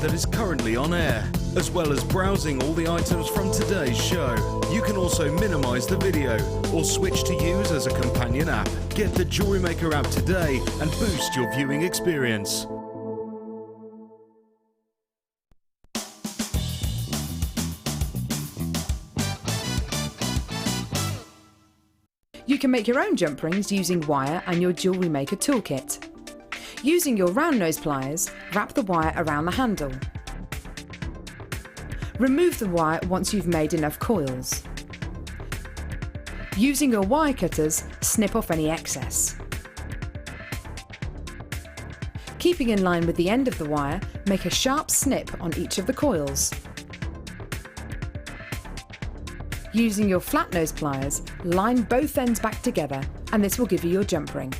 that is currently on air, as well as browsing all the items from today's show. You can also minimize the video or switch to use as a companion app. Get the JewelleryMaker app today and boost your viewing experience. You can make your own jump rings using wire and your JewelleryMaker toolkit. Using your round nose pliers, wrap the wire around the handle. Remove the wire once you've made enough coils. Using your wire cutters, snip off any excess. Keeping in line with the end of the wire, make a sharp snip on each of the coils. Using your flat nose pliers, line both ends back together and this will give you your jump ring.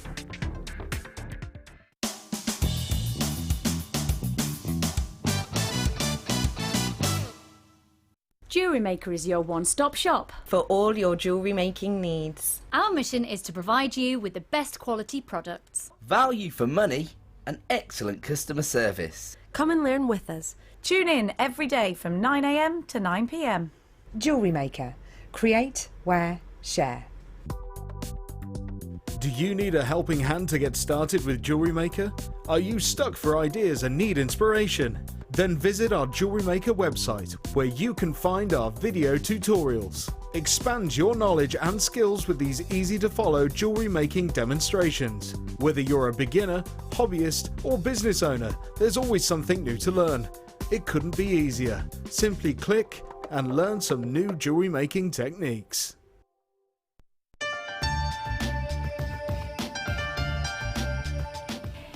JewelleryMaker is your one-stop shop for all your jewellery making needs. Our mission is to provide you with the best quality products, value for money and excellent customer service. Come and learn with us. Tune in every day from 9 AM to 9 PM. JewelleryMaker. Create, wear, share. Do you need a helping hand to get started with JewelleryMaker? Are you stuck for ideas and need inspiration? Then visit our JewelleryMaker website, where you can find our video tutorials. Expand your knowledge and skills with these easy-to-follow jewellery making demonstrations. Whether you're a beginner, hobbyist, or business owner, there's always something new to learn. It couldn't be easier. Simply click and learn some new jewellery making techniques.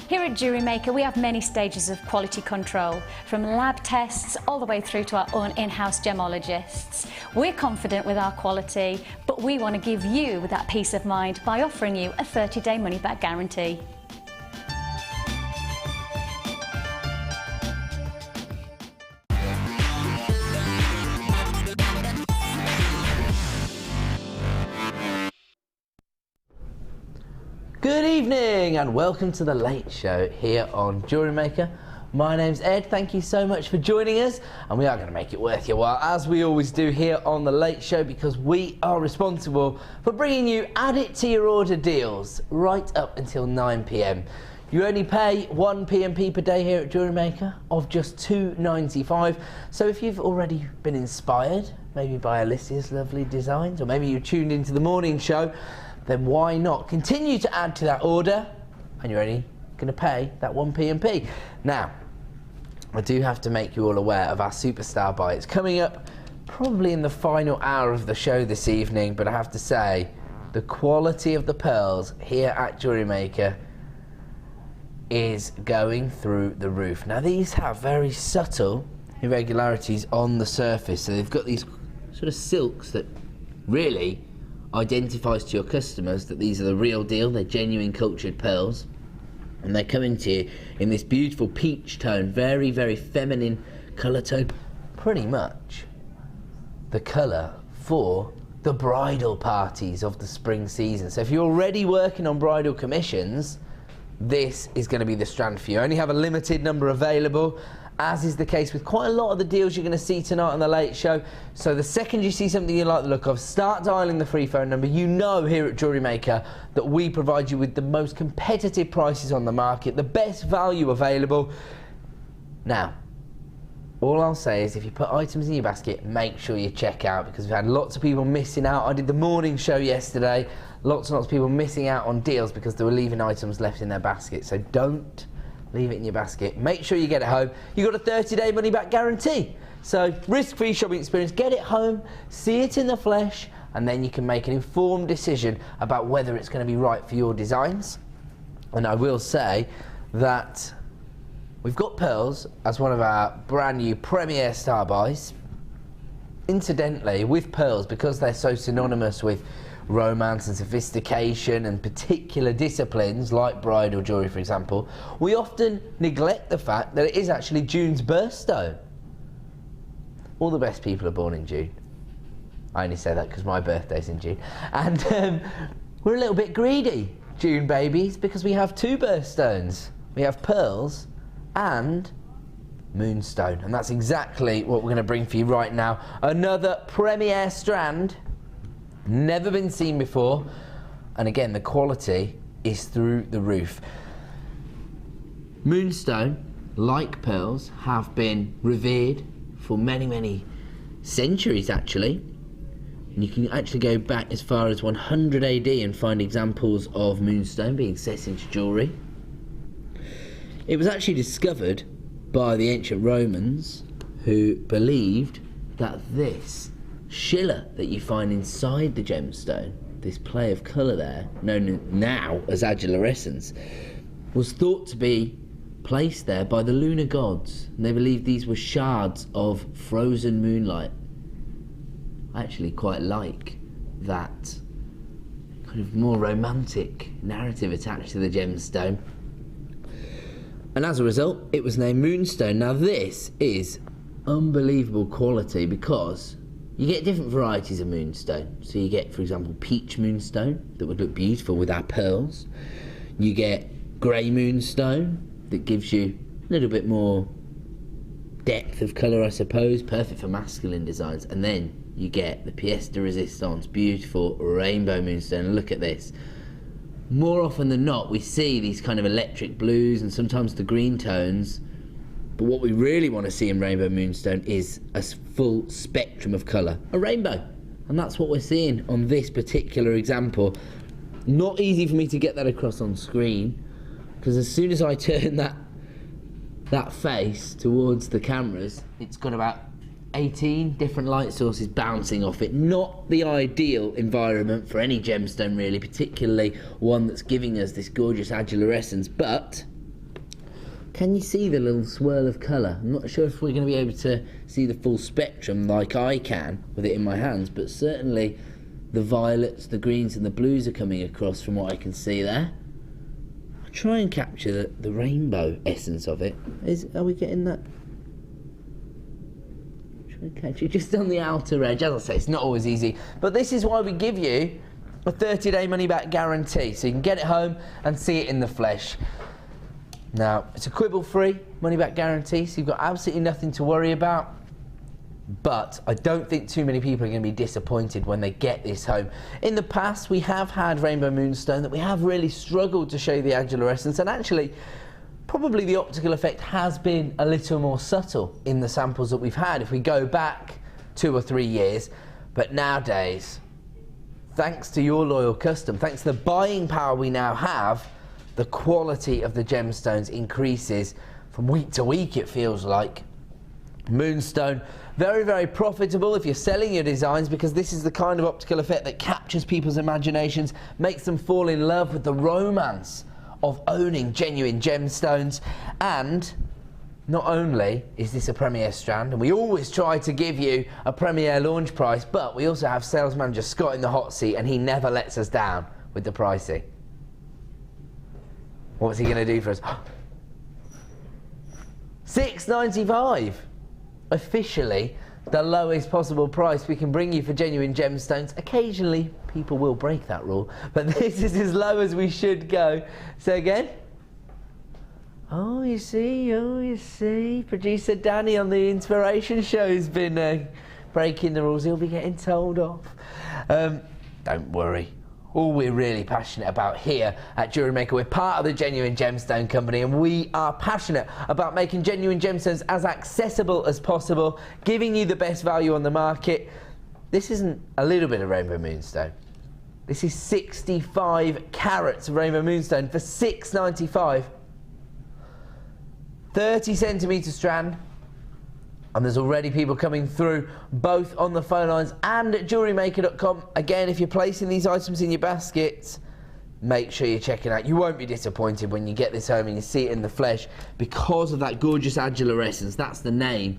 Here at JewelleryMaker, we have many stages of quality control, from lab tests all the way through to our own in-house gemologists. We're confident with our quality, but we want to give you that peace of mind by offering you a 30-day money-back guarantee. Good evening and welcome to the Late Show here on JewelleryMaker. My name's Ed, thank you so much for joining us, and we are going to make it worth your while as we always do here on the Late Show, because we are responsible for bringing you add it to your order deals right up until 9 PM. You only pay one P&P per day here at JewelleryMaker of just $2.95. So if you've already been inspired, maybe by Alicia's lovely designs, or maybe you tuned into the morning show, then why not continue to add to that order, and you're only going to pay that one P&P. Now, I do have to make you all aware of our superstar buy. It's coming up probably in the final hour of the show this evening, but I have to say, the quality of the pearls here at JewelleryMaker is going through the roof. Now, these have very subtle irregularities on the surface, so they've got these sort of silks that really identifies to your customers that these are the real deal, they're genuine cultured pearls, and they're coming to you in this beautiful peach tone, very, very feminine colour tone, pretty much the colour for the bridal parties of the spring season. So if you're already working on bridal commissions, this is going to be the strand for you. I only have a limited number available, as is the case with quite a lot of the deals you're going to see tonight on the Late Show. So the second you see something you like the look of, start dialing the free phone number. You know here at JewelleryMaker that we provide you with the most competitive prices on the market, the best value available. Now, all I'll say is if you put items in your basket, make sure you check out, because we've had lots of people missing out. I did the morning show yesterday, lots and lots of people missing out on deals because they were leaving items left in their basket. So don't leave it in your basket. Make sure you get it home. You've got a 30-day money-back guarantee. So risk-free shopping experience. Get it home, see it in the flesh, and then you can make an informed decision about whether it's going to be right for your designs. And I will say that we've got pearls as one of our brand new premier star buys. Incidentally, with pearls, because they're so synonymous with romance and sophistication and particular disciplines like bridal jewellery, for example, we often neglect the fact that it is actually June's birthstone. All the best people are born in June. I only say that because my birthday's in June. And we're a little bit greedy, June babies, because we have two birthstones. We have pearls and Moonstone, and that's exactly what we're going to bring for you right now. Another premier strand, never been seen before, and again the quality is through the roof. Moonstone, like pearls, have been revered for many centuries actually, and you can actually go back as far as 100 AD and find examples of moonstone being set into jewellery. It was actually discovered by the ancient Romans, who believed that this schiller that you find inside the gemstone, this play of colour there, known now as adulorescence, was thought to be placed there by the lunar gods, and they believed these were shards of frozen moonlight. I actually quite like that kind of more romantic narrative attached to the gemstone. And as a result, it was named Moonstone. Now this is unbelievable quality because you get different varieties of moonstone. So you get, for example, peach moonstone that would look beautiful with our pearls. You get grey moonstone that gives you a little bit more depth of colour, I suppose, perfect for masculine designs. And then you get the pièce de résistance, beautiful rainbow moonstone. Look at this. More often than not, we see these kind of electric blues and sometimes the green tones, but what we really want to see in rainbow moonstone is a full spectrum of colour, a rainbow, and that's what we're seeing on this particular example. Not easy for me to get that across on screen, because as soon as I turn that face towards the cameras, it's got about 18 different light sources bouncing off it. Not the ideal environment for any gemstone really, particularly one that's giving us this gorgeous adulorescence, but can you see the little swirl of colour? I'm not sure if we're going to be able to see the full spectrum like I can with it in my hands, but certainly the violets, the greens and the blues are coming across from what I can see there. I'll try and capture the rainbow essence of it. Are we getting that? Catch you just on the outer edge. As I say, it's not always easy, but this is why we give you a 30-day money-back guarantee, so you can get it home and see it in the flesh. Now, it's a quibble-free money-back guarantee, so you've got absolutely nothing to worry about, but I don't think too many people are going to be disappointed when they get this home. In the past, we have had rainbow moonstone that we have really struggled to show the adulorescence, and actually probably the optical effect has been a little more subtle in the samples that we've had if we go back 2 or 3 years. But nowadays, thanks to your loyal custom, thanks to the buying power we now have, the quality of the gemstones increases from week to week, it feels like. Moonstone, very profitable if you're selling your designs, because this is the kind of optical effect that captures people's imaginations, makes them fall in love with the romance of owning genuine gemstones. And not only is this a premier strand, and we always try to give you a premier launch price, but we also have sales manager Scott in the hot seat, and he never lets us down with the pricing. What's he going to do for us? $6.95, officially the lowest possible price we can bring you for genuine gemstones. Occasionally people will break that rule, but this is as low as we should go. So again, oh you see, producer Danny on the Inspiration Show has been breaking the rules. He'll be getting told off. Don't worry. All we're really passionate about here at JewelleryMaker, we're part of the Genuine Gemstone Company, and we are passionate about making genuine gemstones as accessible as possible, giving you the best value on the market. This isn't a little bit of rainbow moonstone. This is 65 carats of rainbow moonstone for $6.95. 30 centimetre strand. And there's already people coming through, both on the phone lines and at JewelleryMaker.com. Again, if you're placing these items in your baskets, make sure you're checking out. You won't be disappointed when you get this home and you see it in the flesh, because of that gorgeous adulorescence. That's the name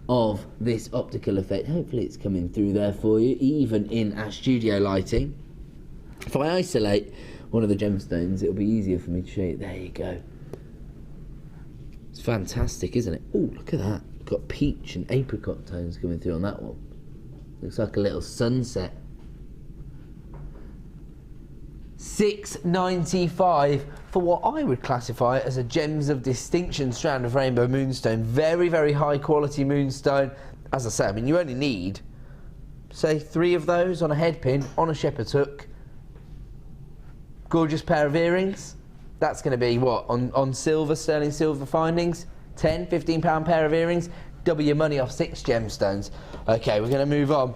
of this optical effect. Hopefully it's coming through there for you, even in our studio lighting. If I isolate one of the gemstones, it'll be easier for me to show you. There you go. It's fantastic, isn't it? Oh, look at that. Got peach and apricot tones coming through on that one. Looks like a little sunset. $6.95 for what I would classify as a Gems of Distinction strand of rainbow moonstone. Very, very high quality moonstone. As I say, I mean, you only need, say, 3 of those on a head pin, on a shepherd's hook. Gorgeous pair of earrings. That's going to be what, on silver, sterling silver findings? 10, 15 pound pair of earrings. Double your money off 6 gemstones. Okay, we're going to move on.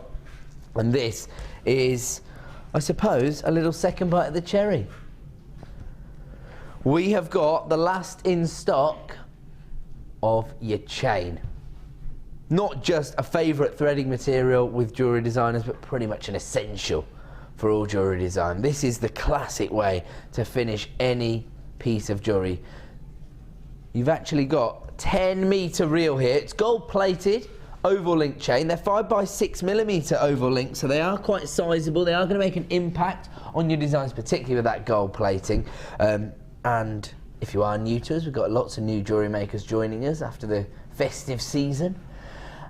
And this is, I suppose, a little second bite of the cherry. We have got the last in stock of your chain. Not just a favourite threading material with jewellery designers, but pretty much an essential for all jewellery design. This is the classic way to finish any piece of jewellery. You've actually got 10-metre reel here. It's gold plated, oval link chain. They're 5x6mm oval link, so they are quite sizable. They are going to make an impact on your designs, particularly with that gold plating. And if you are new to us, we've got lots of new jewellery makers joining us after the festive season.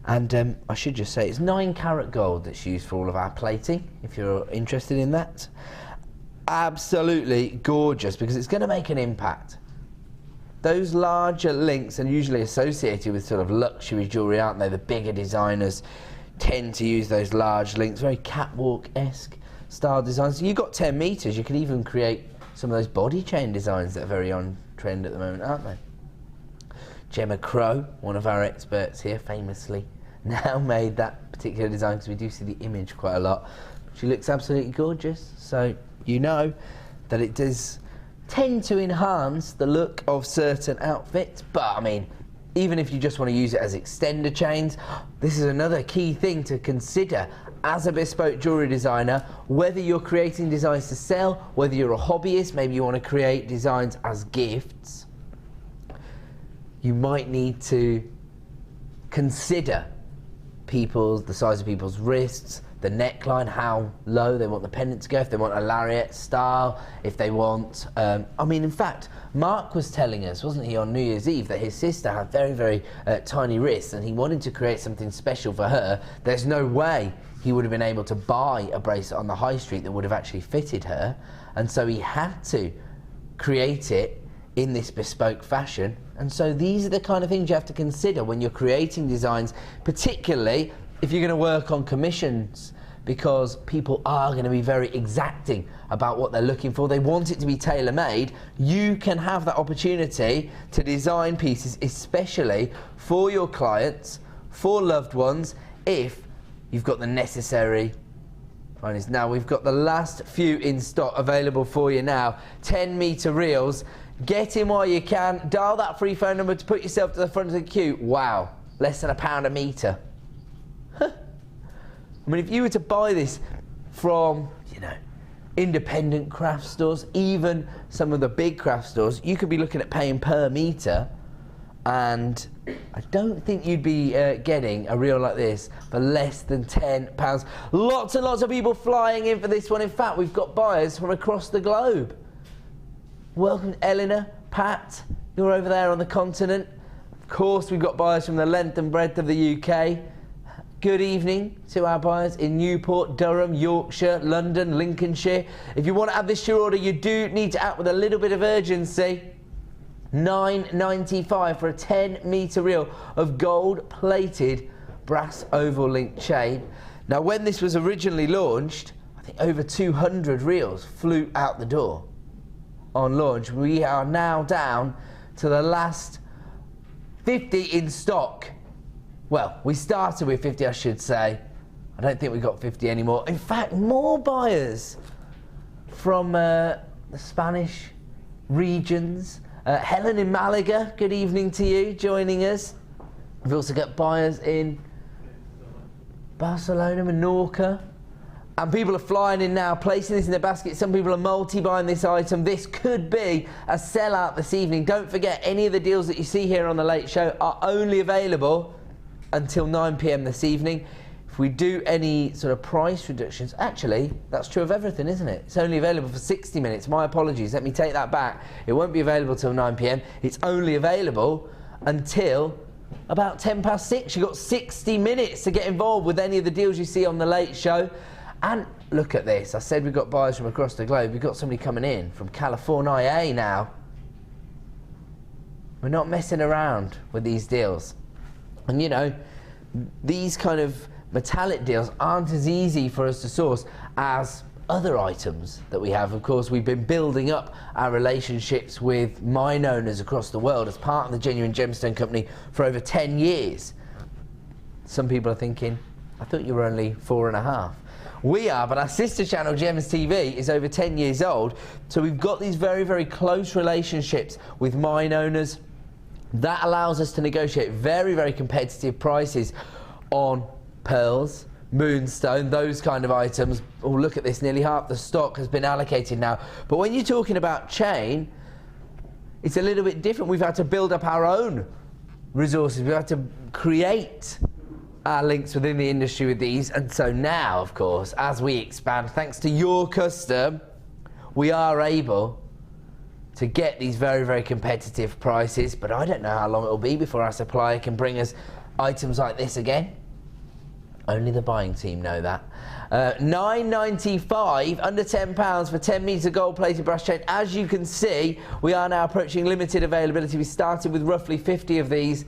And I should just say it's 9-carat gold that's used for all of our plating, if you're interested in that. Absolutely gorgeous, because it's going to make an impact. Those larger links are usually associated with sort of luxury jewellery, aren't they? The bigger designers tend to use those large links, very catwalk-esque style designs. So you've got 10 metres, you can even create some of those body chain designs that are very on trend at the moment, aren't they? Gemma Crow, one of our experts here, famously now made that particular design, because we do see the image quite a lot. She looks absolutely gorgeous, so you know that it does tend to enhance the look of certain outfits. But I mean, even if you just want to use it as extender chains, this is another key thing to consider as a bespoke jewellery designer, whether you're creating designs to sell, whether you're a hobbyist, maybe you want to create designs as gifts. You might need to consider the size of people's wrists, the neckline, how low they want the pendant to go, if they want a lariat style, if they want, I mean, in fact, Mark was telling us, wasn't he, on New Year's Eve, that his sister had very, very tiny wrists, and he wanted to create something special for her. There's no way he would have been able to buy a bracelet on the high street that would have actually fitted her, and so he had to create it in this bespoke fashion. And so these are the kind of things you have to consider when you're creating designs, particularly if you're going to work on commissions, because people are going to be very exacting about what they're looking for. They want it to be tailor-made. You can have that opportunity to design pieces especially for your clients, for loved ones, if you've got the necessary finds. Now we've got the last few in stock available for you now. 10-metre reels. Get in while you can. Dial that free phone number to put yourself to the front of the queue. Wow, less than £1 a metre. I mean, if you were to buy this from, you know, independent craft stores, even some of the big craft stores, you could be looking at paying per metre, and I don't think you'd be getting a reel like this for less than £10. Lots and lots of people flying in for this one. In fact, we've got buyers from across the globe. Welcome, Eleanor, Pat, you're over there on the continent. Of course, we've got buyers from the length and breadth of the UK. Good evening to our buyers in Newport, Durham, Yorkshire, London, Lincolnshire. If you want to add this to your order, you do need to act with a little bit of urgency. £9.95 for a 10-metre reel of gold-plated brass oval link chain. Now, when this was originally launched, I think over 200 reels flew out the door on launch. We are now down to the last 50 in stock. Well, we started with 50, I should say. I don't think we got 50 anymore. In fact, more buyers from the Spanish regions. Helen in Malaga, good evening to you, joining us. We've also got buyers in Barcelona, Menorca. And people are flying in now, placing this in their basket. Some people are multi-buying this item. This could be a sellout this evening. Don't forget, any of the deals that you see here on The Late Show are only available until 9 PM this evening. If we do any sort of price reductions, actually, that's true of everything, isn't it? It's only available for 60 minutes. My apologies, let me take that back. It won't be available till 9 PM. It's only available until about 6:10. You've got 60 minutes to get involved with any of the deals you see on The Late Show. And look at this. I said we've got buyers from across the globe. We've got somebody coming in from California now. We're not messing around with these deals. And you know, these kind of metallic deals aren't as easy for us to source as other items that we have. Of course, we've been building up our relationships with mine owners across the world as part of the Genuine Gemstone Company for over 10 years. Some people are thinking, I thought you were only 4.5. We are, but our sister channel, Gems TV, is over 10 years old. So we've got these very, very close relationships with mine owners. That allows us to negotiate very, very competitive prices on pearls, moonstone, those kind of items. Oh, look at this, nearly half the stock has been allocated now. But when you're talking about chain, it's a little bit different. We've had to build up our own resources. We've had to create our links within the industry with these. And so now, of course, as we expand, thanks to your custom, we are able to get these very, very competitive prices. But I don't know how long it will be before our supplier can bring us items like this again. Only the buying team know that. £9.95, under £10 for 10 metre gold-plated brass chain. As you can see, we are now approaching limited availability. We started with roughly 50 of these,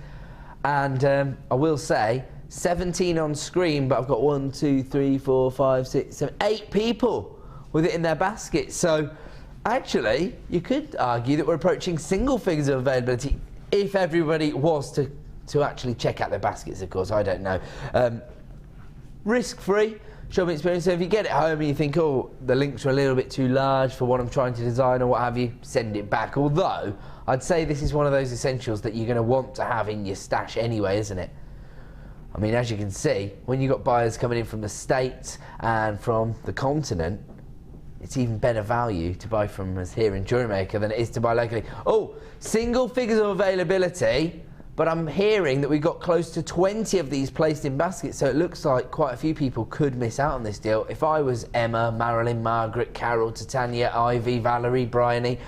and I will say 17 on screen, but I've got 1, 2, 3, 4, 5, 6, 7, 8 people with it in their basket. So actually, you could argue that we're approaching single figures of availability if everybody was to actually check out their baskets, of course. I don't know. Risk-free shopping experience. So if you get it home and you think, oh, the links are a little bit too large for what I'm trying to design or what have you, send it back. Although, I'd say this is one of those essentials that you're going to want to have in your stash anyway, isn't it? I mean, as you can see, when you've got buyers coming in from the States and from the continent, it's even better value to buy from us here in JewelleryMaker than it is to buy locally. Oh, single figures of availability, but I'm hearing that we've got close to 20 of these placed in baskets, so it looks like quite a few people could miss out on this deal. If I was Emma, Marilyn, Margaret, Carol, Titania, Ivy, Valerie, Bryony,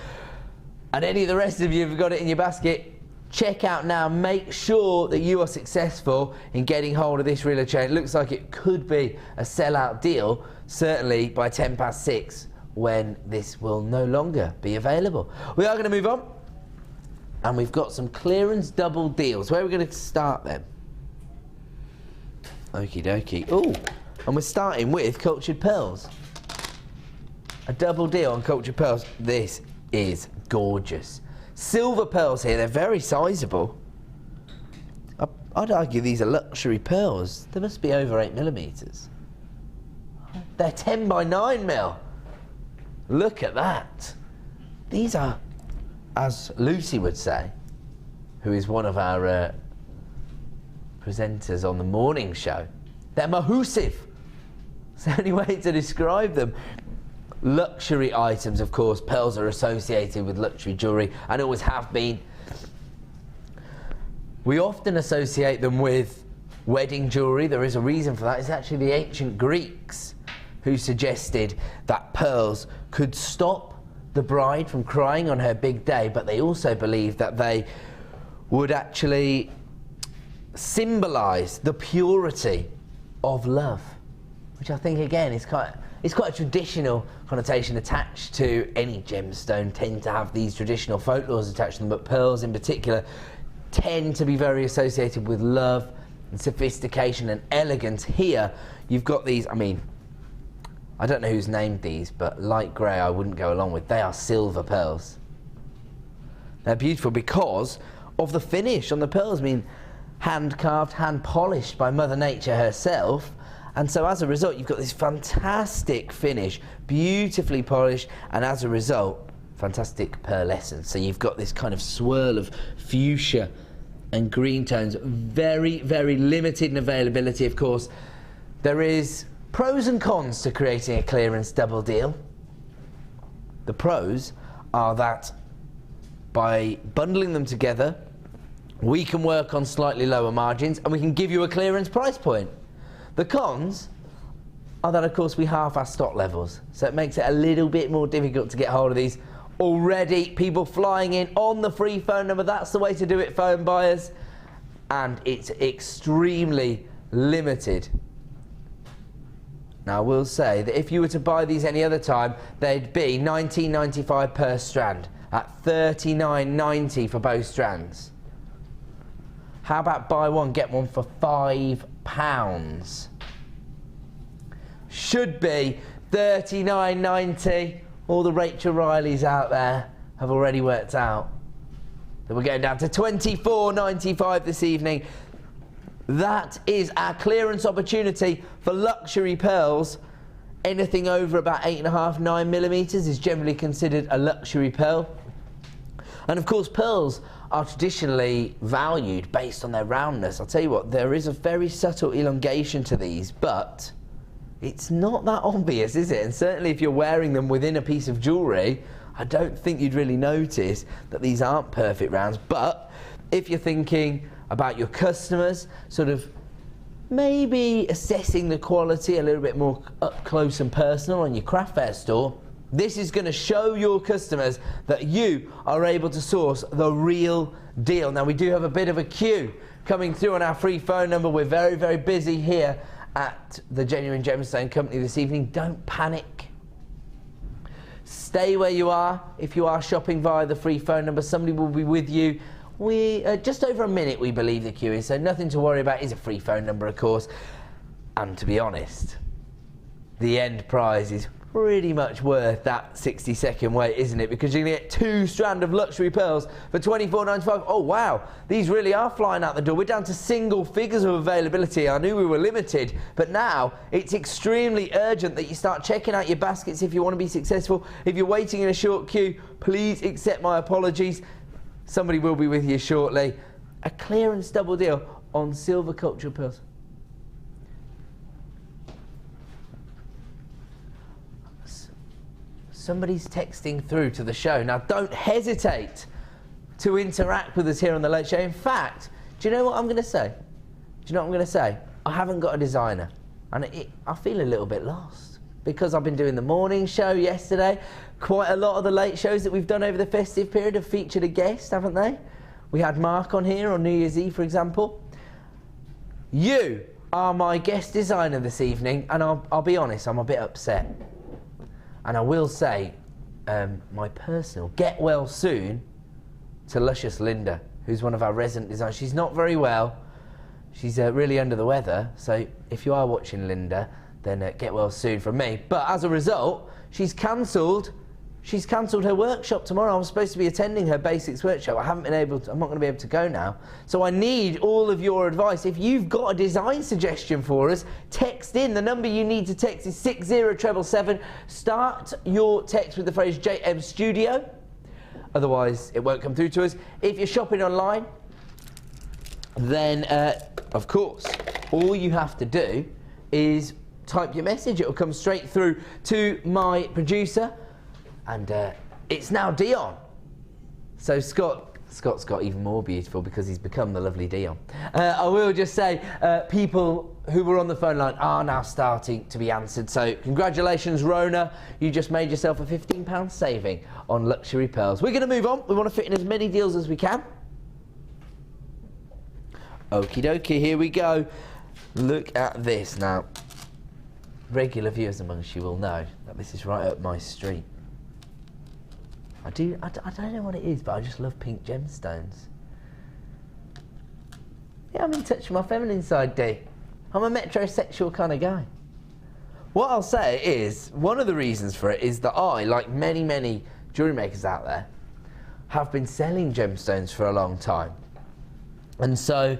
and any of the rest of you have got it in your basket, check out now. Make sure that you are successful in getting hold of this reeler chain. It looks like it could be a sellout deal, certainly by 6:10 when this will no longer be available. We are going to move on, and we've got some clearance double deals. Where are we going to start then? Okie dokie. Oh, and we're starting with cultured pearls. A double deal on cultured pearls. This is gorgeous. Silver pearls here, they're very sizable. I'd argue these are luxury pearls. They must be over 8mm. They're 10 by 9mm. Look at that. These are, as Lucy would say, who is one of our presenters on the morning show, they're mahoosive. It's the only way to describe them. Luxury items, of course. Pearls are associated with luxury jewellery and always have been. We often associate them with wedding jewellery. There is a reason for that. It's actually the ancient Greeks who suggested that pearls could stop the bride from crying on her big day, but they also believed that they would actually symbolise the purity of love, which I think again is quite a traditional connotation attached to any gemstone. Tend to have these traditional folklores attached to them, but pearls in particular tend to be very associated with love and sophistication and elegance. Here you've got these, I mean, I don't know who's named these, but light grey I wouldn't go along with. They are silver pearls. They're beautiful because of the finish on the pearls. I mean, hand carved, hand polished by Mother Nature herself. And so as a result, you've got this fantastic finish, beautifully polished, and as a result, fantastic pearlescence. So you've got this kind of swirl of fuchsia and green tones. Very, very limited in availability, of course. There is pros and cons to creating a clearance double deal. The pros are that by bundling them together, we can work on slightly lower margins and we can give you a clearance price point. The cons are that, of course, we halve our stock levels, so it makes it a little bit more difficult to get hold of these. Already, people flying in on the free phone number. That's the way to do it, phone buyers. And it's extremely limited Now I will say that if you were to buy these any other time, they'd be $19.95 per strand at $39.90 for both strands. How about buy one, get one for £5? Should be $39.90. All the Rachel Rileys out there have already worked out that we're going down to $24.95 this evening. That is our clearance opportunity for luxury pearls. Anything over about 8.5, 9 millimeters is generally considered a luxury pearl. And of course, pearls are traditionally valued based on their roundness. I'll tell you what, there is a very subtle elongation to these, but it's not that obvious, is it? And certainly if you're wearing them within a piece of jewellery, I don't think you'd really notice that these aren't perfect rounds. But if you're thinking about your customers, sort of maybe assessing the quality a little bit more up close and personal on your craft fair store, this is going to show your customers that you are able to source the real deal. Now, we do have a bit of a queue coming through on our free phone number. We're very, very busy here at the Genuine Gemstone Company this evening. Don't panic. Stay where you are. If you are shopping via the free phone number, somebody will be with you. Just over a minute, we believe the queue is, so nothing to worry about. It's a free phone number, of course. And to be honest, the end prize is pretty much worth that 60-second wait, isn't it? Because you're going to get 2 strands of luxury pearls for $24.95. Oh, wow. These really are flying out the door. We're down to single figures of availability. I knew we were limited, but now it's extremely urgent that you start checking out your baskets if you want to be successful. If you're waiting in a short queue, please accept my apologies. Somebody will be with you shortly. A clearance double deal on silver cultural pearls. Somebody's texting through to the show. Now, don't hesitate to interact with us here on The Late Show. In fact, do you know what I'm going to say? Do you know what I'm going to say? I haven't got a designer. And I feel a little bit lost because I've been doing the morning show yesterday. Quite a lot of the late shows that we've done over the festive period have featured a guest, haven't they? We had Mark on here on New Year's Eve, for example. You are my guest designer this evening, and I'll be honest, I'm a bit upset. And I will say, my personal get well soon to Luscious Linda, who's one of our resident designers. She's not very well. She's really under the weather. So if you are watching Linda, then get well soon from me. But as a result, she's cancelled her workshop tomorrow. I was supposed to be attending her basics workshop. I'm not going to be able to go now. So I need all of your advice. If you've got a design suggestion for us, text in. The number you need to text is 60777. Start your text with the phrase JM Studio. Otherwise, it won't come through to us. If you're shopping online, then, of course, all you have to do is type your message. It will come straight through to my producer. And it's now Dion. So Scott's got even more beautiful because he's become the lovely Dion. I will just say, people who were on the phone line are now starting to be answered. So congratulations, Rona. You just made yourself a £15 saving on luxury pearls. We're going to move on. We want to fit in as many deals as we can. Okie dokie, here we go. Look at this now. Regular viewers amongst you will know that this is right up my street. I don't know what it is, but I just love pink gemstones. Yeah, I'm in touch with my feminine side, D. I'm a metrosexual kind of guy. What I'll say is, one of the reasons for it is that I, like many, many jewellery makers out there, have been selling gemstones for a long time. And so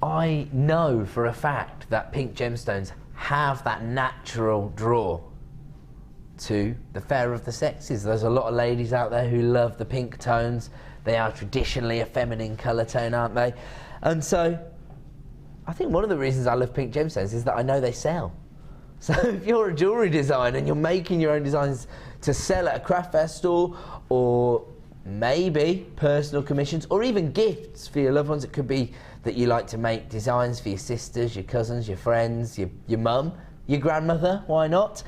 I know for a fact that pink gemstones have that natural draw to the fairer of the sexes. There's a lot of ladies out there who love the pink tones. They are traditionally a feminine colour tone, aren't they? And so I think one of the reasons I love pink gemstones is that I know they sell. So if you're a jewellery designer and you're making your own designs to sell at a craft fair store, or maybe personal commissions, or even gifts for your loved ones, it could be that you like to make designs for your sisters, your cousins, your friends, your mum, your grandmother, why not?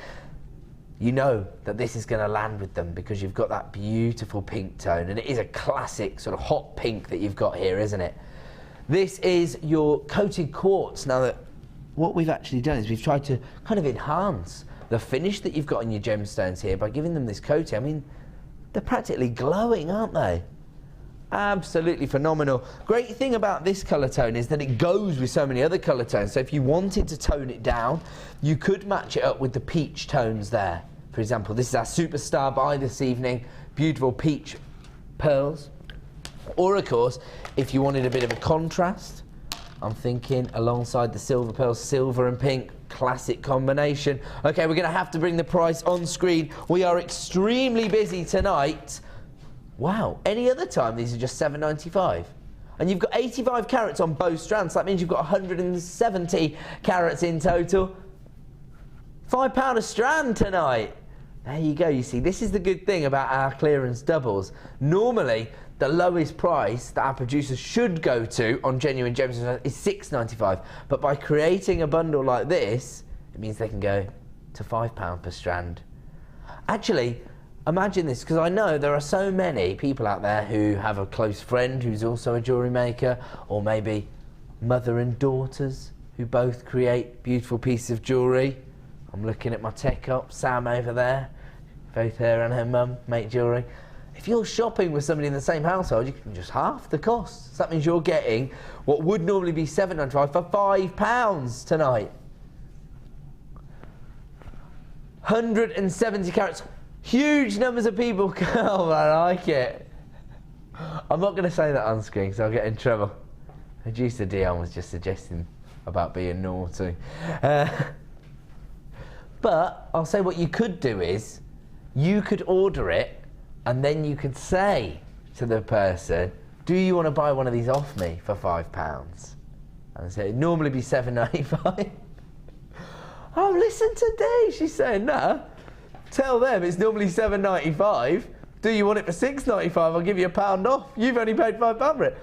You know that this is going to land with them because you've got that beautiful pink tone, and it is a classic sort of hot pink that you've got here, isn't it? This is your coated quartz. Now, that what we've actually done is we've tried to kind of enhance the finish that you've got on your gemstones here by giving them this coating. I mean, they're practically glowing, aren't they? Absolutely phenomenal. Great thing about this colour tone is that it goes with so many other colour tones. So if you wanted to tone it down, you could match it up with the peach tones there. For example, this is our superstar buy this evening. Beautiful peach pearls. Or of course, if you wanted a bit of a contrast, I'm thinking alongside the silver pearls, silver and pink, classic combination. Okay, we're going to have to bring the price on screen. We are extremely busy tonight. Wow, any other time these are just $7.95. And you've got 85 carats on both strands, so that means you've got 170 carats in total. £5 a strand tonight. There you go, you see, this is the good thing about our clearance doubles. Normally, the lowest price that our producers should go to on genuine gemstones is $6.95. But by creating a bundle like this, it means they can go to £5 per strand. Actually, imagine this, because I know there are so many people out there who have a close friend who's also a jewellery maker, or maybe mother and daughters who both create beautiful pieces of jewellery. I'm looking at my tech op, Sam over there. Both her and her mum make jewellery. If you're shopping with somebody in the same household, you can just half the cost. So that means you're getting what would normally be $7.95 for £5 tonight. 170 carats. Huge numbers of people. Oh, I like it. I'm not going to say that on screen because I'll get in trouble. Producer Dion was just suggesting about being naughty. But I'll say what you could do is, you could order it and then you could say to the person, do you want to buy one of these off me for £5? And say, it'd normally be $7.95. Oh, listen to Dee. She's saying, no. Tell them it's normally $7.95. Do you want it for $6.95? I'll give you £1 off. You've only paid £5 for it.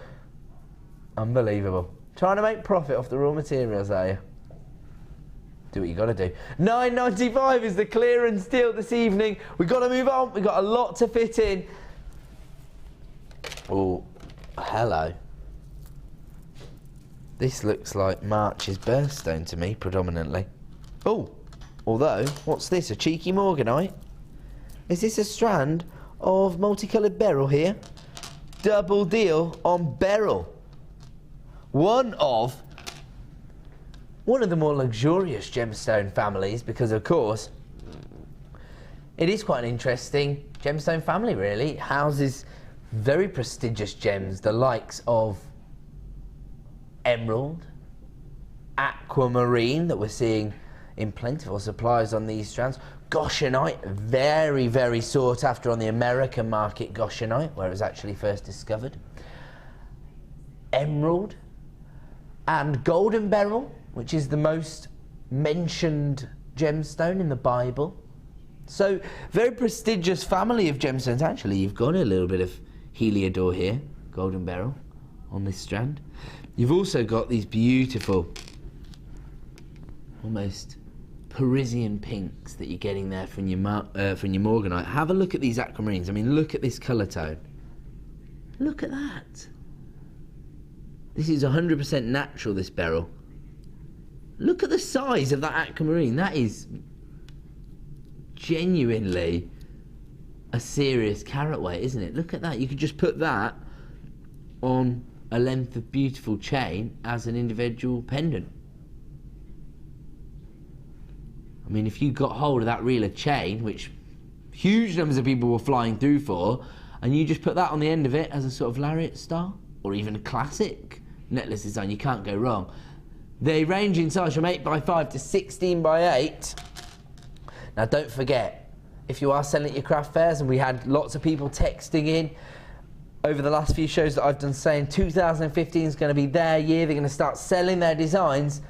Unbelievable. Trying to make profit off the raw materials, are you? Do what you got to do. $9.95 is the clearance deal this evening. We've got to move on. We've got a lot to fit in. Oh, hello. This looks like March's birthstone to me, predominantly. Oh, although, what's this? A cheeky Morganite? Is this a strand of multicoloured beryl here? Double deal on beryl. One of the more luxurious gemstone families, because of course it is quite an interesting gemstone family, really. It houses very prestigious gems, the likes of emerald, aquamarine that we're seeing in plentiful supplies on these strands, goshenite, very, very sought after on the American market, goshenite, where it was actually first discovered, emerald, and golden beryl, which is the most mentioned gemstone in the Bible. So, very prestigious family of gemstones. Actually, you've got a little bit of heliodor here, golden beryl, on this strand. You've also got these beautiful, almost Parisian pinks that you're getting there from your Morganite. Have a look at these aquamarines. I mean, look at this colour tone. Look at that. This is 100% natural, this beryl. Look at the size of that aquamarine. That is genuinely a serious carat weight, isn't it? Look at that. You could just put that on a length of beautiful chain as an individual pendant. I mean, if you got hold of that reel of chain, which huge numbers of people were flying through for, and you just put that on the end of it as a sort of lariat style, or even a classic necklace design, you can't go wrong. They range in size from 8x5 to 16x8. Now don't forget, if you are selling at your craft fairs, and we had lots of people texting in over the last few shows that I've done saying 2015 is going to be their year, they're going to start selling their designs.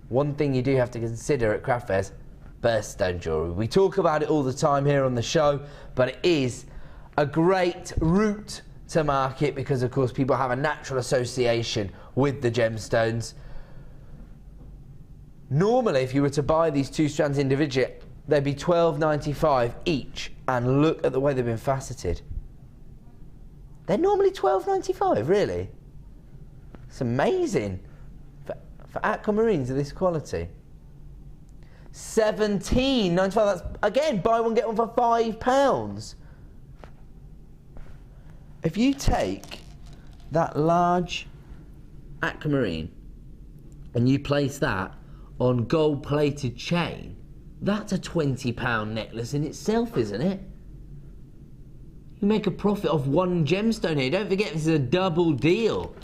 One thing you do have to consider at craft fairs, birthstone jewellery. We talk about it all the time here on the show, but it is a great route to market because, of course, people have a natural association with the gemstones. Normally, if you were to buy these two strands individually, they'd be $12.95 each, and look at the way they've been faceted. They're normally $12.95, really. It's amazing. for aquamarines of this quality. £17.95. That's, again, buy one, get one for £5. If you take that large aquamarine and you place that on gold-plated chain, that's a £20 necklace in itself, isn't it? You make a profit of one gemstone here. Don't forget, this is a double deal.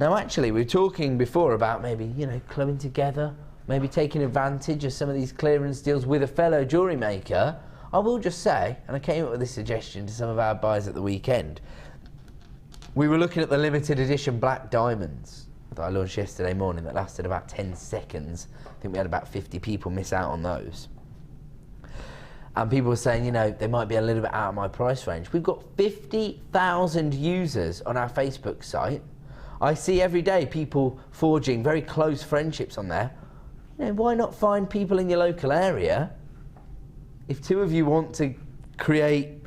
Now, actually, we were talking before about maybe, you know, clubbing together, maybe taking advantage of some of these clearance deals with a fellow jewellery maker. I will just say, and I came up with this suggestion to some of our buyers at the weekend, we were looking at the limited edition black diamonds that I launched yesterday morning that lasted about 10 seconds. I think we had about 50 people miss out on those. And people were saying, you know, they might be a little bit out of my price range. We've got 50,000 users on our Facebook site. I see every day people forging very close friendships on there. You know, why not find people in your local area? If two of you want to create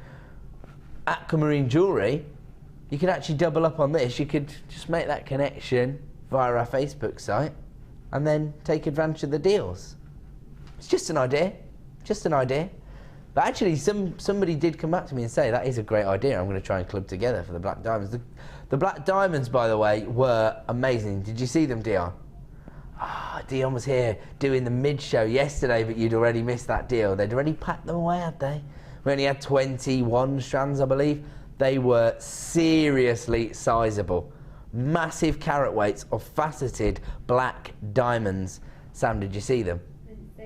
aquamarine jewellery, you could actually double up on this. You could just make that connection via our Facebook site and then take advantage of the deals. It's just an idea, just an idea. But actually, somebody did come back to me and say, that is a great idea. I'm going to try and club together for the black diamonds. The black diamonds, by the way, were amazing. Did you see them, Dion? Ah, Dion was here doing the mid-show yesterday, but you'd already missed that deal. They'd already packed them away, had they? We only had 21 strands, I believe. They were seriously sizable. Massive carat weights of faceted black diamonds. Sam, did you see them?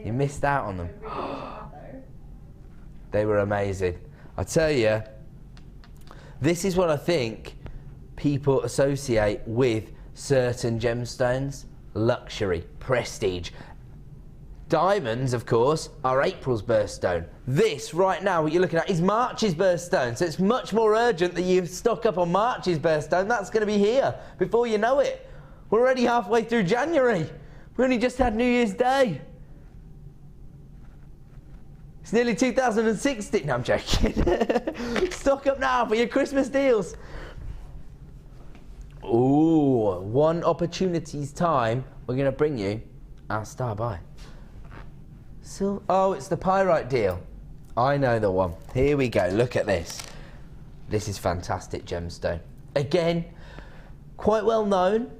You missed out on them. They were amazing. I tell you, this is what I think people associate with certain gemstones. Luxury, prestige. Diamonds, of course, are April's birthstone. This, right now, what you're looking at is March's birthstone. So it's much more urgent that you stock up on March's birthstone. That's going to be here before you know it. We're already halfway through January. We only just had New Year's Day. It's nearly 2016. No, I'm joking. Stock up now for your Christmas deals. Ooh, one opportunity's time, we're going to bring you our star buy. So, oh, it's the Pyrite deal. I know the one. Here we go. Look at this. This is fantastic gemstone. Again, quite well known,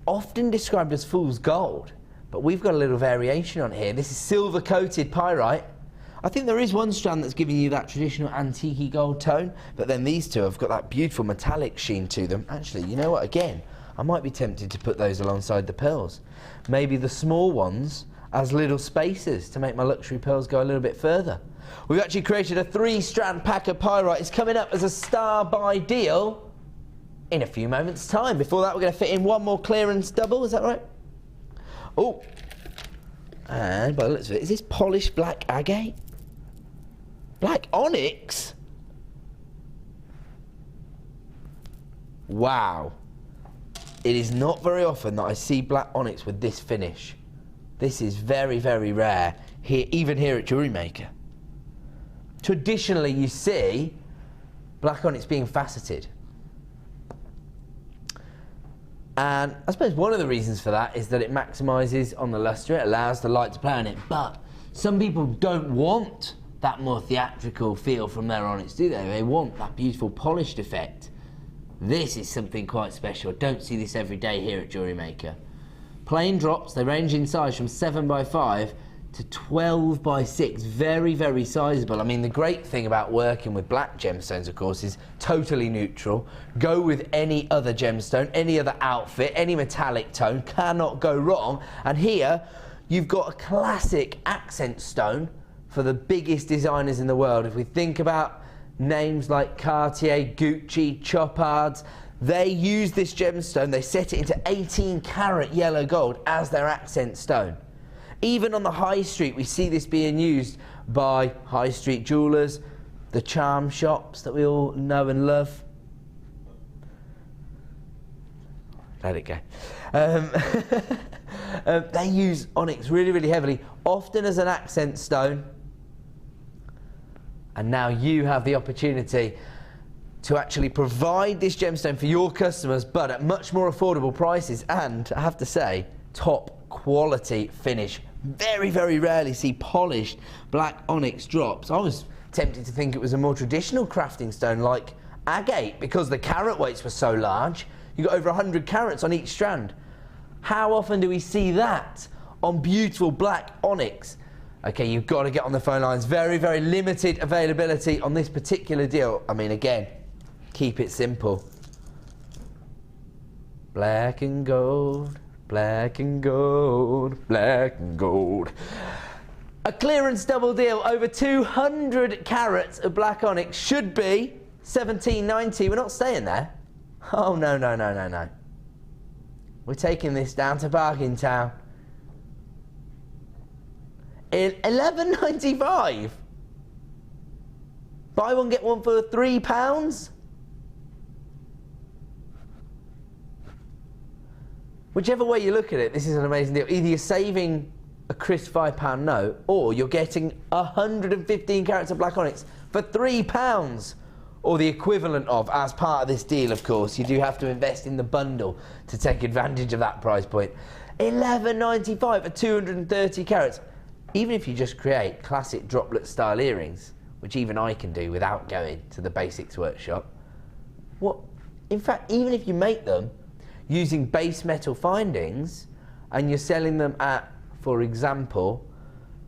often described as fool's gold, but we've got a little variation on here. This is silver-coated Pyrite. I think there is one strand that's giving you that traditional antique gold tone, but then these two have got that beautiful metallic sheen to them. Actually, you know what, again, I might be tempted to put those alongside the pearls. Maybe the small ones as little spacers to make my luxury pearls go a little bit further. We've actually created a 3-strand pack of Pyrite. It's coming up as a star buy deal in a few moments' time. Before that, we're going to fit in one more clearance double, is that right? Oh, and by the looks of it, is this polished black agate? Black onyx? Wow. It is not very often that I see black onyx with this finish. This is very, very rare, here, even here at JewelleryMaker. Traditionally, you see black onyx being faceted. And I suppose one of the reasons for that is that it maximises on the lustre, it allows the light to play on it. But some people don't want that more theatrical feel from their onyx, do they? They want that beautiful polished effect. This is something quite special. Don't see this every day here at JewelleryMaker. Plain drops, they range in size from 7x5 to 12x6. Very, very sizable. I mean, the great thing about working with black gemstones, of course, is totally neutral. Go with any other gemstone, any other outfit, any metallic tone, cannot go wrong. And here, you've got a classic accent stone for the biggest designers in the world. If we think about names like Cartier, Gucci, Chopards, they use this gemstone, they set it into 18 karat yellow gold as their accent stone. Even on the high street, we see this being used by high street jewellers, the charm shops that we all know and love. Let it go. They use onyx really, really heavily, often as an accent stone. And now you have the opportunity to actually provide this gemstone for your customers, but at much more affordable prices, and I have to say, top quality finish. Very, very rarely see polished black onyx drops. I was tempted to think it was a more traditional crafting stone like agate, because the carat weights were so large. You got over 100 carats on each strand. How often do we see that on beautiful black onyx? Okay, you've got to get on the phone lines. Very, very limited availability on this particular deal. I mean, again, keep it simple. Black and gold, black and gold, black and gold. A clearance double deal, over 200 carats of black onyx, should be $17.90. We're not staying there. Oh, no, no, no, no, no. We're taking this down to Bargain Town. $11.95. Buy one, get one for £3. Whichever way you look at it, this is an amazing deal. Either you're saving a crisp £5 note, or you're getting 115 carats of black onyx for £3, or the equivalent of, as part of this deal, of course. You do have to invest in the bundle to take advantage of that price point. $11.95 for 230 carats. Even if you just create classic droplet style earrings, which even I can do without going to the basics workshop. What? In fact, even if you make them using base metal findings and you're selling them at, for example,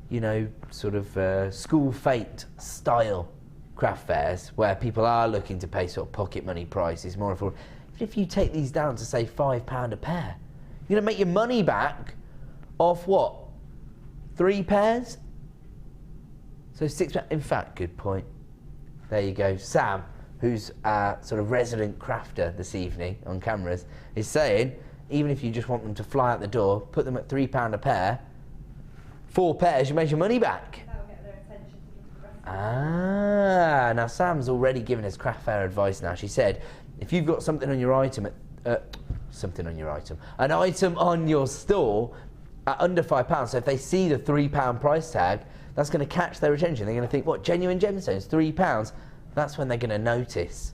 you know, sort of school fete style craft fairs where people are looking to pay sort of pocket money prices, more affordable. Even if you take these down to say £5 a pair, you're going to make your money back off what? 3 pairs? So £6. In fact, good point. There you go. Sam, who's a sort of resident crafter this evening on cameras, is saying, even if you just want them to fly out the door, put them at £3 a pair, 4 pairs, you make your money back. That'll get their attention to give the rest. Ah, now Sam's already given us craft fair advice now. She said, if you've got something on your item, an item on your store at under £5, so if they see the £3 price tag, that's going to catch their attention. They're going to think, what, genuine gemstones, £3? That's when they're going to notice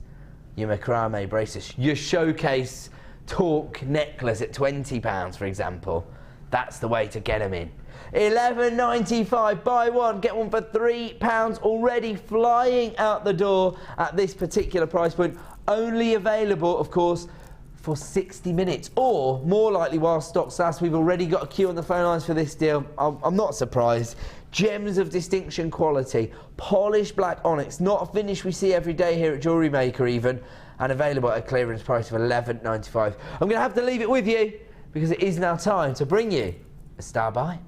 your macrame bracelets, your showcase torque necklace at £20, for example. That's the way to get them in. $11.95, buy one, get one for £3, already flying out the door at this particular price point. Only available, of course, for 60 minutes, or more likely while stocks last. We've already got a queue on the phone lines for this deal. I'm not surprised. Gems of distinction quality, polished black onyx, not a finish we see every day here at JewelleryMaker even, and available at a clearance price of $11.95. I'm going to have to leave it with you because it is now time to bring you a star buy.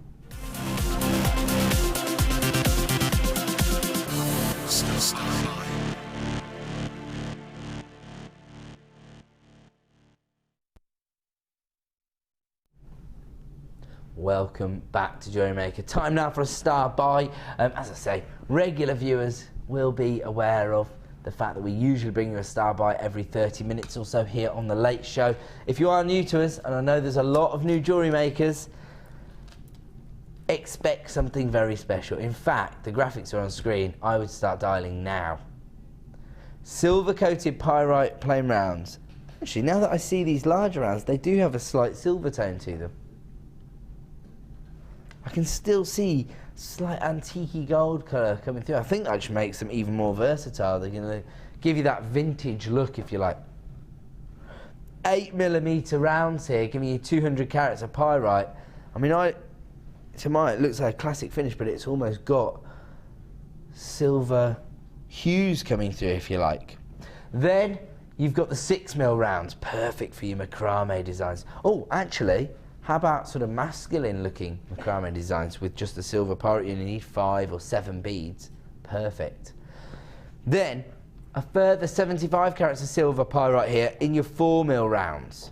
Welcome back to JewelleryMaker. Time now for a star buy. As I say, regular viewers will be aware of the fact that we usually bring you a star buy every 30 minutes or so here on The Late Show. If you are new to us, and I know there's a lot of new jewellery makers, expect something very special. In fact, the graphics are on screen. I would start dialing now. Silver-coated pyrite plain rounds. Actually, now that I see these larger rounds, they do have a slight silver tone to them. I can still see slight antique gold colour coming through. I think that just makes them even more versatile. They're going to give you that vintage look, if you like. 8mm rounds here, giving you 200 carats of pyrite. I mean, to mine, it looks like a classic finish, but it's almost got silver hues coming through, if you like. Then you've got the 6mm rounds, perfect for your macrame designs. Oh, actually, how about sort of masculine looking macrame designs with just the silver pyrite? You need 5 or 7 beads. Perfect. Then a further 75 carats of silver pyrite here in your 4mm rounds.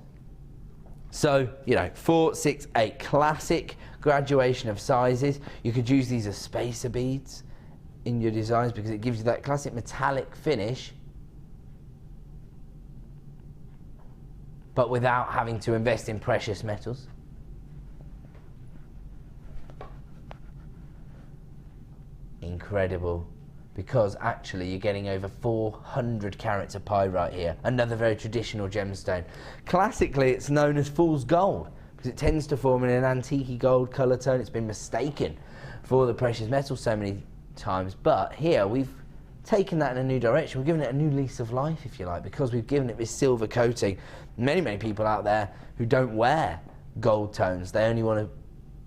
So, you know, 4, 6, 8, classic graduation of sizes. You could use these as spacer beads in your designs because it gives you that classic metallic finish, but without having to invest in precious metals. Incredible. because actually you're getting over 400 carats of pyrite here, another very traditional gemstone. Classically, it's known as fool's gold because it tends to form in an antique gold colour tone. It's been mistaken for the precious metal so many times, but here we've taken that in a new direction. We've given it a new lease of life, if you like, because we've given it this silver coating. Many people out there who don't wear gold tones, they only want to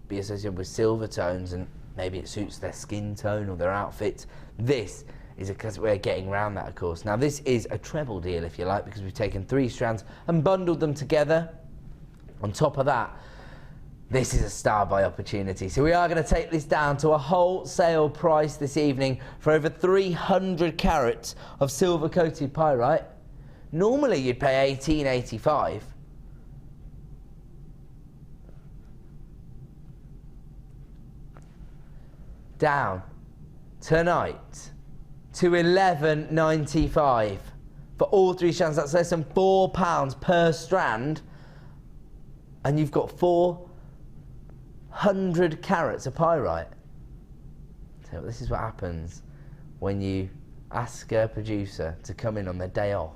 be associated with silver tones, and maybe it suits their skin tone or their outfit. This is because we're getting around that, of course. Now this is a treble deal, if you like, because we've taken 3 strands and bundled them together. On top of that, this is a star buy opportunity. So we are going to take this down to a wholesale price this evening for over 300 carats of silver coated pyrite. Normally you'd pay $18.85. Down tonight to $11.95 for all 3 strands. That's less than £4 per strand, and you've got 400 carats of pyrite. So this is what happens when you ask a producer to come in on their day off.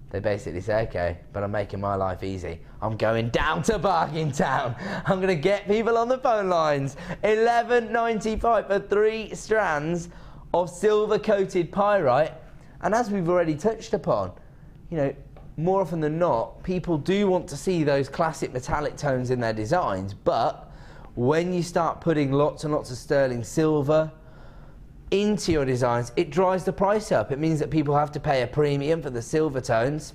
They basically say, okay, but I'm making my life easy. I'm going down to Bargain Town. I'm going to get people on the phone lines. $11.95 for 3 strands of silver coated pyrite. And as we've already touched upon, you know, more often than not, people do want to see those classic metallic tones in their designs, but when you start putting lots and lots of sterling silver into your designs, it drives the price up. It means that people have to pay a premium for the silver tones,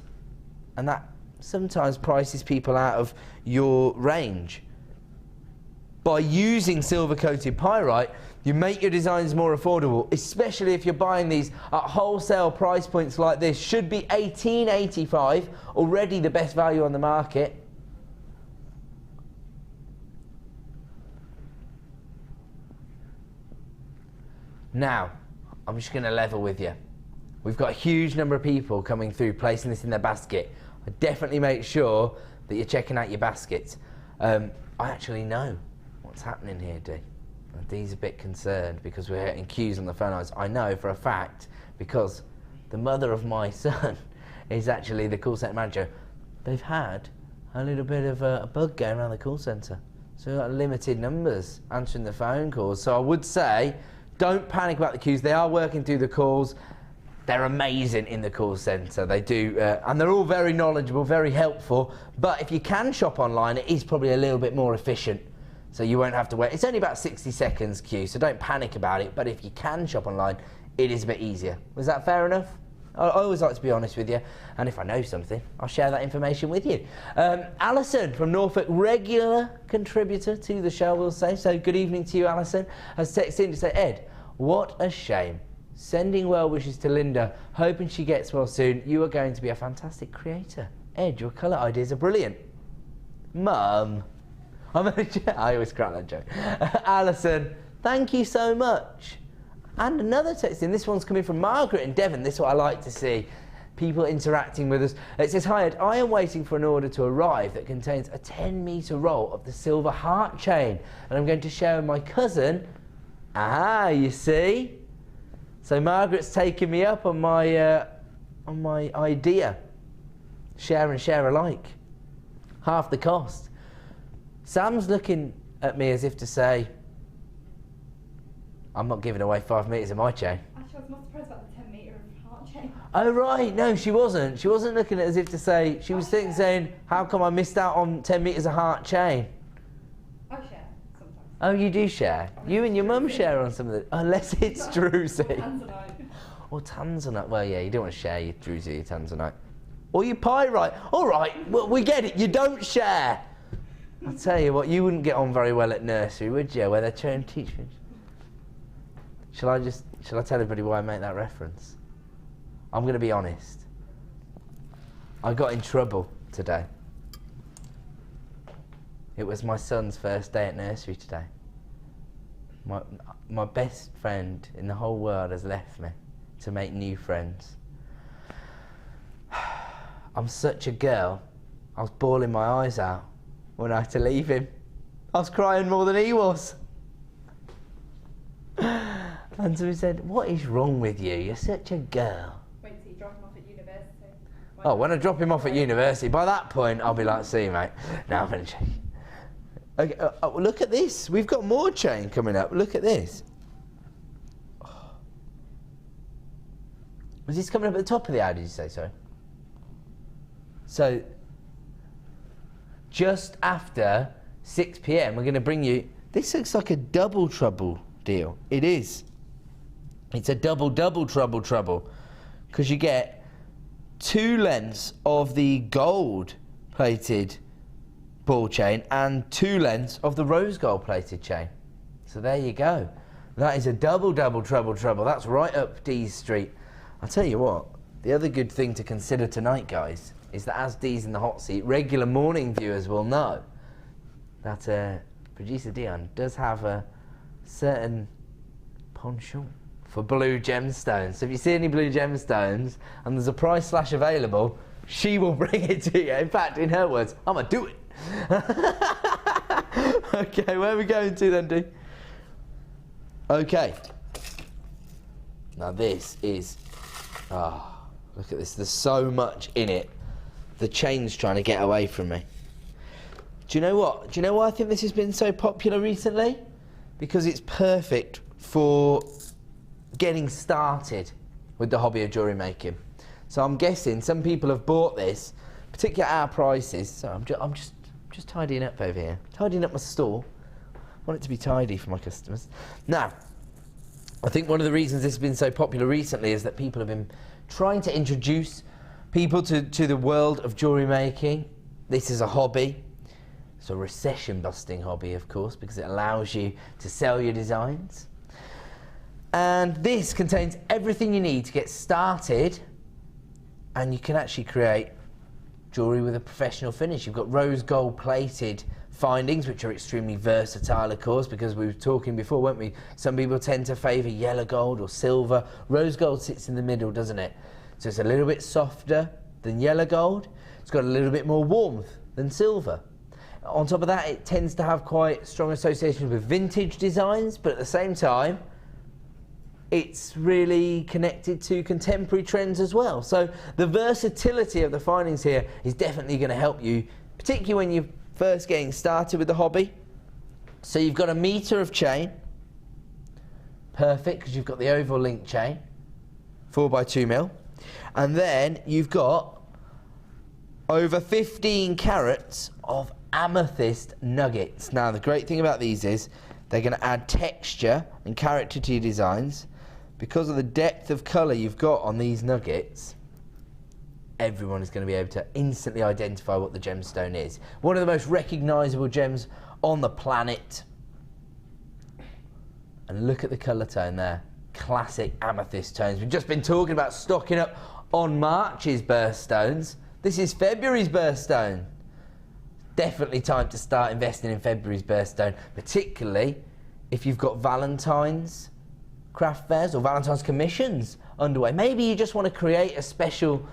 and that sometimes prices people out of your range. By using silver coated pyrite, you make your designs more affordable, especially if you're buying these at wholesale price points like this. Should be $18.85, already the best value on the market. Now, I'm just going to level with you. We've got a huge number of people coming through, placing this in their basket. I definitely make sure that you're checking out your baskets. I actually know what's happening here, Dee. And Dee's a bit concerned because we're getting queues on the phone lines. I know for a fact because the mother of my son is actually the call centre manager. They've had a little bit of a bug going around the call centre. So we've got limited numbers answering the phone calls. So I would say, don't panic about the queues. They are working through the calls. They're amazing in the call centre. They do, and they're all very knowledgeable, very helpful. But if you can shop online, it is probably a little bit more efficient. So you won't have to wait. It's only about 60 seconds queue, so don't panic about it. But if you can shop online, it is a bit easier. Was that fair enough? I always like to be honest with you. And if I know something, I'll share that information with you. Alison from Norfolk, regular contributor to the show, we'll say. So good evening to you, Alison. Has texted in to say, Ed, what a shame. Sending well wishes to Linda, hoping she gets well soon. You are going to be a fantastic creator. Ed, your colour ideas are brilliant. Mum. I always crack that joke. Alison, thank you so much. And another text in. This one's coming from Margaret in Devon. This is what I like to see. People interacting with us. It says, hi Ed, I am waiting for an order to arrive that contains a 10-metre roll of the silver heart chain. And I'm going to share with my cousin. Ah, you see? So Margaret's taken me up on my idea. Share and share alike. Half the cost. Sam's looking at me as if to say, I'm not giving away 5 metres of my chain. Actually, I was not surprised about the 10-metre heart chain. Oh right, no, she wasn't. She wasn't looking at it as if to say, she was saying, how come I missed out on 10 metres of heart chain? I share sometimes. Oh, you do share? You and your mum share on some of the, unless it's Druzy. Tanzanite. Or Tanzanite. Well, yeah, you don't want to share your Druzy or your Tanzanite. Or your Pyrite. All right, well, we get it. You don't share. I'll tell you what, you wouldn't get on very well at nursery, would you, where they're trying to teach you? Shall I tell everybody why I make that reference? I'm going to be honest. I got in trouble today. It was my son's first day at nursery today. My best friend in the whole world has left me to make new friends. I'm such a girl. I was bawling my eyes out when I had to leave him. I was crying more than he was. And somebody said, what is wrong with you? You're such a girl. Wait till you drop him off at university. Oh, when I drop him off at university, by that point, I'll be like, see you, mate. Now I'm going to check. Okay, look at this. We've got more chain coming up. Look at this. Oh. Was this coming up at the top of the hour, did you say, sorry? So, just after 6 p.m, we're going to bring you... This looks like a double trouble deal. It is. It's a double trouble. Because you get 2 lengths of the gold-plated ball chain and 2 lengths of the rose gold-plated chain. So there you go. That is a double trouble. That's right up Dee's Street. I'll tell you what, the other good thing to consider tonight, guys, is that as Dee's in the hot seat, regular morning viewers will know that producer Dion does have a certain penchant for blue gemstones. So if you see any blue gemstones and there's a price slash available, she will bring it to you. In fact, in her words, I'm gonna do it. Okay, where are we going to then, Dee? Okay. Now this is, look at this. There's so much in it. The chain's trying to get away from me. Do you know what? Do you know why I think this has been so popular recently? Because it's perfect for getting started with the hobby of jewellery making. So I'm guessing some people have bought this, particularly at our prices. So I'm just tidying up over here. Tidying up my store. I want it to be tidy for my customers. Now, I think one of the reasons this has been so popular recently is that people have been trying to introduce people to the world of jewellery making. This is a hobby. It's a recession-busting hobby, of course, because it allows you to sell your designs. And this contains everything you need to get started, and you can actually create jewellery with a professional finish. You've got rose gold plated findings, which are extremely versatile, of course, because we were talking before, weren't we? Some people tend to favour yellow gold or silver. Rose gold sits in the middle, doesn't it? So it's a little bit softer than yellow gold. It's got a little bit more warmth than silver. On top of that, it tends to have quite strong associations with vintage designs, but at the same time, it's really connected to contemporary trends as well. So the versatility of the findings here is definitely going to help you, particularly when you're first getting started with the hobby. So you've got 1 metre of chain. Perfect, because you've got the oval link chain, 4x2 mil. And then you've got over 15 carats of amethyst nuggets. Now the great thing about these is they're going to add texture and character to your designs. Because of the depth of colour you've got on these nuggets, everyone is going to be able to instantly identify what the gemstone is. One of the most recognisable gems on the planet. And look at the colour tone there. Classic amethyst tones. We've just been talking about stocking up on March's birthstones. This is February's birthstone. Definitely time to start investing in February's birthstone, particularly if you've got Valentine's craft fairs or Valentine's commissions underway. Maybe you just want to create a special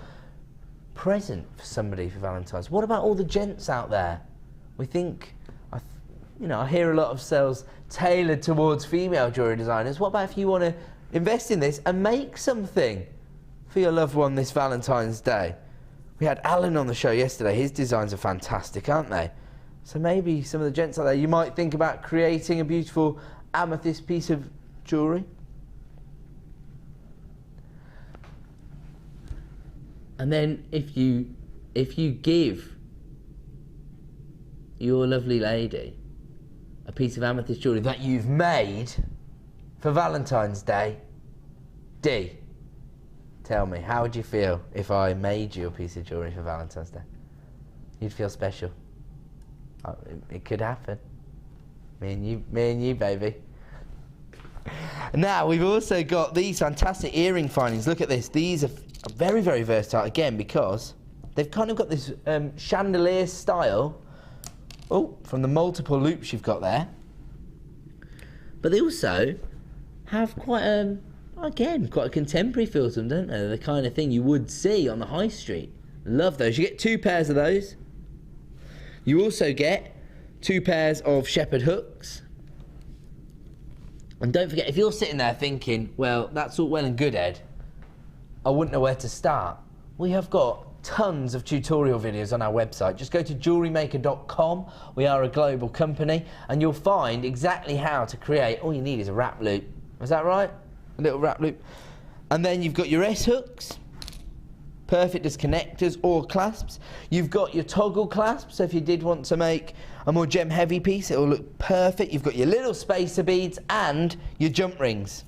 present for somebody for Valentine's. What about all the gents out there? We think, I hear a lot of sales tailored towards female jewellery designers. What about if you want to invest in this and make something for your loved one this Valentine's Day? We had Alan on the show yesterday. His designs are fantastic, aren't they? So maybe some of the gents out there, you might think about creating a beautiful amethyst piece of jewellery. And then if you give your lovely lady a piece of amethyst jewellery that you've made for Valentine's Day, Dee, tell me, how would you feel if I made you a piece of jewellery for Valentine's Day? You'd feel special. It could happen. Me and you, baby. Now, we've also got these fantastic earring findings. Look at this. These are very, very versatile, again, because they've kind of got this chandelier style. Oh, from the multiple loops you've got there. But they also have quite a contemporary feel to them, don't they? They're the kind of thing you would see on the high street. Love those. You get 2 pairs of those. You also get 2 pairs of shepherd hooks. And don't forget, if you're sitting there thinking, well, that's all well and good, Ed, I wouldn't know where to start. We have got tons of tutorial videos on our website. Just go to JewelleryMaker.com. We are a global company, and you'll find exactly how to create. All you need is a wrap loop. Is that right? A little wrap loop. And then you've got your S-hooks, perfect as connectors or clasps. You've got your toggle clasps, so if you did want to make a more gem heavy piece, it will look perfect. You've got your little spacer beads and your jump rings.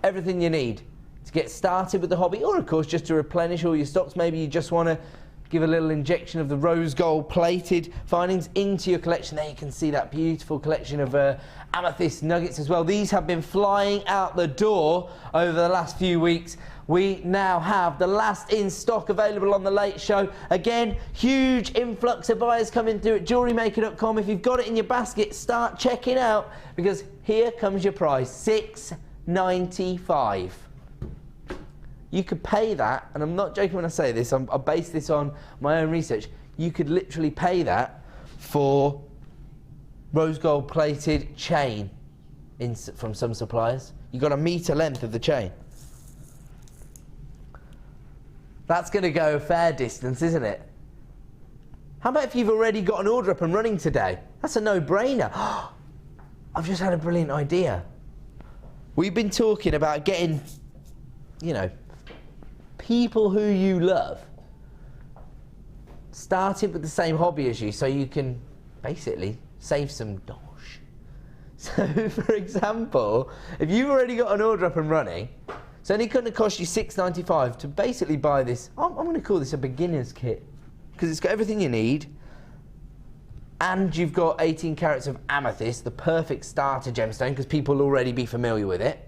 Everything you need to get started with the hobby, or of course just to replenish all your stocks. Maybe you just want to give a little injection of the rose gold plated findings into your collection. There you can see that beautiful collection of amethyst nuggets as well. These have been flying out the door over the last few weeks. We now have the last in stock available on the Late Show. Again, huge influx of buyers coming through at JewelleryMaker.com. If you've got it in your basket, start checking out, because here comes your price, $6.95. You could pay that, and I'm not joking when I say this, I base this on my own research. You could literally pay that for rose gold plated chain from some suppliers. You've got a metre length of the chain. That's going to go a fair distance, isn't it? How about if you've already got an order up and running today? That's a no-brainer. I've just had a brilliant idea. We've been talking about getting, you know, people who you love started with the same hobby as you, so you can basically save some dosh. So, for example, if you've already got an order up and running, it's only going to cost you $6.95 to basically buy this. I'm going to call this a beginner's kit, because it's got everything you need, and you've got 18 carats of amethyst, the perfect starter gemstone, because people will already be familiar with it.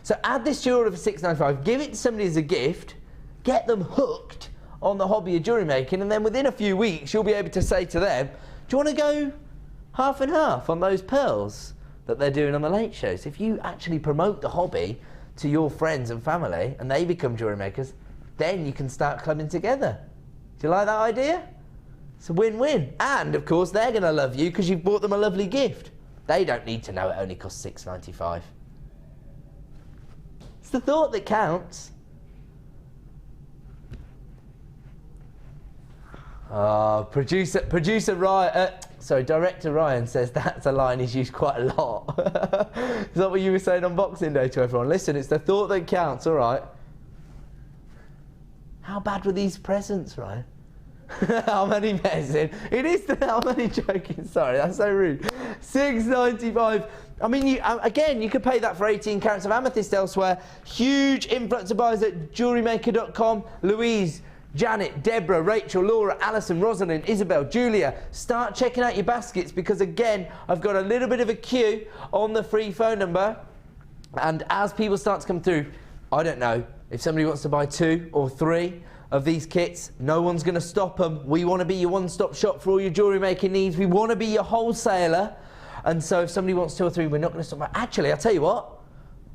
So add this to your order for $6.95, give it to somebody as a gift, get them hooked on the hobby of jewellery making, and then within a few weeks you'll be able to say to them, do you want to go half and half on those pearls that they're doing on the Late Shows? If you actually promote the hobby to your friends and family and they become jewellery makers, then you can start clubbing together. Do you like that idea? It's a win-win. And of course they're going to love you because you've bought them a lovely gift. They don't need to know it only costs $6.95. It's the thought that counts. Oh, director Ryan says that's a line he's used quite a lot. Is that what you were saying on Boxing Day to everyone? Listen, it's the thought that counts, all right. How bad were these presents, Ryan? How many messing? It is how many joking? Sorry, that's so rude. $6.95. I mean, again, you could pay that for 18 carats of amethyst elsewhere. Huge influx of buyers at JewelleryMaker.com. Louise, Janet, Deborah, Rachel, Laura, Alison, Rosalind, Isabel, Julia, start checking out your baskets, because again, I've got a little bit of a queue on the free phone number, and as people start to come through, I don't know, if somebody wants to buy 2 or 3 of these kits, no one's going to stop them. We want to be your one-stop shop for all your jewellery making needs. We want to be your wholesaler, and so if somebody wants 2 or 3, we're not going to stop. Actually, I'll tell you what,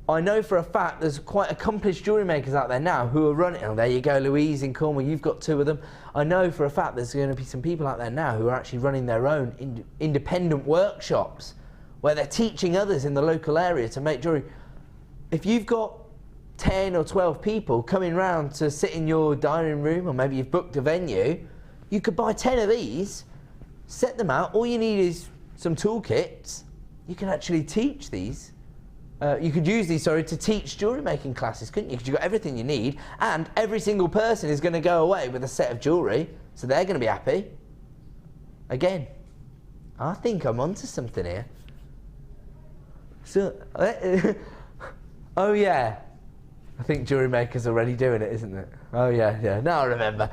I know for a fact there's quite accomplished jewellery makers out there now who are running. Oh, there you go, Louise in Cornwall, you've got 2 of them. I know for a fact there's going to be some people out there now who are actually running their own independent workshops where they're teaching others in the local area to make jewellery. If you've got 10 or 12 people coming round to sit in your dining room, or maybe you've booked a venue, you could buy 10 of these, set them out. All you need is some toolkits. You can actually teach these. You could use these, to teach jewellery making classes, couldn't you? Because you've got everything you need, and every single person is going to go away with a set of jewellery, so they're going to be happy. Again, I think I'm onto something here. So, oh yeah, I think Jewellery Maker's already doing it, isn't it? Oh yeah, now I remember.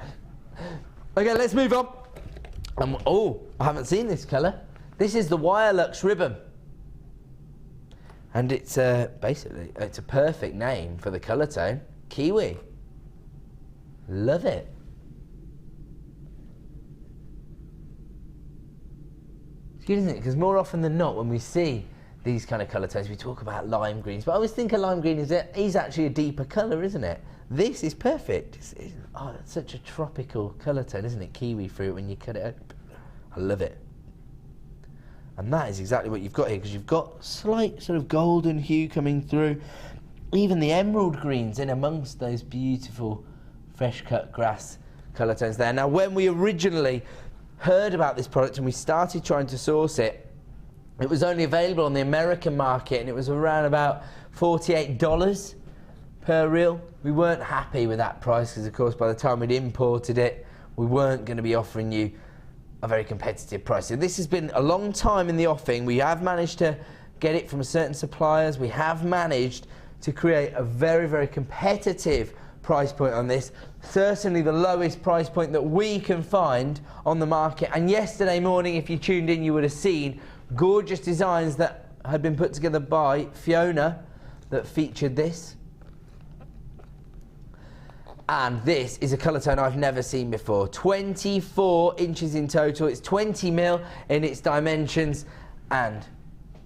Okay, let's move on. Oh, I haven't seen this colour. This is the Wire Lux Ribbon. And it's basically, it's a perfect name for the colour tone. Kiwi. Love it. It's good, isn't it? Because more often than not, when we see these kind of colour tones, we talk about lime greens. But I always think a lime green is actually a deeper colour, isn't it? This is perfect. It's such a tropical colour tone, isn't it? Kiwi fruit when you cut it open. I love it. And that is exactly what you've got here, because you've got slight sort of golden hue coming through. Even the emerald greens in amongst those beautiful fresh cut grass colour tones there. Now, when we originally heard about this product and we started trying to source it, it was only available on the American market, and it was around about $48 per reel. We weren't happy with that price because, of course, by the time we'd imported it, we weren't going to be offering you a very competitive price. So this has been a long time in the offing. We have managed to get it from certain suppliers. We have managed to create a very, very competitive price point on this. Certainly the lowest price point that we can find on the market. And yesterday morning, if you tuned in, you would have seen gorgeous designs that had been put together by Fiona that featured this. And this is a colour tone I've never seen before. 24 inches in total. It's 20 mil in its dimensions, and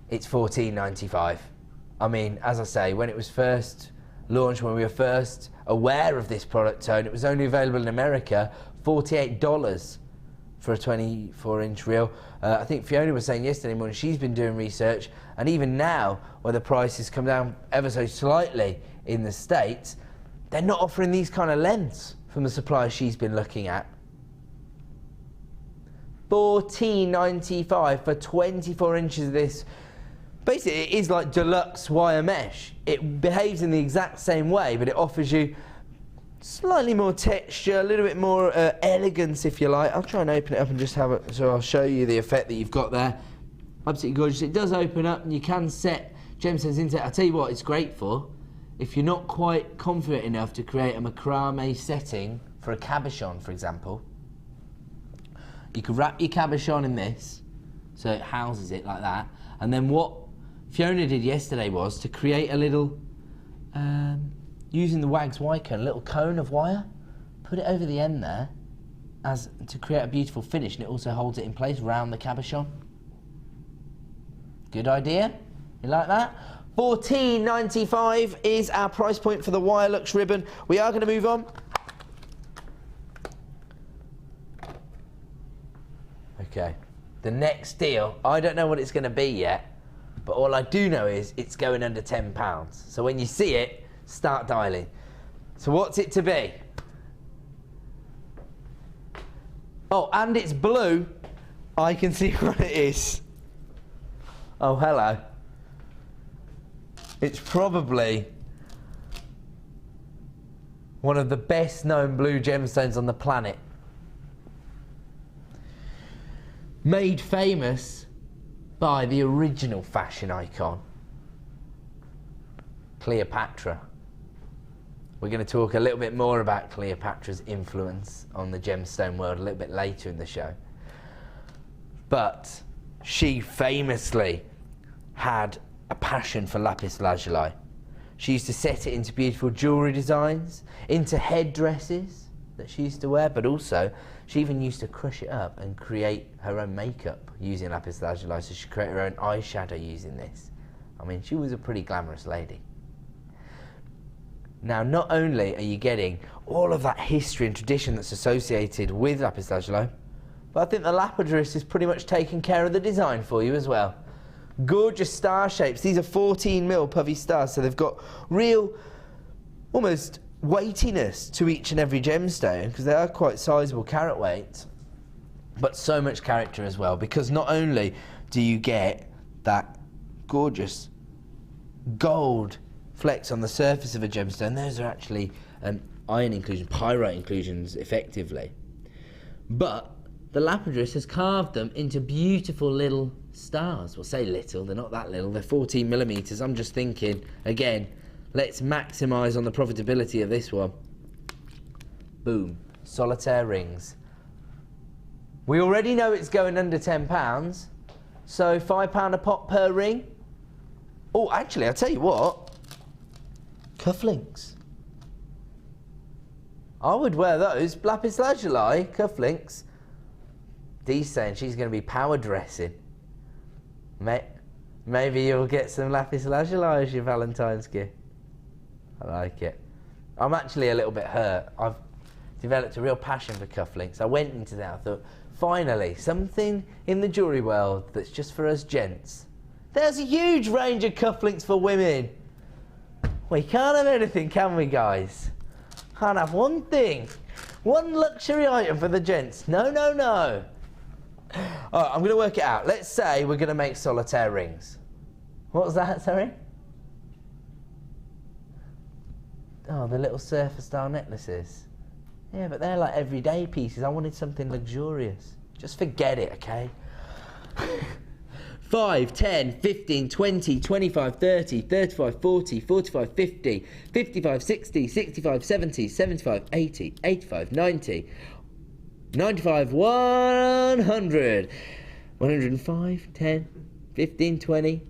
it's $14.95. I mean, as I say, when it was first launched, when we were first aware of this product tone, it was only available in America, $48 for a 24-inch reel. I think Fiona was saying yesterday morning she's been doing research, and even now, where the price has come down ever so slightly in the States, they're not offering these kind of lengths from the suppliers she's been looking at. $14.95 for 24 inches of this. Basically, it is like deluxe wire mesh. It behaves in the exact same way, but it offers you slightly more texture, a little bit more elegance, if you like. I'll try and open it up and just have it, so I'll show you the effect that you've got there. Absolutely gorgeous. It does open up, and you can set gemstones into it. I'll tell you what it's great for. If you're not quite confident enough to create a macrame setting for a cabochon, for example, you could wrap your cabochon in this, so it houses it like that, and then what Fiona did yesterday was to create a little, using the Wags wire cone, a little cone of wire, put it over the end there, as to create a beautiful finish, and it also holds it in place round the cabochon. Good idea? You like that? $14.95 is our price point for the Wire Lux ribbon. We are going to move on. Okay, the next deal, I don't know what it's going to be yet, but all I do know is it's going under £10. So when you see it, start dialing. So what's it to be? Oh, and it's blue. I can see what it is. Oh, hello. It's probably one of the best known blue gemstones on the planet. Made famous by the original fashion icon, Cleopatra. We're going to talk a little bit more about Cleopatra's influence on the gemstone world a little bit later in the show. But she famously had a passion for lapis lazuli. She used to set it into beautiful jewellery designs, into headdresses that she used to wear, but also she even used to crush it up and create her own makeup using lapis lazuli, so she created her own eyeshadow using this. I mean, she was a pretty glamorous lady. Now, not only are you getting all of that history and tradition that's associated with lapis lazuli, but I think the lapidary has pretty much taken care of the design for you as well. Gorgeous star shapes. These are 14mm puffy stars, so they've got real, almost weightiness to each and every gemstone, because they are quite sizable carat weights, but so much character as well, because not only do you get that gorgeous gold flecks on the surface of a gemstone, those are actually iron inclusions, pyrite inclusions effectively, but the lapidary has carved them into beautiful little stars. Well, say little, they're not that little, they're 14mm. I'm just thinking, again, let's maximise on the profitability of this one. Boom, solitaire rings. We already know it's going under £10, so £5 a pop per ring. Oh, actually, I'll tell you what, cufflinks. I would wear those, lapis lazuli cufflinks. Dee's saying she's going to be power dressing. Maybe you'll get some lapis lazuli as your Valentine's gift. I like it. I'm actually a little bit hurt. I've developed a real passion for cufflinks. I went into that, I thought, finally, something in the jewellery world that's just for us gents. There's a huge range of cufflinks for women. We can't have anything, can we, guys? Can't have one thing. One luxury item for the gents. No, no, no. All right, I'm going to work it out. Let's say we're going to make solitaire rings. What was that, sorry? Oh, the little surfer style necklaces. Yeah, but they're like everyday pieces. I wanted something luxurious. Just forget it, okay? 5, 10, 15, 20, 25, 30, 35, 40, 45, 50, 55, 60, 65, 70, 75, 80, 85, 90, 95, 100, 105, 10, 15, 20,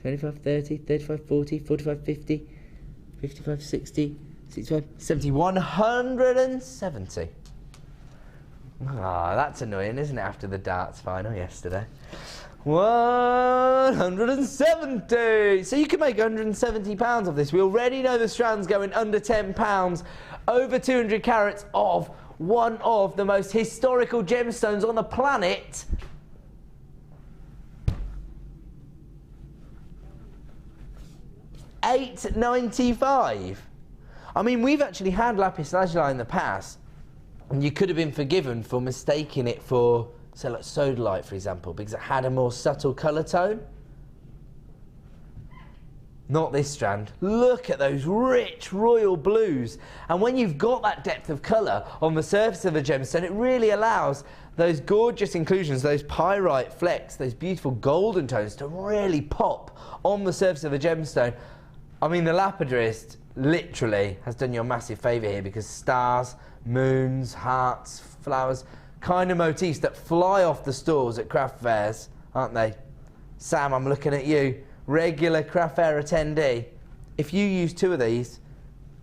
25, 30, 35, 40, 45, 50, 55, 60, 65, 70, 170. Ah, that's annoying, isn't it, after the darts final yesterday? 170. So you can make £170 of this. We already know the strand's going under £10, over 200 carats of one of the most historical gemstones on the planet. £8.95. I mean, we've actually had lapis lazuli in the past, and you could have been forgiven for mistaking it for, say, like sodalite, for example, because it had a more subtle colour tone. Not this strand. Look at those rich royal blues. And when you've got that depth of colour on the surface of a gemstone, it really allows those gorgeous inclusions, those pyrite flecks, those beautiful golden tones to really pop on the surface of a gemstone. I mean, the lapidarist literally has done you a massive favour here, because stars, moons, hearts, flowers, kind of motifs that fly off the stalls at craft fairs, aren't they? Sam, I'm looking at you, regular craft fair attendee. If you use 2 of these,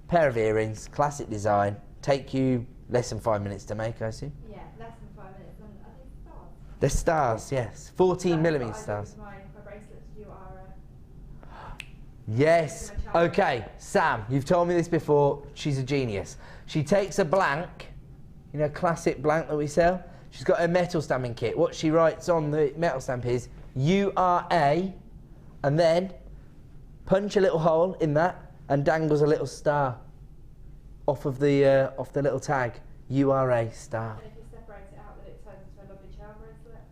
pair of earrings, classic design, take you less than 5 minutes to make, I assume? Yeah, less than 5 minutes. And I think stars. They're stars, yes. 14mm stars. My bracelets, you are. Yes. Okay, Sam, you've told me this before. She's a genius. She takes a blank, you know, classic blank that we sell. She's got a metal stamping kit. What she writes on the metal stamp is URA, and then punch a little hole in that and dangles a little star off of the little tag. URA star. And if you separate it out, then it turns into a lovely charm bracelet.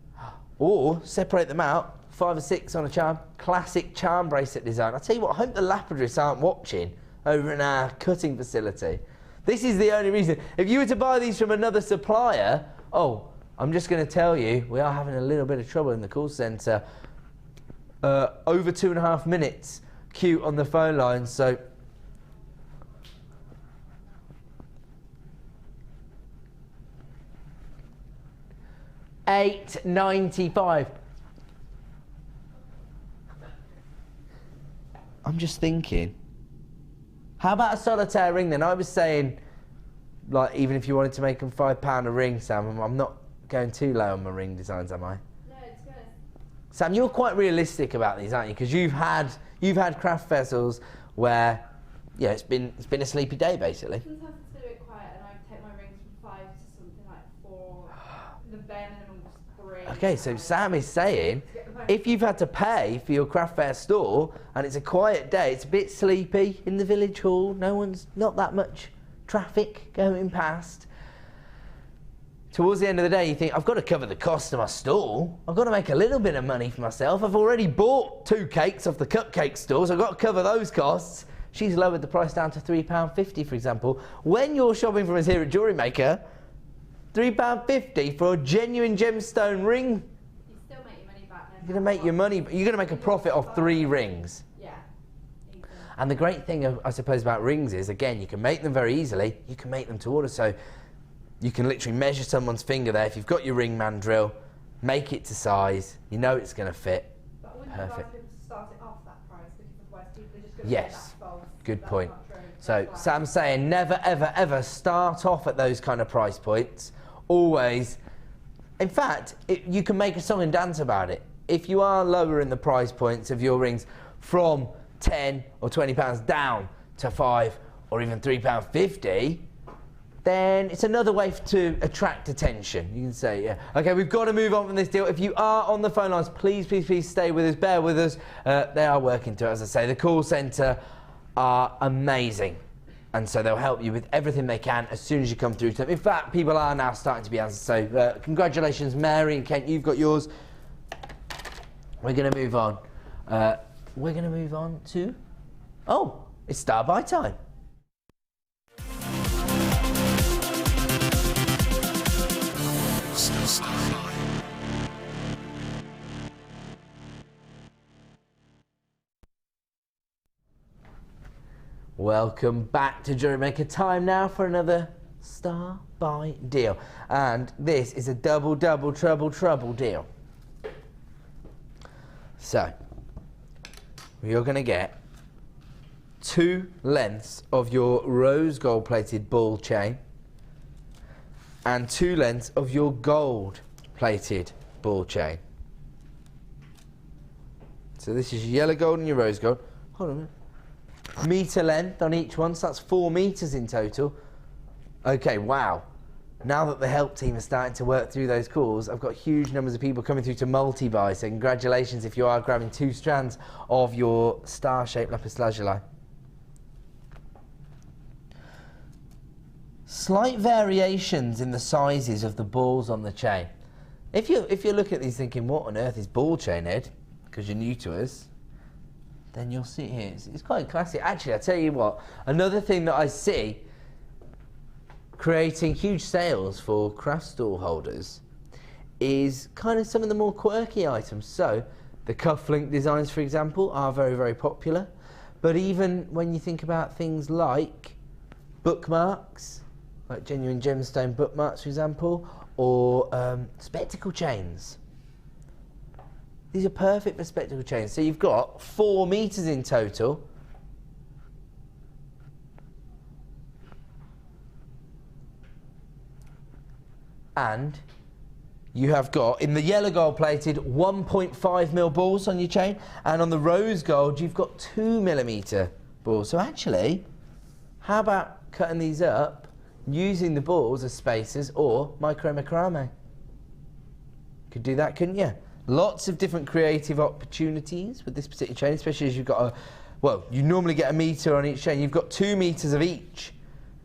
Or separate them out, 5 or 6 on a charm. Classic charm bracelet design. I tell you what, I hope the lapidarists aren't watching over in our cutting facility. This is the only reason. If you were to buy these from another supplier, oh, I'm just going to tell you, we are having a little bit of trouble in the call centre. Over 2.5 minutes queue on the phone line, so £8.95. I'm just thinking, how about a solitaire ring then? I was saying, like, even if you wanted to make them £5 a ring, Sam, I'm not going too low on my ring designs, am I? No, it's good. Sam, you're quite realistic about these, aren't you? Because you've had craft vessels where, yeah, it's been a sleepy day basically. Sometimes it's a bit quiet, and I take my rings from 5 to something like 4. The bare minimum was 3. Okay, so Sam is saying, if you've had to pay for your craft fair store and it's a quiet day, it's a bit sleepy in the village hall, not that much traffic going past. Towards the end of the day, you think, I've got to cover the cost of my stall. I've got to make a little bit of money for myself. I've already bought 2 cakes off the cupcake store, so I've got to cover those costs. She's lowered the price down to £3.50, for example. When you're shopping from us here at JewelleryMaker, £3.50 for a genuine gemstone ring. You still make your money back. You're going to make your money, you're going to make a profit off 3 rings. Yeah. Easily. And the great thing, I suppose, about rings is, again, you can make them very easily. You can make them to order, so you can literally measure someone's finger there. If you've got your ring man drill, make it to size. You know it's going to fit. But I wouldn't Perfect. advise people to start it off that price, because otherwise people are just going to Yes. say that's false. Good That's point. not true. So That's Sam's saying never, ever, ever start off at those kind of price points. Always. In fact, you can make a song and dance about it. If you are lower in the price points of your rings from £10 or £20 down to £5 or even £3.50, then it's another way to attract attention. You can say, yeah, okay, we've got to move on from this deal. If you are on the phone lines, please, please, please stay with us, bear with us. They are working to it, as I say. The call centre are amazing. And so they'll help you with everything they can as soon as you come through to them. In fact, people are now starting to be answered. So congratulations, Mary and Kent, you've got yours. We're going to move on. We're going to move on to, oh, it's Star Buy time. Welcome back to JewelleryMaker. Time now for another Star Buy deal. And this is a double, double, treble, treble deal. So, you're going to get 2 lengths of your rose gold plated ball chain and 2 lengths of your gold plated ball chain. So this is your yellow gold and your rose gold. Hold on a minute. Metre length on each one, so that's 4 metres in total. Okay, wow. Now that the help team is starting to work through those calls, I've got huge numbers of people coming through to multi-buy, so congratulations if you are grabbing 2 strands of your star-shaped lapis lazuli. Slight variations in the sizes of the balls on the chain. If you look at these thinking, what on earth is ball chain, Ed? Because you're new to us, then you'll see here, it's quite classic. Actually, I'll tell you what, another thing that I see creating huge sales for craft store holders is kind of some of the more quirky items. So the cufflink designs, for example, are very, very popular. But even when you think about things like bookmarks, like genuine gemstone bookmarks, for example, or spectacle chains. These are perfect for spectacle chains. So you've got 4 metres in total. And you have got, in the yellow gold plated, 1.5mm balls on your chain. And on the rose gold, you've got 2mm balls. So actually, how about cutting these up, using the balls as spacers or micro macrame? Could do that, couldn't you? Lots of different creative opportunities with this particular chain, especially as you've got well, you normally get 1 metre on each chain. You've got 2 metres of each.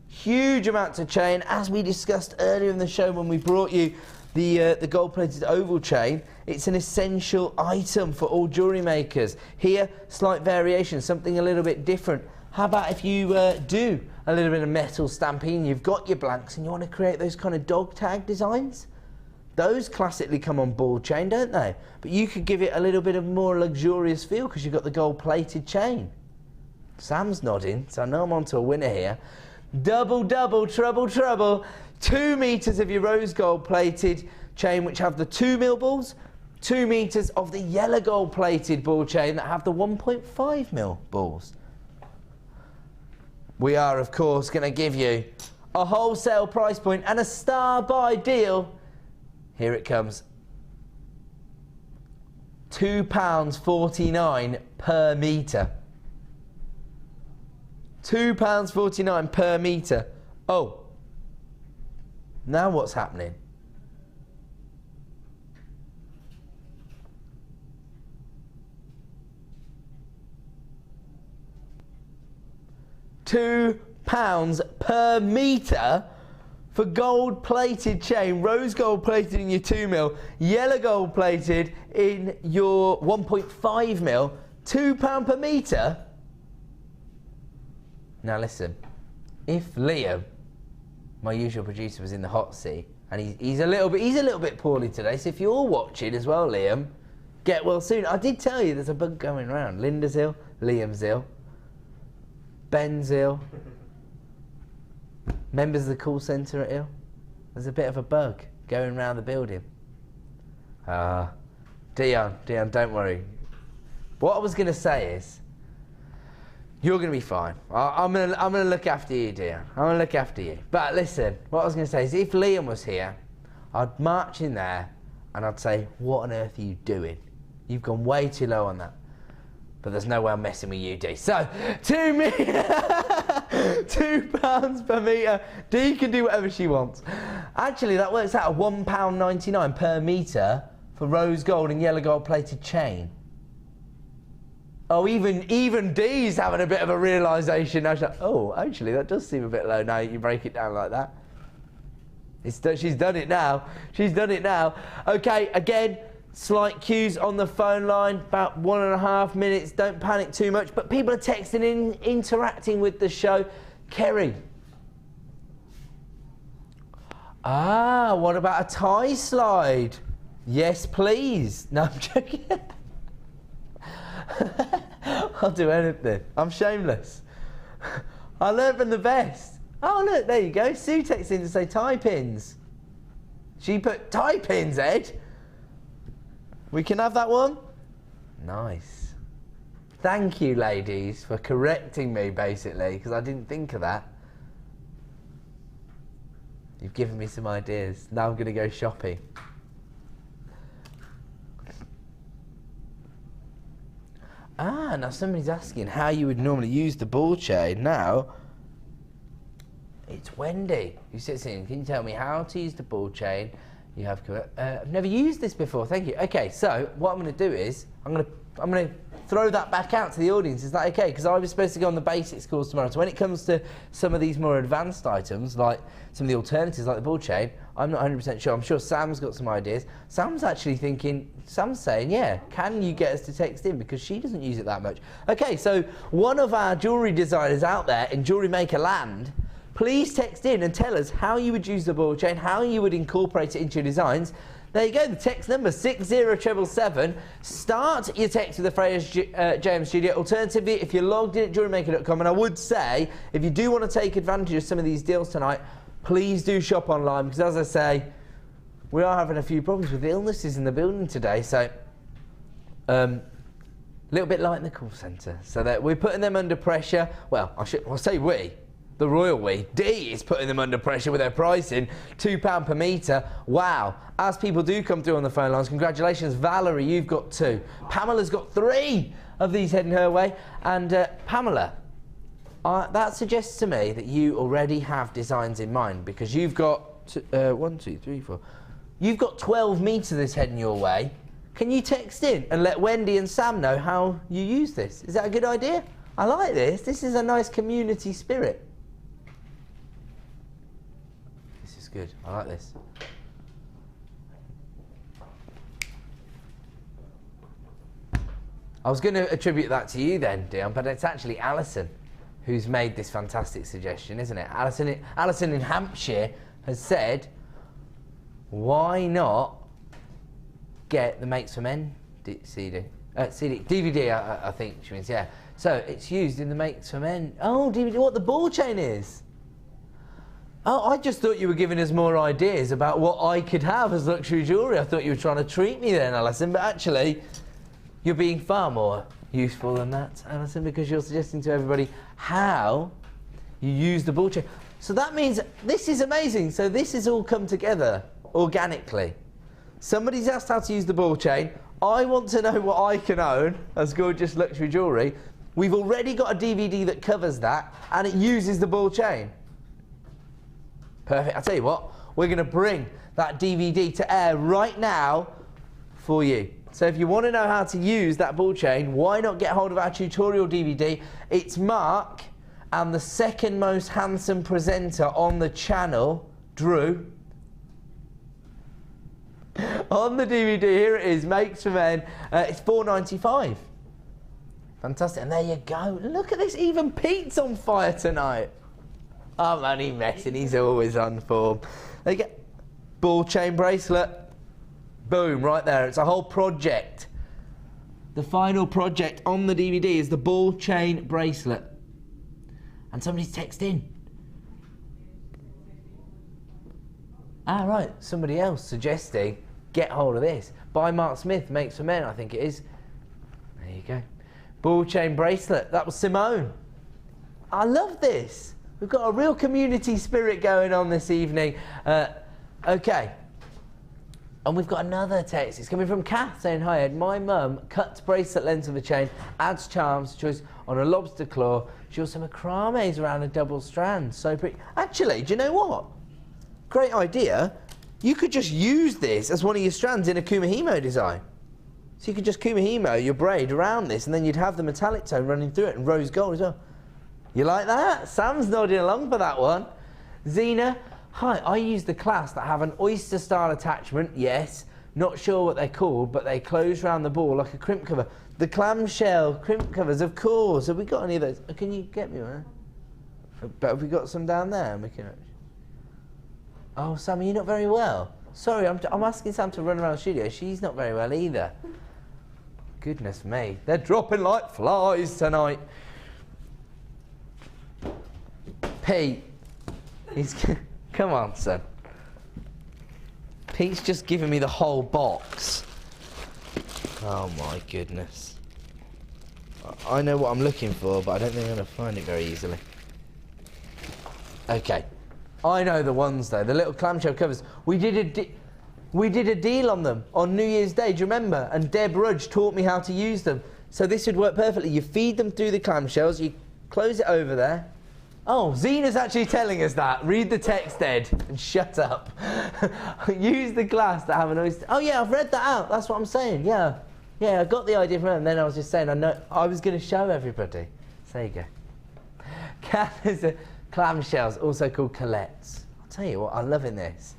Huge amounts of chain, as we discussed earlier in the show when we brought you the gold-plated oval chain. It's an essential item for all jewellery makers. Here, slight variation, something a little bit different. How about if you do a little bit of metal stamping, you've got your blanks and you want to create those kind of dog tag designs? Those classically come on ball chain, don't they? But you could give it a little bit of more luxurious feel because you've got the gold-plated chain. Sam's nodding, so I know I'm onto a winner here. Double, double, treble, treble. 2 metres of your rose gold-plated chain, which have the 2mm balls. 2 metres of the yellow gold-plated ball chain that have the 1.5mm balls. We are, of course, going to give you a wholesale price point and a star buy deal. Here it comes. £2.49 per metre. £2.49 per metre. Oh, now what's happening? £2 per metre for gold-plated chain, rose gold-plated in your 2mm, yellow gold-plated in your 1.5mm, £2 per metre. Now listen, if Liam, my usual producer, was in the hot seat, and he's a little bit poorly today, so if you're watching as well, Liam, get well soon. I did tell you there's a bug going around. Linda's ill, Liam's ill, Ben's ill. Members of the call centre are ill. There's a bit of a bug going around the building. Dion, don't worry. What I was going to say is, you're going to be fine. I'm going to look after you, Dion. I'm going to look after you. But listen, what I was going to say is, if Liam was here, I'd march in there and I'd say, what on earth are you doing? You've gone way too low on that. But there's no way I'm messing with you, D. So, £2 per metre. D can do whatever she wants. Actually, that works out at £1.99 per metre for rose gold and yellow gold plated chain. Oh, even D's having a bit of a realisation. Now she's like, oh, actually, that does seem a bit low now you break it down like that. She's done it now. She's done it now. Okay, again, slight queues on the phone line, about 1.5 minutes. Don't panic too much, but people are texting in, interacting with the show. Kerry. Ah, what about a tie slide? Yes, please. No, I'm joking. I'll do anything. I'm shameless. I learned from the best. Oh, look, there you go. Sue texts in to say tie pins. She put tie pins, Ed. We can have that one? Nice. Thank you, ladies, for correcting me, basically, because I didn't think of that. You've given me some ideas. Now I'm going to go shopping. Ah, now somebody's asking how you would normally use the ball chain. Now, it's Wendy who sits in. Can you tell me how to use the ball chain? You have. I've never used this before. Thank you. Okay, so what I'm going to do is I'm going to throw that back out to the audience. Is that okay? Because I was supposed to go on the basics course tomorrow. So when it comes to some of these more advanced items, like some of the alternatives, like the ball chain, I'm not 100% sure. I'm sure Sam's got some ideas. Sam's actually thinking. Sam's saying, yeah, can you get us to text in because she doesn't use it that much. Okay, so one of our jewellery designers out there in Jewellery Maker land. Please text in and tell us how you would use the ball chain, how you would incorporate it into your designs. There you go, the text number 60777. Start your text with the phrase JM Studio. Alternatively, if you're logged in at JewelleryMaker.com, and I would say, if you do want to take advantage of some of these deals tonight, please do shop online, because as I say, we are having a few problems with illnesses in the building today, so a little bit like in the call centre. So that we're putting them under pressure. Well, I'll say we. The royal we. D is putting them under pressure with their pricing. £2 per metre. Wow. As people do come through on the phone lines, congratulations. Valerie, you've got 2. Pamela's got 3 of these heading her way. And Pamela, that suggests to me that you already have designs in mind, because you've got 1, 2, 3, 4. You've got 12 metres of this heading your way. Can you text in and let Wendy and Sam know how you use this? Is that a good idea? I like this. This is a nice community spirit. Good. I like this. I was going to attribute that to you then, Dion, but it's actually Alison who's made this fantastic suggestion, isn't it? Alison in Hampshire has said, why not get the Makes for Men DVD? I think she means, yeah. So it's used in the Makes for Men. Oh, DVD, what the ball chain is. Oh, I just thought you were giving us more ideas about what I could have as luxury jewellery. I thought you were trying to treat me then, Alison, but actually, you're being far more useful than that, Alison, because you're suggesting to everybody how you use the ball chain. So that means this is amazing. So this has all come together organically. Somebody's asked how to use the ball chain. I want to know what I can own as gorgeous luxury jewellery. We've already got a DVD that covers that, and it uses the ball chain. Perfect. I'll tell you what, we're going to bring that DVD to air right now for you. So if you want to know how to use that ball chain, why not get hold of our tutorial DVD? It's Mark and the second most handsome presenter on the channel, Drew. On the DVD, here it is, Makes for Men. It's £4.95. Fantastic. And there you go. Look at this, even Pete's on fire tonight. I'm only messing, he's always on form. There you go. Ball chain bracelet. Boom, right there. It's a whole project. The final project on the DVD is the ball chain bracelet. And somebody's texted in. Ah, right. Somebody else suggesting get hold of this. By Mark Smith, Makes for Men, I think it is. There you go. Ball chain bracelet. That was Simone. I love this. We've got a real community spirit going on this evening. Okay. And we've got another text. It's coming from Kath saying, hi Ed, my mum cuts bracelet length of a chain, adds charms, choice on a lobster claw. She also macrames around a double strand. So pretty. Actually, do you know what? Great idea. You could just use this as one of your strands in a Kumihimo design. So you could just Kumihimo your braid around this, and then you'd have the metallic tone running through it and rose gold as well. You like that? Sam's nodding along for that one. Zena, hi, I use the clasps that have an oyster style attachment, yes. Not sure what they're called, but they close around the ball like a crimp cover. The clamshell crimp covers, of course. Have we got any of those? Can you get me one? But have we got some down there? Oh, Sam, you're not very well. Sorry, I'm asking Sam to run around the studio. She's not very well either. Goodness me. They're dropping like flies tonight. Pete. Come on, son. Pete's just giving me the whole box. Oh my goodness. I know what I'm looking for, but I don't think I'm going to find it very easily. Okay. I know the ones though, the little clamshell covers. We did a deal on them on New Year's Day, do you remember? And Deb Rudge taught me how to use them. So this would work perfectly. You feed them through the clamshells, you close it over there. Oh, Zena's actually telling us that. Read the text, Ed, and shut up. Use the glass that have an oyster. Oh yeah, I've read that out. That's what I'm saying. Yeah, I got the idea from her, and then I was just saying, I was going to show everybody. So there you go. Cat is a clamshells, also called colettes. I'll tell you what, I'm loving this.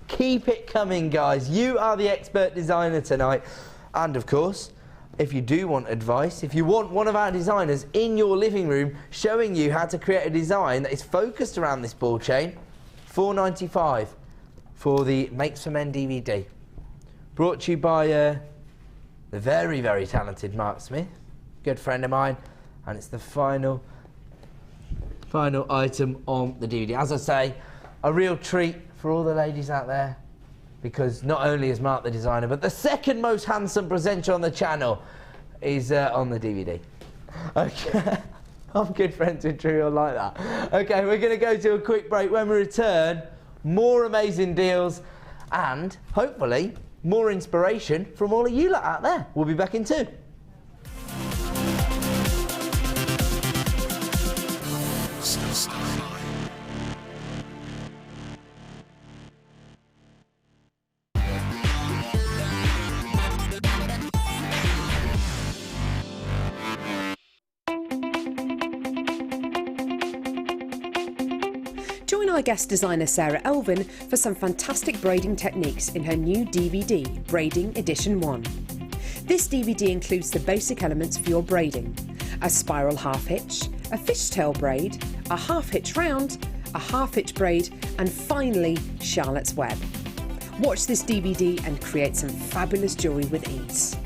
Keep it coming, guys. You are the expert designer tonight. And of course, if you do want advice, if you want one of our designers in your living room showing you how to create a design that is focused around this ball chain, $4.95 for the Makes for Men DVD. Brought to you by the very, very talented Mark Smith, good friend of mine, and it's the final item on the DVD. As I say, a real treat for all the ladies out there, because not only is Mark the designer, but the second most handsome presenter on the channel is on the DVD. Okay, I'm good friends with Drew, like that. Okay, we're going to go to a quick break. When we return, more amazing deals and hopefully more inspiration from all of you lot out there. We'll be back in 2. Join our guest designer Sarah Elvin for some fantastic braiding techniques in her new DVD, Braiding Edition 1. This DVD includes the basic elements for your braiding: a spiral half hitch, a fishtail braid, a half hitch round, a half hitch braid, and finally Charlotte's Web. Watch this DVD and create some fabulous jewellery with ease.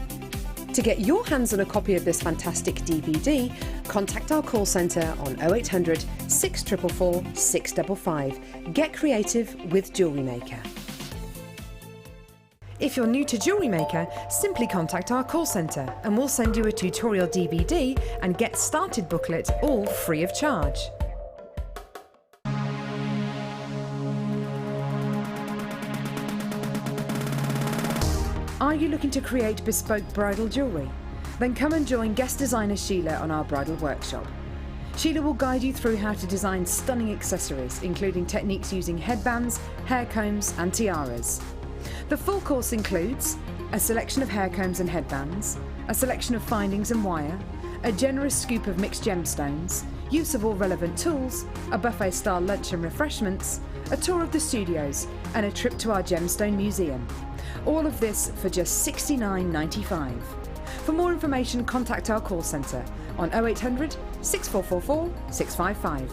To get your hands on a copy of this fantastic DVD, contact our call centre on 0800 644 655. Get creative with JewelleryMaker. If you're new to JewelleryMaker, simply contact our call centre and we'll send you a tutorial DVD and get started booklet, all free of charge. Are you looking to create bespoke bridal jewellery? Then come and join guest designer Sheila on our bridal workshop. Sheila will guide you through how to design stunning accessories, including techniques using headbands, hair combs and tiaras. The full course includes a selection of hair combs and headbands, a selection of findings and wire, a generous scoop of mixed gemstones, use of all relevant tools, a buffet-style lunch and refreshments, a tour of the studios and a trip to our gemstone museum. All of this for just $69.95. For more information, contact our call centre on 0800 6444 655.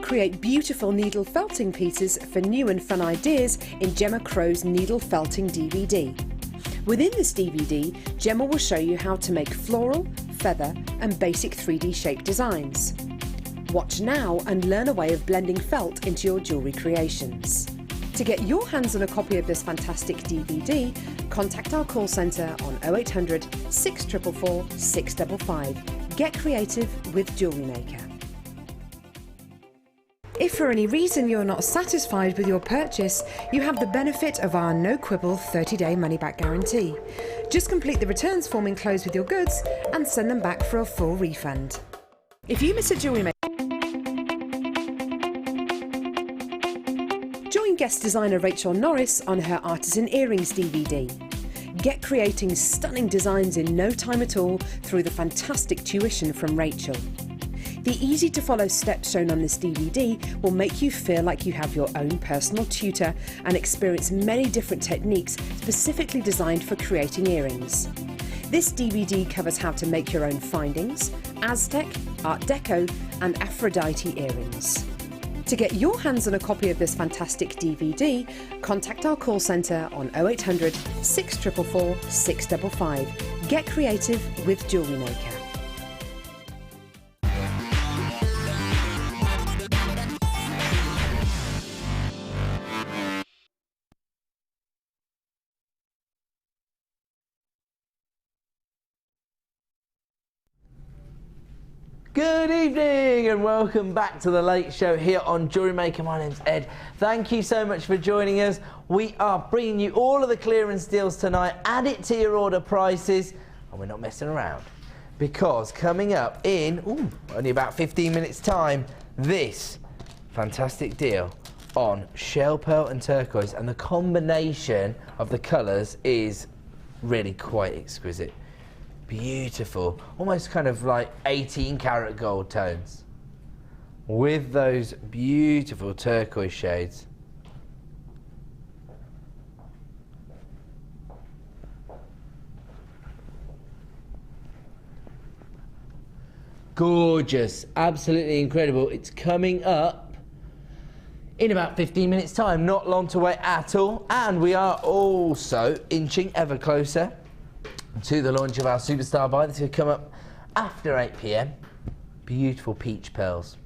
Create beautiful needle felting pieces for new and fun ideas in Gemma Crow's Needle Felting DVD. Within this DVD, Gemma will show you how to make floral, feather and basic 3D shape designs. Watch now and learn a way of blending felt into your jewellery creations. To get your hands on a copy of this fantastic DVD, contact our call centre on 0800 644 655. Get creative with JewelleryMaker. If for any reason you're not satisfied with your purchase, you have the benefit of our no-quibble 30-day money-back guarantee. Just complete the returns form enclosed with your goods and send them back for a full refund. If you miss a JewelleryMaker, join guest designer Rachel Norris on her Artisan Earrings DVD. Get creating stunning designs in no time at all through the fantastic tuition from Rachel. The easy-to-follow steps shown on this DVD will make you feel like you have your own personal tutor and experience many different techniques specifically designed for creating earrings. This DVD covers how to make your own findings, Aztec, Art Deco and Aphrodite earrings. To get your hands on a copy of this fantastic DVD, contact our call centre on 0800 644 655. Get creative with JewelleryMaker. Good evening and welcome back to the Late Show here on JewelleryMaker. My name's Ed. Thank you so much for joining us. We are bringing you all of the clearance deals tonight. Add it to your order prices and we're not messing around because coming up in only about 15 minutes time, this fantastic deal on shell pearl and turquoise, and the combination of the colours is really quite exquisite. Beautiful, almost kind of like 18 karat gold tones with those beautiful turquoise shades. Gorgeous, absolutely incredible. It's coming up in about 15 minutes time, not long to wait at all, and we are also inching ever closer to the launch of our Superstar Buy. This will come up after 8 PM. Beautiful peach pearls,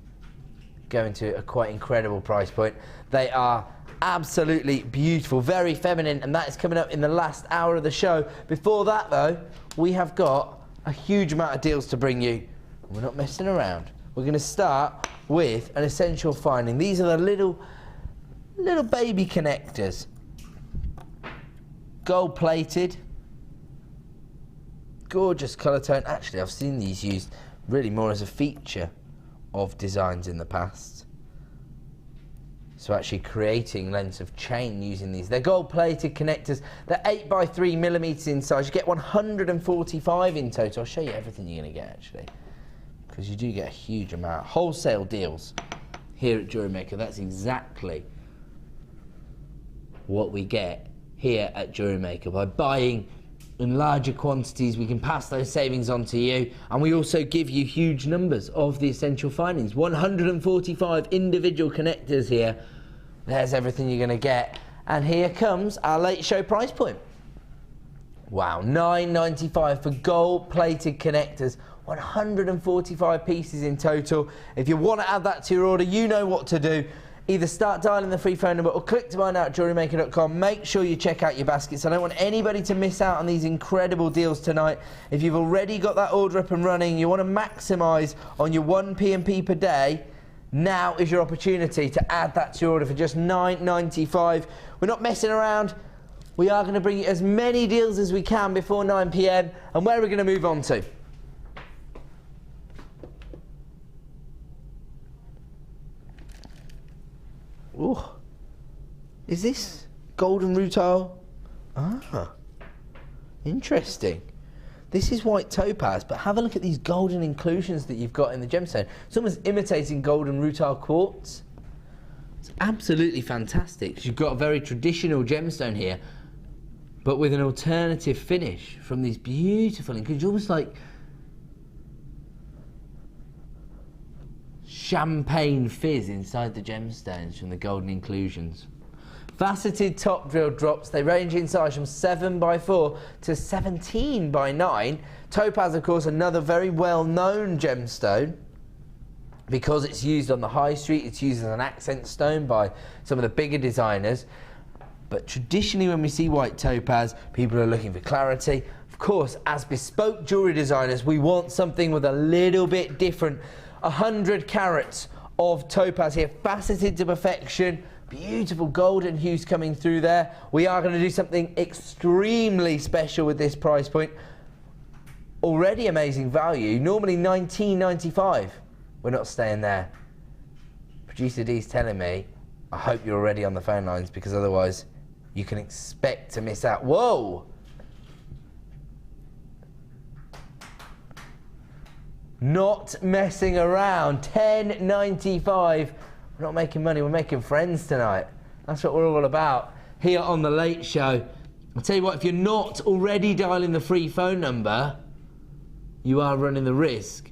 going to a quite incredible price point. They are absolutely beautiful, very feminine, and that is coming up in the last hour of the show. Before that though, we have got a huge amount of deals to bring you. We're not messing around. We're going to start with an essential finding. These are the little baby connectors, gold plated. Gorgeous colour tone. Actually, I've seen these used really more as a feature of designs in the past. So actually creating lengths of chain using these. They're gold-plated connectors. They're 8x3mm in size. You get 145 in total. I'll show you everything you're going to get, actually, because you do get a huge amount. Wholesale deals here at JewelleryMaker. That's exactly what we get here at JewelleryMaker. By buying in larger quantities, we can pass those savings on to you, and we also give you huge numbers of the essential findings. 145 individual connectors here. There's everything you're going to get, and here comes our late show price point. Wow, $9.95 for gold-plated connectors. 145 pieces in total. If you want to add that to your order, you know what to do. Either start dialing the free phone number or click to buy now at JewelleryMaker.com. Make sure you check out your baskets. I don't want anybody to miss out on these incredible deals tonight. If you've already got that order up and running, you want to maximise on your 1 P&P per day, now is your opportunity to add that to your order for just $9.95. We're not messing around. We are going to bring you as many deals as we can before 9 PM. And where are we going to move on to? Ooh, is this golden rutile? Ah, interesting. This is white topaz, but have a look at these golden inclusions that you've got in the gemstone. It's almost imitating golden rutile quartz. It's absolutely fantastic. You've got a very traditional gemstone here, but with an alternative finish from these beautiful inclusions, almost like champagne fizz inside the gemstones from the golden inclusions. Faceted top drill drops. They range in size from 7x4 to 17x9. Topaz, of course, another very well-known gemstone. because it's used on the high street, it's used as an accent stone by some of the bigger designers. But traditionally when we see white topaz, people are looking for clarity. Of course, as bespoke jewellery designers, we want something with a little bit different. 100 carats of topaz here, faceted to perfection. Beautiful golden hues coming through there. We are going to do something extremely special with this price point. Already amazing value, normally $19.95. We're not staying there. Producer D's telling me, I hope you're already on the phone lines, because otherwise you can expect to miss out. Whoa! Not messing around, $10.95. We're not making money, we're making friends tonight. That's what we're all about here on The Late Show. I'll tell you what, if you're not already dialing the free phone number, you are running the risk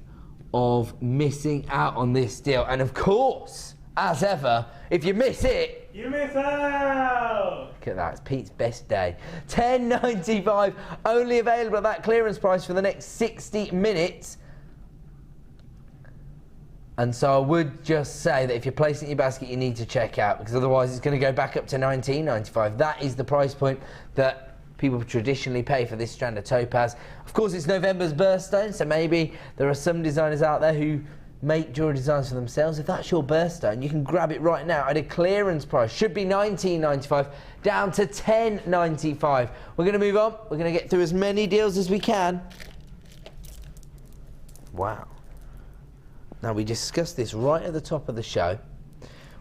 of missing out on this deal. And of course, as ever, if you miss it, you miss out! Look at that, it's Pete's best day. $10.95, only available at that clearance price for the next 60 minutes. And so I would just say that if you're placing your basket, you need to check out, because otherwise it's going to go back up to $19.95. That is the price point that people traditionally pay for this strand of topaz. Of course, it's November's birthstone, so maybe there are some designers out there who make jewellery designs for themselves. If that's your birthstone, you can grab it right now at a clearance price. Should be $19.95, down to $10.95. We're going to move on. We're going to get through as many deals as we can. Wow. Now, we discussed this right at the top of the show.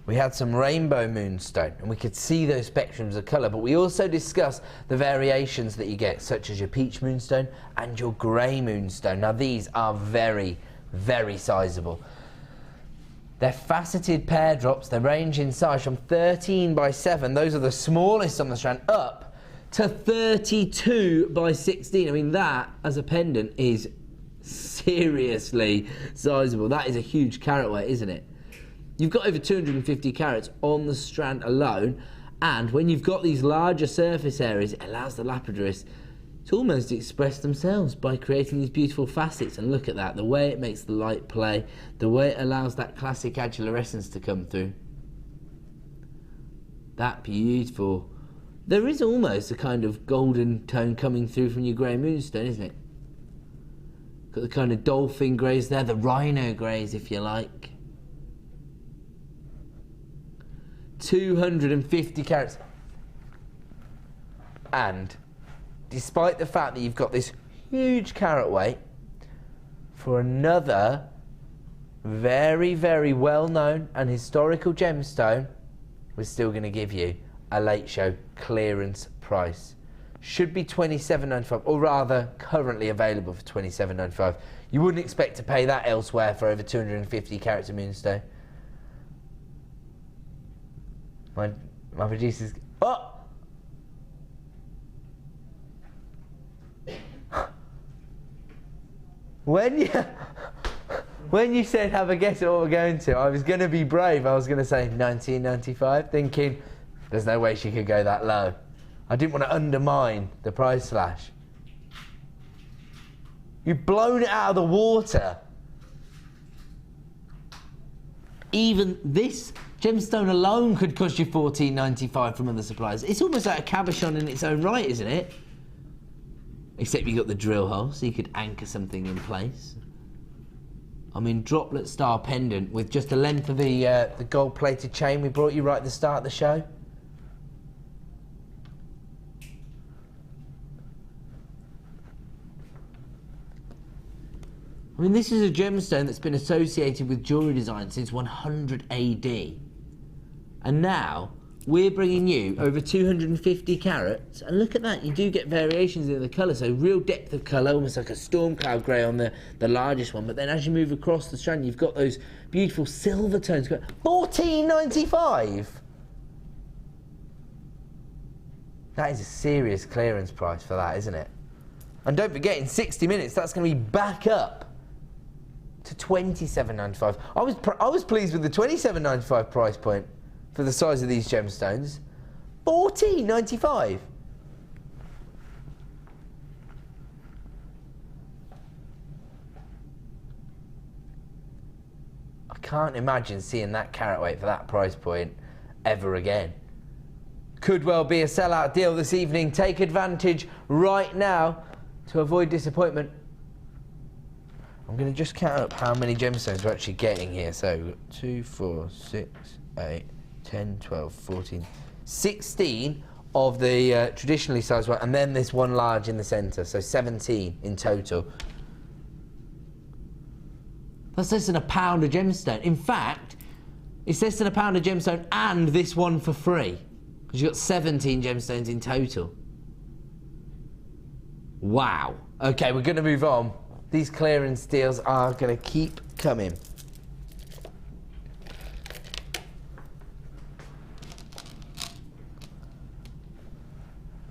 We had some rainbow moonstone, and we could see those spectrums of colour, but we also discussed the variations that you get, such as your peach moonstone and your grey moonstone. Now, these are very, very sizable. They're faceted pear drops. They range in size from 13 by 7, those are the smallest on the strand, up to 32 by 16. I mean, that, as a pendant, is seriously sizable. That is a huge carat weight, isn't it? You've got over 250 carats on the strand alone, and when you've got these larger surface areas, it allows the lapidarists to almost express themselves by creating these beautiful facets. And look at that, the way it makes the light play, the way it allows that classic adulorescence to come through. That beautiful. There is almost a kind of golden tone coming through from your grey moonstone, isn't it? Got the kind of dolphin greys there, the rhino greys, if you like. 250 carats. And despite the fact that you've got this huge carat weight, for another very, very well-known and historical gemstone, we're still going to give you a Late Show clearance price. Should be $27.95, or rather currently available for $27.95. You wouldn't expect to pay that elsewhere for over 250 carats of moonstone. My producer's... Oh! When you said have a guess at what we're going to, I was going to be brave. I was going to say $19.95, thinking there's no way she could go that low. I didn't want to undermine the price slash. You've blown it out of the water. Even this gemstone alone could cost you $14.95 from other suppliers. It's almost like a cabochon in its own right, isn't it? Except you got the drill hole, so you could anchor something in place. I mean, droplet style pendant with just the length of the gold-plated chain we brought you right at the start of the show. I mean, this is a gemstone that's been associated with jewellery design since 100 AD. And now, we're bringing you over 250 carats. And look at that, you do get variations in the colour. So real depth of colour, almost like a storm cloud grey on the largest one. But then as you move across the strand, you've got those beautiful silver tones. $14.95! That is a serious clearance price for that, isn't it? And don't forget, in 60 minutes, that's going to be back up to $27.95. I was pleased with the $27.95 price point for the size of these gemstones. $14.95. I can't imagine seeing that carat weight for that price point ever again. Could well be a sellout deal this evening. Take advantage right now to avoid disappointment. I'm going to just count up how many gemstones we're actually getting here. So we've got 2, 4, 6, 8, 10, 12, 14, 16 of the traditionally sized one, and then this one large in the centre, so 17 in total. That's less than £1 a gemstone. In fact, it's less than £1 a gemstone and this one for free, because you've got 17 gemstones in total. Wow. Okay, we're going to move on. These clearance deals are going to keep coming.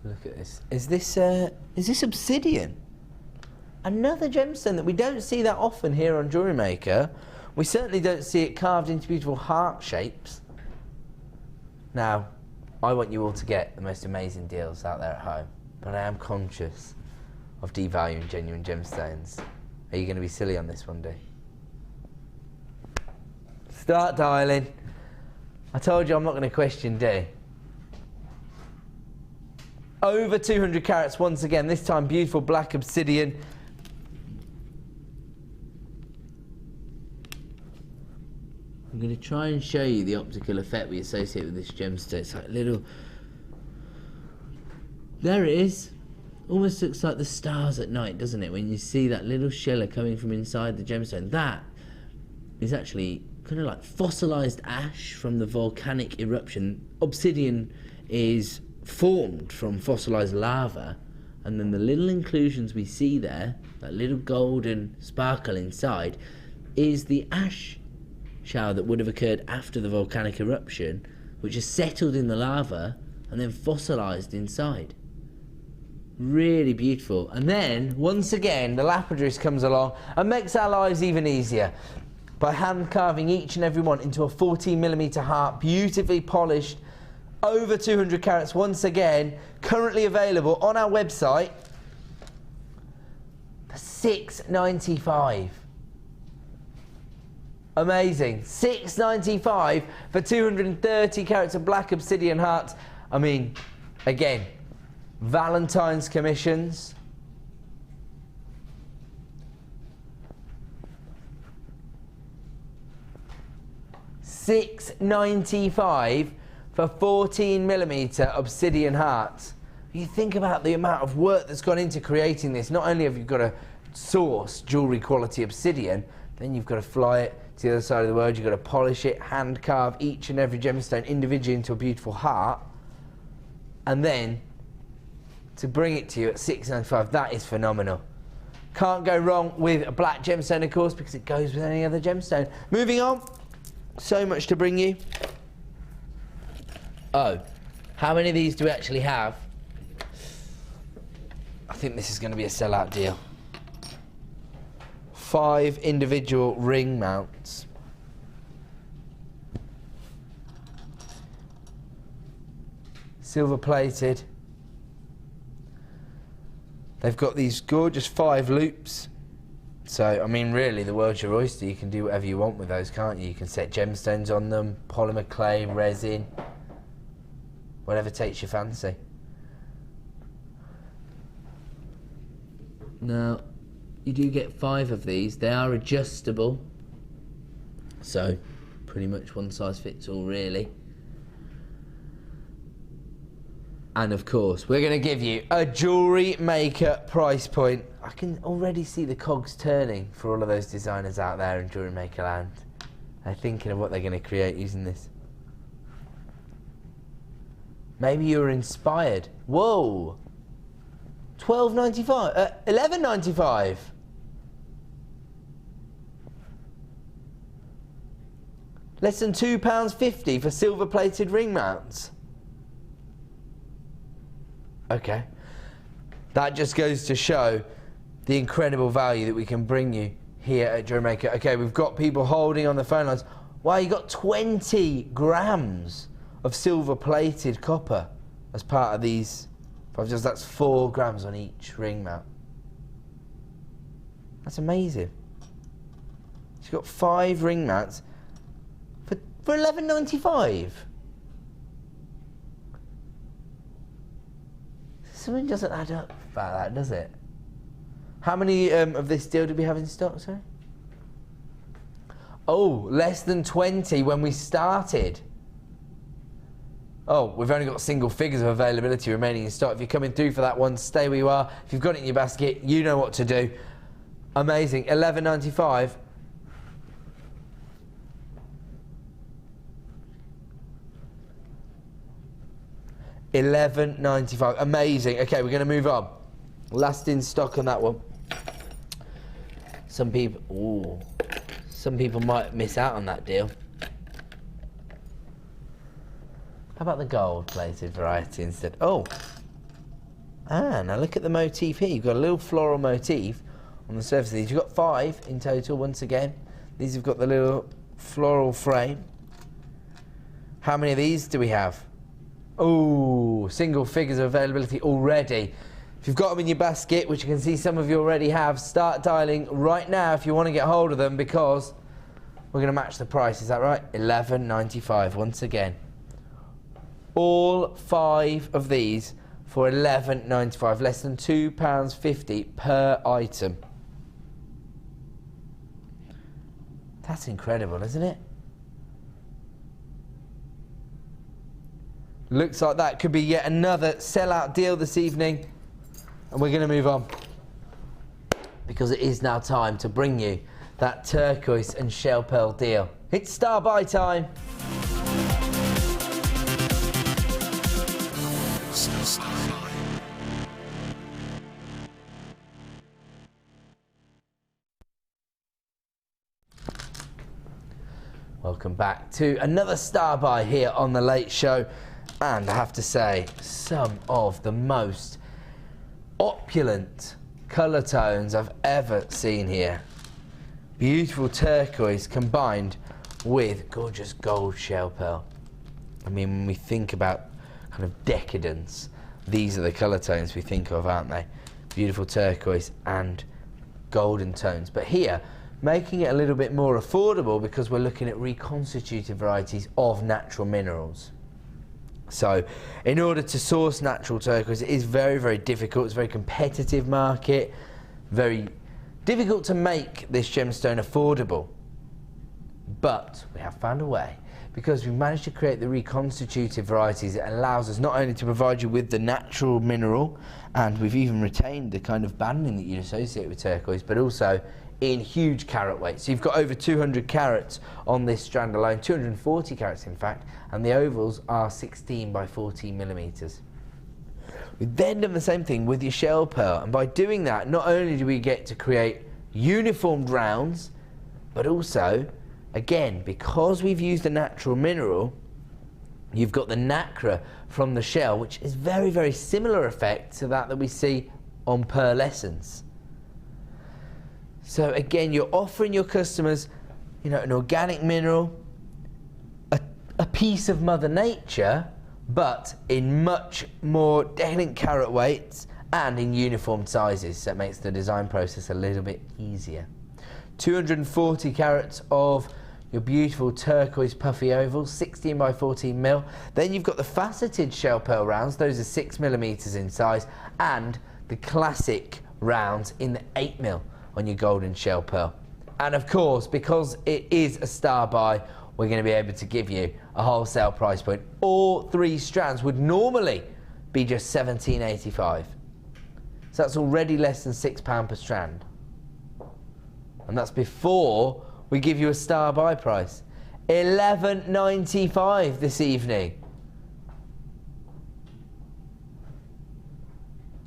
Look at this. Is this obsidian? Another gemstone that we don't see that often here on JewelleryMaker. We certainly don't see it carved into beautiful heart shapes. Now, I want you all to get the most amazing deals out there at home, but I am conscious of devaluing genuine gemstones. Are you going to be silly on this one, D? Start dialing. I told you I'm not going to question D. Over 200 carats once again, this time beautiful black obsidian. I'm going to try and show you the optical effect we associate with this gemstone. It's like little... There it is. Almost looks like the stars at night, doesn't it? When you see that little shiller coming from inside the gemstone. That is actually kind of like fossilized ash from the volcanic eruption. Obsidian is formed from fossilized lava, and then the little inclusions we see there, that little golden sparkle inside, is the ash shower that would have occurred after the volcanic eruption, which has settled in the lava and then fossilized inside. Really beautiful. And then once again the lapidary comes along and makes our lives even easier by hand carving each and every one into a 14mm heart, beautifully polished, over 200 carats once again, currently available on our website for $6.95. Amazing. $6.95 for 230 carats of black obsidian hearts. I mean, again, Valentine's commissions. $6.95 for 14mm obsidian hearts. You think about the amount of work that's gone into creating this. Not only have you got to source jewellery quality obsidian, then you've got to fly it to the other side of the world, you've got to polish it, hand carve each and every gemstone individually into a beautiful heart, and then to bring it to you at $6.95, that is phenomenal. Can't go wrong with a black gemstone, of course, because it goes with any other gemstone. Moving on, so much to bring you. Oh, how many of these do we actually have? I think this is going to be a sellout deal. 5 individual ring mounts. Silver plated. They've got these gorgeous 5 loops. So, I mean, really, the world's your oyster. You can do whatever you want with those, can't you? You can set gemstones on them, polymer clay, resin, whatever takes your fancy. Now, you do get 5 of these. They are adjustable, so pretty much one size fits all, really. And of course, we're going to give you a JewelleryMaker price point. I can already see the cogs turning for all of those designers out there in JewelleryMaker land. They're thinking of what they're going to create using this. Maybe you were inspired. Whoa! $12.95, $11.95. Less than £2.50 for silver-plated ring mounts. Okay. That just goes to show the incredible value that we can bring you here at JewelleryMaker. Okay, we've got people holding on the phone lines. Wow, you got 20 grams of silver-plated copper as part of these. That's 4 grams on each ring mount. That's amazing. You've got 5 ring mounts For £11.95? Something doesn't add up about that, does it? How many of this deal do we have in stock, sorry? Oh, less than 20 when we started. Oh, we've only got single figures of availability remaining in stock. If you're coming through for that one, stay where you are. If you've got it in your basket, you know what to do. Amazing. £11.95. £11.95. Amazing. Okay, we're going to move on. Last in stock on that one. Some people might miss out on that deal. How about the gold-plated variety instead? Oh. Now look at the motif here. You've got a little floral motif on the surface of these. You've got 5 in total once again. These have got the little floral frame. How many of these do we have? Oh, single figures of availability already. If you've got them in your basket, which you can see some of you already have, start dialing right now if you want to get hold of them, because we're going to match the price. Is that right? £11.95 once again. All 5 of these for £11.95, less than £2.50 per item. That's incredible, isn't it? Looks like that could be yet another sellout deal this evening. And we're going to move on, because it is now time to bring you that turquoise and shell pearl deal. It's star buy time. Welcome back to another star buy here on The Late Show. And I have to say, some of the most opulent colour tones I've ever seen here. Beautiful turquoise combined with gorgeous gold shell pearl. I mean, when we think about kind of decadence, these are the colour tones we think of, aren't they? Beautiful turquoise and golden tones. But here, making it a little bit more affordable, because we're looking at reconstituted varieties of natural minerals. So, in order to source natural turquoise, it is very, very difficult. It's a very competitive market, very difficult to make this gemstone affordable. But we have found a way, because we've managed to create the reconstituted varieties. It allows us not only to provide you with the natural mineral, and we've even retained the kind of banding that you'd associate with turquoise, but also in huge carat weight. So you've got over 200 carats on this strand alone, 240 carats in fact, and the ovals are 16 by 14 millimeters. We've then done the same thing with your shell pearl, and by doing that, not only do we get to create uniformed rounds, but also, again, because we've used a natural mineral, you've got the nacre from the shell, which is very, very similar effect to that we see on pearlescence. So again, you're offering your customers, you know, an organic mineral, a piece of Mother Nature, but in much more decadent carat weights and in uniform sizes, so it makes the design process a little bit easier. 240 carats of your beautiful turquoise puffy ovals, 16 by 14 mil. Then you've got the faceted shell pearl rounds, those are 6 millimeters in size, and the classic rounds in the 8 mil on your golden shell pearl. And of course, because it is a star buy, we're going to be able to give you a wholesale price point. All 3 strands would normally be just £17.85. So that's already less than £6 per strand. And that's before we give you a star buy price. £11.95 this evening.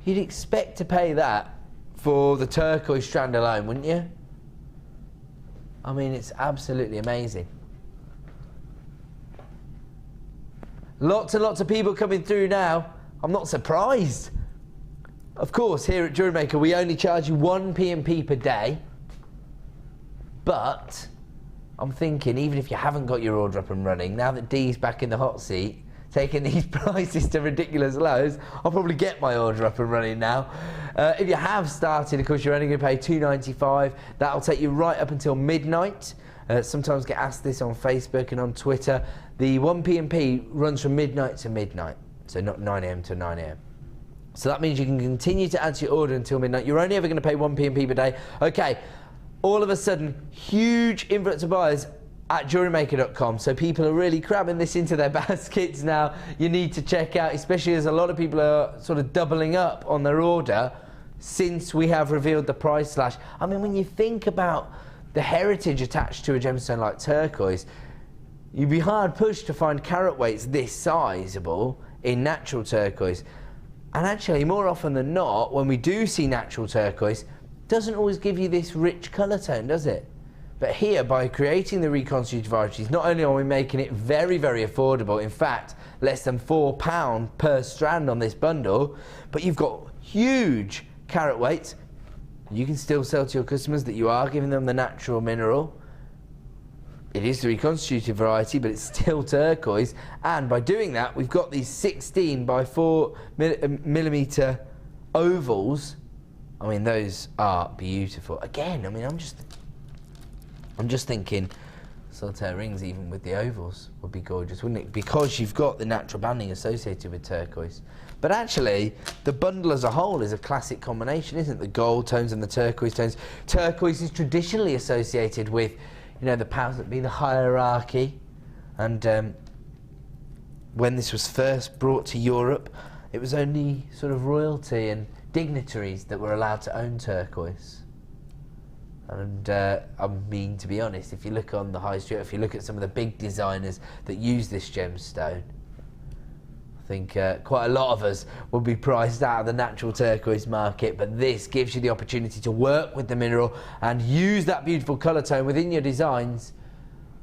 You'd expect to pay that for the turquoise strand alone, wouldn't you? I mean, it's absolutely amazing. Lots and lots of people coming through now. I'm not surprised. Of course, here at JewelleryMaker, we only charge you 1 P&P per day. But I'm thinking, even if you haven't got your order up and running, now that Dee's back in the hot seat, taking these prices to ridiculous lows, I'll probably get my order up and running now. If you have started, of course, you're only going to pay £2.95. That'll take you right up until midnight. sometimes get asked this on Facebook and on Twitter. The 1P&P runs from midnight to midnight, so not 9 AM to 9 AM. So that means you can continue to add to your order until midnight. You're only ever going to pay 1P&P per day. Okay, all of a sudden, huge influx of buyers at JewelleryMaker.com. So people are really cramming this into their baskets now. You need to check out, especially as a lot of people are sort of doubling up on their order since we have revealed the price slash. I mean, when you think about the heritage attached to a gemstone like turquoise, you'd be hard pushed to find carat weights this sizable in natural turquoise. And actually, more often than not, when we do see natural turquoise, it doesn't always give you this rich colour tone, does it? But here, by creating the reconstituted varieties, not only are we making it very, very affordable, in fact, less than £4 per strand on this bundle, but you've got huge carat weights. You can still sell to your customers that you are giving them the natural mineral. It is the reconstituted variety, but it's still turquoise. And by doing that, we've got these 16 by 4 millimetre ovals. I mean, those are beautiful. Again, I mean, I'm just thinking solitaire rings even with the ovals would be gorgeous, wouldn't it? Because you've got the natural banding associated with turquoise. But actually, the bundle as a whole is a classic combination, isn't it? The gold tones and the turquoise tones. Turquoise is traditionally associated with, you know, the powers that be, the hierarchy. And when this was first brought to Europe, it was only sort of royalty and dignitaries that were allowed to own turquoise. And I mean, to be honest, if you look on the high street, if you look at some of the big designers that use this gemstone, I think quite a lot of us will be priced out of the natural turquoise market, but this gives you the opportunity to work with the mineral and use that beautiful colour tone within your designs,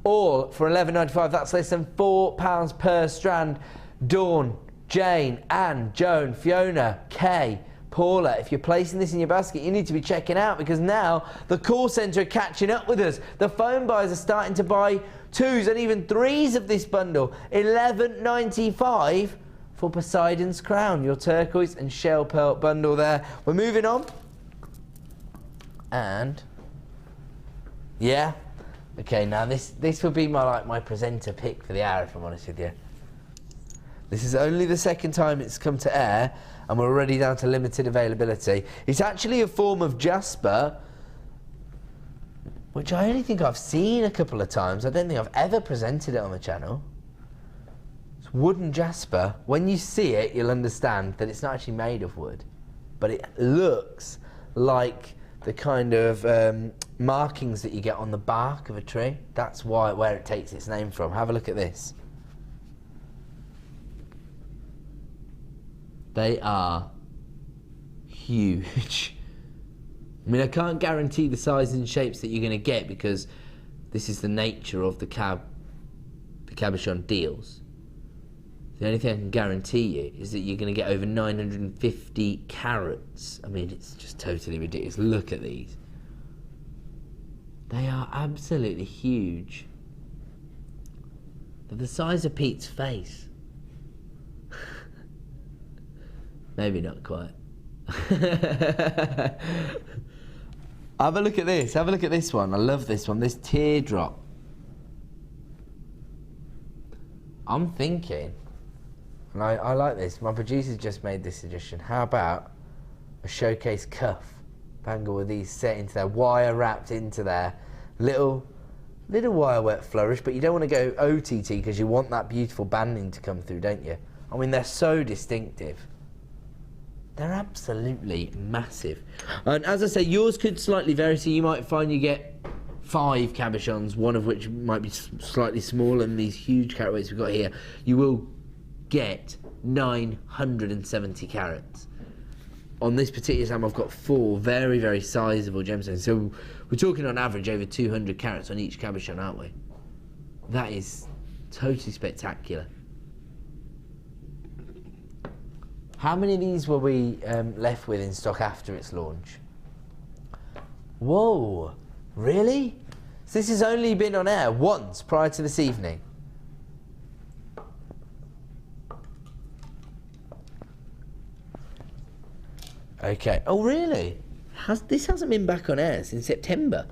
all for £11.95. That's less than £4 per strand. Dawn, Jane, Anne, Joan, Fiona, Kay, Paula, if you're placing this in your basket, you need to be checking out, because now the call centre are catching up with us. The phone buyers are starting to buy 2s and even 3s of this bundle. £11.95 for Poseidon's crown, your turquoise and shell pearl bundle there. We're moving on. And yeah, okay, now this would be my presenter pick for the hour, if I'm honest with you. This is only the second time it's come to air, and we're already down to limited availability. It's actually a form of jasper, which I only think I've seen a couple of times. I don't think I've ever presented it on the channel. It's wooden jasper. When you see it, you'll understand that it's not actually made of wood, but it looks like the kind of markings that you get on the bark of a tree. That's where it takes its name from. Have a look at this. They are huge. I mean, I can't guarantee the size and shapes that you're going to get, because this is the nature of the Cabochon deals. The only thing I can guarantee you is that you're going to get over 950 carats. I mean, it's just totally ridiculous. Look at these. They are absolutely huge. They're the size of Pete's face. Maybe not quite. Have a look at this. Have a look at this one. I love this one. This teardrop. I'm thinking, and I like this. My producer just made this suggestion. How about a showcase cuff bangle with these set into there, wire wrapped into there, little wire work flourish, but you don't want to go OTT because you want that beautiful banding to come through, don't you? I mean, they're so distinctive. They're absolutely massive. And as I say, yours could slightly vary, so you might find you get 5 cabochons, one of which might be slightly smaller than these huge carat weights we've got here. You will get 970 carats. On this particular time, I've got 4 very, very sizable gemstones. So we're talking on average over 200 carats on each cabochon, aren't we? That is totally spectacular. How many of these were we left with in stock after its launch? Whoa, really? So this has only been on air once prior to this evening. Okay, oh really? This hasn't been back on air since September.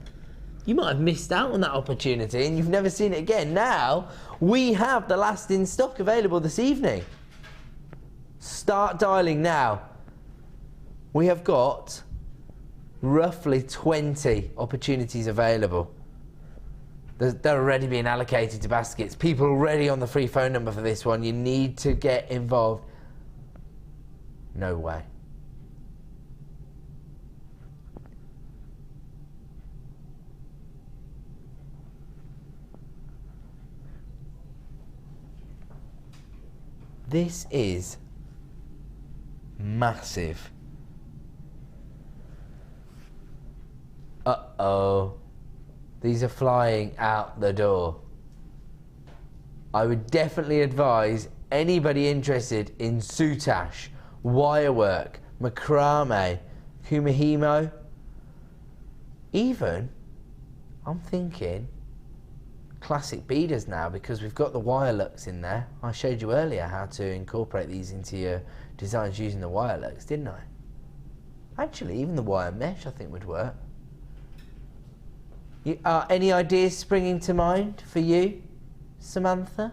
you might have missed out on that opportunity and you've never seen it again. Now, we have the last in stock available this evening. Start dialing now. We have got roughly 20 opportunities available. They're already being allocated to baskets. People already on the free phone number for this one. You need to get involved. No way. This is massive. Uh-oh. These are flying out the door. I would definitely advise anybody interested in soutache, wirework, macrame, kumihimo, even, I'm thinking, classic beaders now, because we've got the wire looks in there. I showed you earlier how to incorporate these into your designs using the wire looks, didn't I? Actually, even the wire mesh I think would work. Any ideas springing to mind for you, Samantha?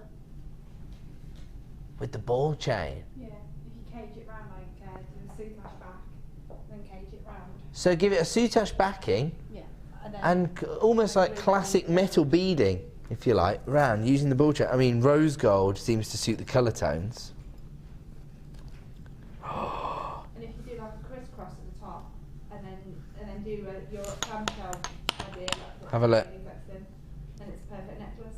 With the ball chain? Yeah, if you cage it round like do a soutache back, then cage it round. So give it a soutache backing, Yeah. and almost like classic metal beading, if you like, round using the ball chain. I mean, rose gold seems to suit the colour tones. And if you do like a crisscross at the top, and then do your clamshell idea, like Have a look. then it's a perfect necklace.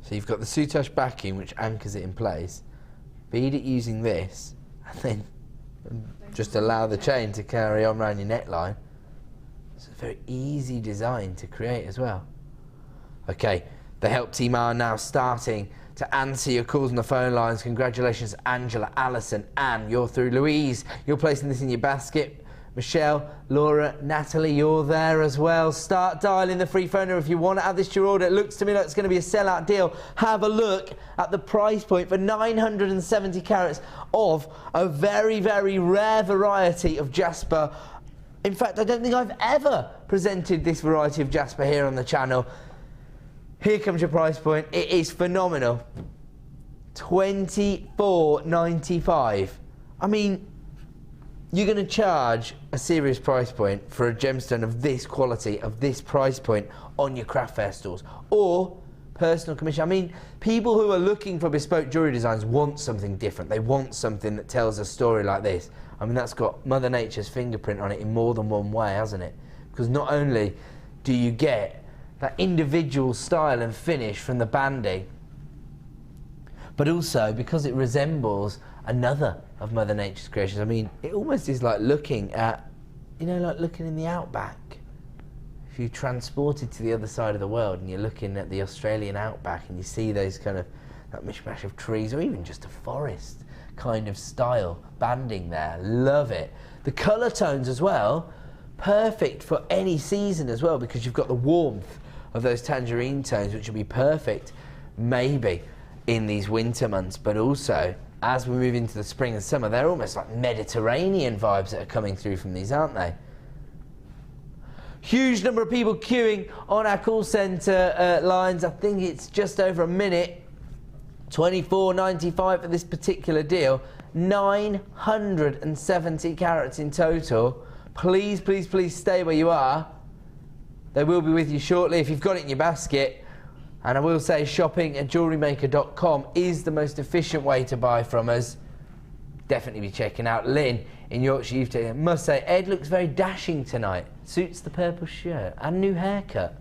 So you've got the soutache backing, which anchors it in place. Bead it using this, and then just allow the chain to carry on around your neckline. It's a very easy design to create as well. Okay, the help team are now starting to answer your calls on the phone lines. Congratulations, Angela, Alison, Anne, you're through. Louise, you're placing this in your basket. Michelle, Laura, Natalie, you're there as well. Start dialing the free phone number if you want to add this to your order. It looks to me like it's going to be a sellout deal. Have a look at the price point for 970 carats of a very, very rare variety of jasper. In fact, I don't think I've ever presented this variety of jasper here on the channel. Here comes your price point. It is phenomenal. $24.95. I mean, you're going to charge a serious price point for a gemstone of this quality, of this price point, on your craft fair stores or personal commission. I mean, people who are looking for bespoke jewellery designs want something different. They want something that tells a story like this. I mean, that's got Mother Nature's fingerprint on it in more than one way, hasn't it? Because not only do you get that individual style and finish from the banding, but also because it resembles another of Mother Nature's creations. I mean, it almost is like looking at, you know, like looking in the outback. If you transport it to the other side of the world and you're looking at the Australian outback and you see those kind of, that mishmash of trees or even just a forest kind of style banding there. Love it. The colour tones as well, perfect for any season as well, because you've got the warmth of those tangerine tones, which will be perfect maybe in these winter months, but also as we move into the spring and summer. They're almost like Mediterranean vibes that are coming through from these, aren't they? Huge number of people queuing on our call centre lines. I think it's just over a minute. $24.95 for this particular deal. 970 carats in total. Please, please, please stay where you are. They will be with you shortly if you've got it in your basket. And I will say shopping at JewelleryMaker.com is the most efficient way to buy from us. Definitely be checking out Lynn in Yorkshire. I must say, Ed looks very dashing tonight. Suits the purple shirt and new haircut.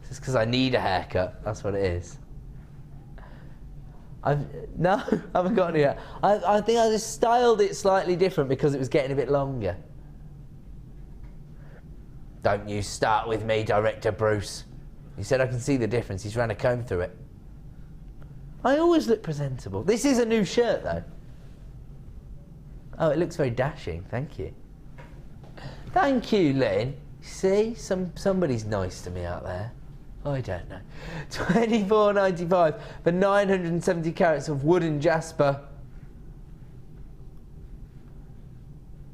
It's because I need a haircut. That's what it is. No, I haven't got any yet. I think I just styled it slightly different because it was getting a bit longer. Don't you start with me, Director Bruce. He said I can see the difference. He's ran a comb through it. I always look presentable. This is a new shirt, though. Oh, it looks very dashing. Thank you. Thank you, Lynn. See, somebody's nice to me out there. I don't know. $24.95 for 970 carats of wooden jasper.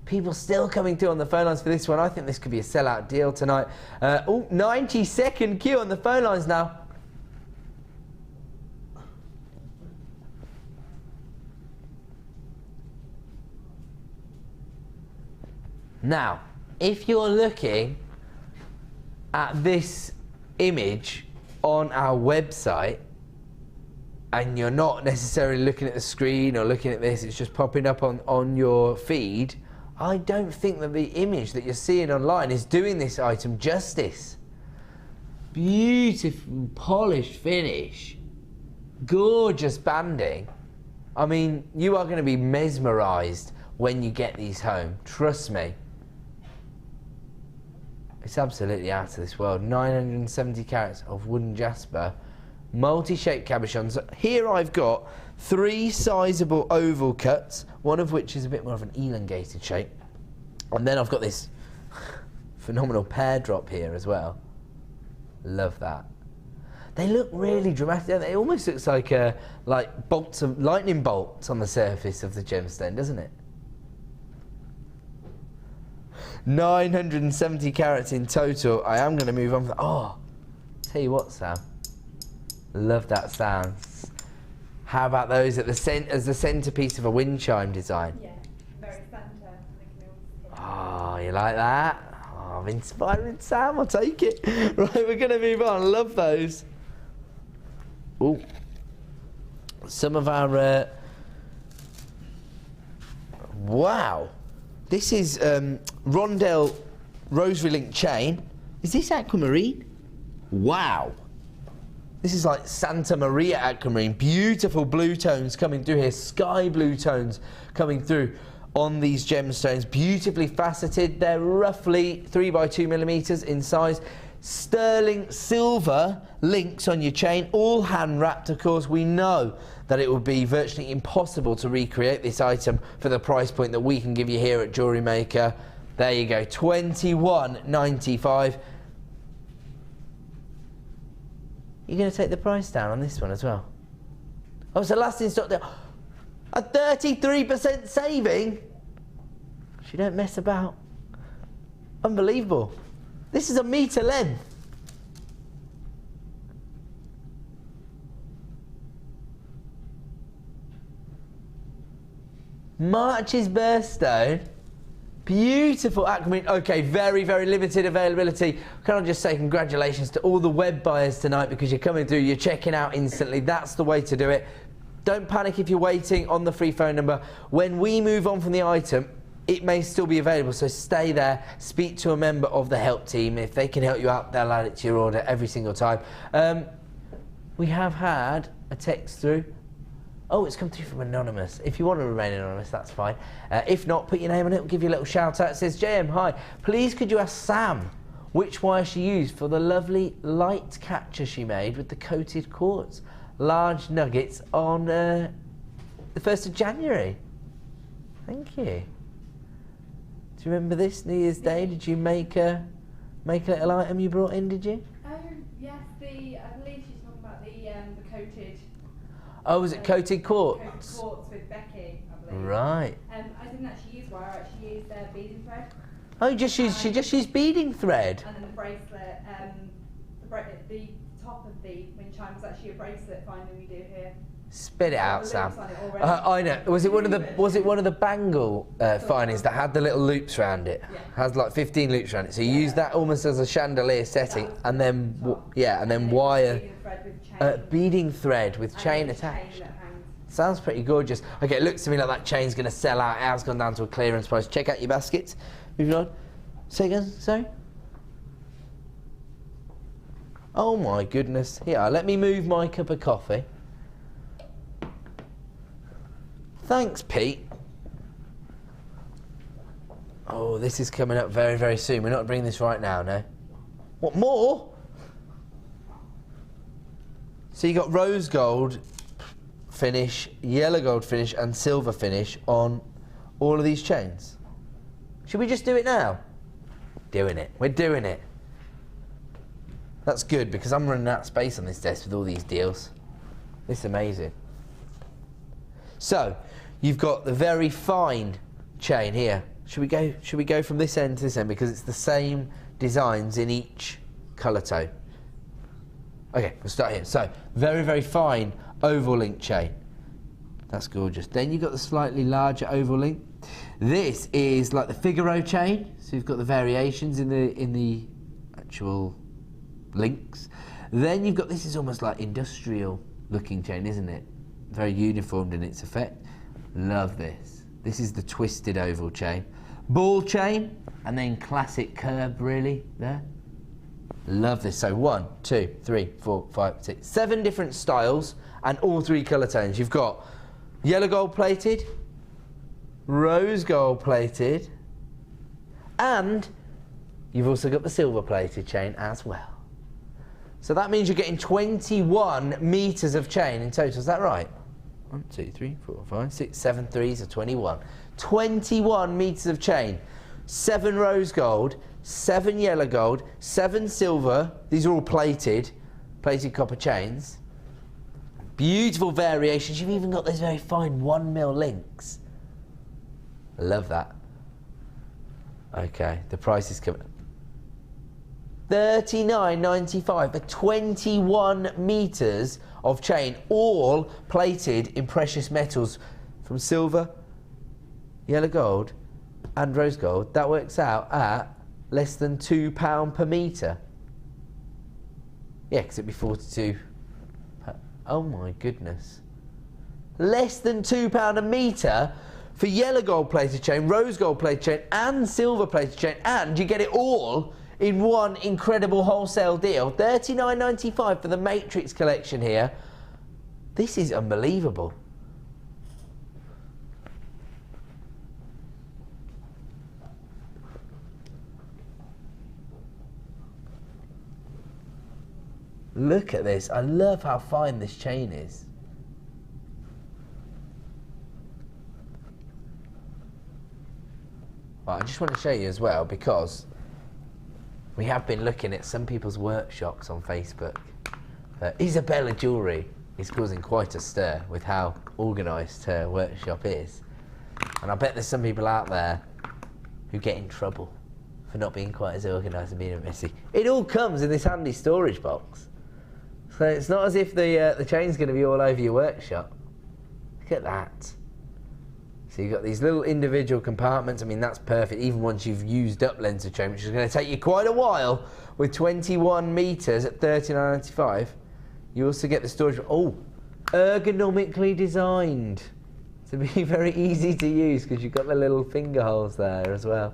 People still coming through on the phone lines for this one. I think this could be a sellout deal tonight. 90-second queue on the phone lines now. Now, if you're looking at this image on our website and you're not necessarily looking at the screen or looking at this, it's just popping up on your feed, I don't think that the image that you're seeing online is doing this item justice. Beautiful polished finish, gorgeous banding. I mean, you are going to be mesmerised when you get these home, trust me. It's absolutely out of this world. 970 carats of wooden jasper, multi-shaped cabochons. Here I've got 3 sizable oval cuts, one of which is a bit more of an elongated shape. And then I've got this phenomenal pear drop here as well. Love that. They look really dramatic. It almost looks like bolts of lightning bolts on the surface of the gemstone, doesn't it? 970 carats in total. I am going to move on. Oh, tell you what, Sam. Love that sound. How about those at the as the centerpiece of a wind chime design? Yeah, very centre. Oh, you like that? Oh, I'm inspiring Sam. I'll take it. Right, we're going to move on. Love those. Oh, some of our. Wow. This is Rondell Rosary Link chain. Is this aquamarine? Wow. This is like Santa Maria aquamarine. Beautiful blue tones coming through here. Sky blue tones coming through on these gemstones. Beautifully faceted. They're roughly 3 by 2 millimeters in size. Sterling silver links on your chain. All hand wrapped, of course. We know that it would be virtually impossible to recreate this item for the price point that we can give you here at JewelleryMaker. There you go, $21.95. You're going to take the price down on this one as well? Oh, it's the last in stock there. A 33% saving? She don't mess about. Unbelievable. This is a metre length. March's birthstone. Beautiful aquamarine. Okay, very, very limited availability. Can I just say congratulations to all the web buyers tonight, because you're coming through, you're checking out instantly. That's the way to do it. Don't panic if you're waiting on the free phone number. When we move on from the item, it may still be available, so stay there, speak to a member of the help team. If they can help you out, they'll add it to your order every single time. We have had a text through. Oh, it's come through from Anonymous. If you want to remain anonymous, that's fine. If not, put your name on it, we'll give you a little shout out. It says, JM, hi, please could you ask Sam which wire she used for the lovely light catcher she made with the coated quartz? Large nuggets on the 1st of January. Thank you. Do you remember this New Year's Day? Did you make a little item you brought in, did you? Yes, I believe she's talking about the coated. Oh, was it coated quartz? Coated quartz with Becky, I believe. Right. I didn't actually use wire, I actually used beading thread. Oh, she just used beading thread? And then the bracelet, the top of the wind chime was actually a bracelet finding we do here. Spit it out, Sam. I know. Was it one of the bangle findings that had the little loops around it? Yeah. Has like 15 loops around it. So you use that almost as a chandelier setting, and then wire beading thread with chain attached. Sounds pretty gorgeous. Okay, it looks to me like that chain's going to sell out. It has gone down to a clearance price. Check out your baskets. Moving on. Say again. Sorry. Oh my goodness. Here, let me move my cup of coffee. Thanks, Pete. Oh, this is coming up very, very soon. We're not bringing this right now, no? What, more? So you got rose gold finish, yellow gold finish, and silver finish on all of these chains. Should we just do it now? Doing it. We're doing it. That's good, because I'm running out of space on this desk with all these deals. This is amazing. So, you've got the very fine chain here, Should we go from this end to this end because it's the same designs in each colour tone? Okay, we'll start here. So, very, very fine oval link chain. That's gorgeous. Then you've got the slightly larger oval link. This is like the Figaro chain. So you've got the variations in the actual links. Then you've got, this is almost like industrial looking chain, isn't it? Very uniformed in its effect. Love this. This is the twisted oval chain. Ball chain, and then classic curb really there. Love this. So 1, 2, 3, 4, 5, 6, 7 different styles and all 3 colour tones. You've got yellow gold plated, rose gold plated, and you've also got the silver plated chain as well. So that means you're getting 21 metres of chain in total. Is that right? 1, 2, 3, 4, 5, 6, 7 threes are 21. 21 metres of chain. 7 rose gold, 7 yellow gold, 7 silver. These are all plated copper chains. Beautiful variations. You've even got those very fine 1mm links. I love that. Okay, the price is coming. $39.95 for 21 metres of chain, all plated in precious metals from silver, yellow gold and rose gold. That works out at less than £2 per metre. Yeah, because it'd be 42. Oh my goodness. Less than £2 a metre for yellow gold plated chain, rose gold plated chain and silver plated chain, and you get it all in one incredible wholesale deal. $39.95 for the Matrix collection here. This is unbelievable. Look at this. I love how fine this chain is. Well, I just want to show you as well, because we have been looking at some people's workshops on Facebook. Isabella Jewellery is causing quite a stir with how organised her workshop is. And I bet there's some people out there who get in trouble for not being quite as organised and being a bit messy. It all comes in this handy storage box. So it's not as if the chain's going to be all over your workshop. Look at that. So you've got these little individual compartments. I mean, that's perfect, even once you've used up lengths of chain, which is going to take you quite a while, with 21 metres at $39.95. You also get the storage, ergonomically designed to be very easy to use, because you've got the little finger holes there as well.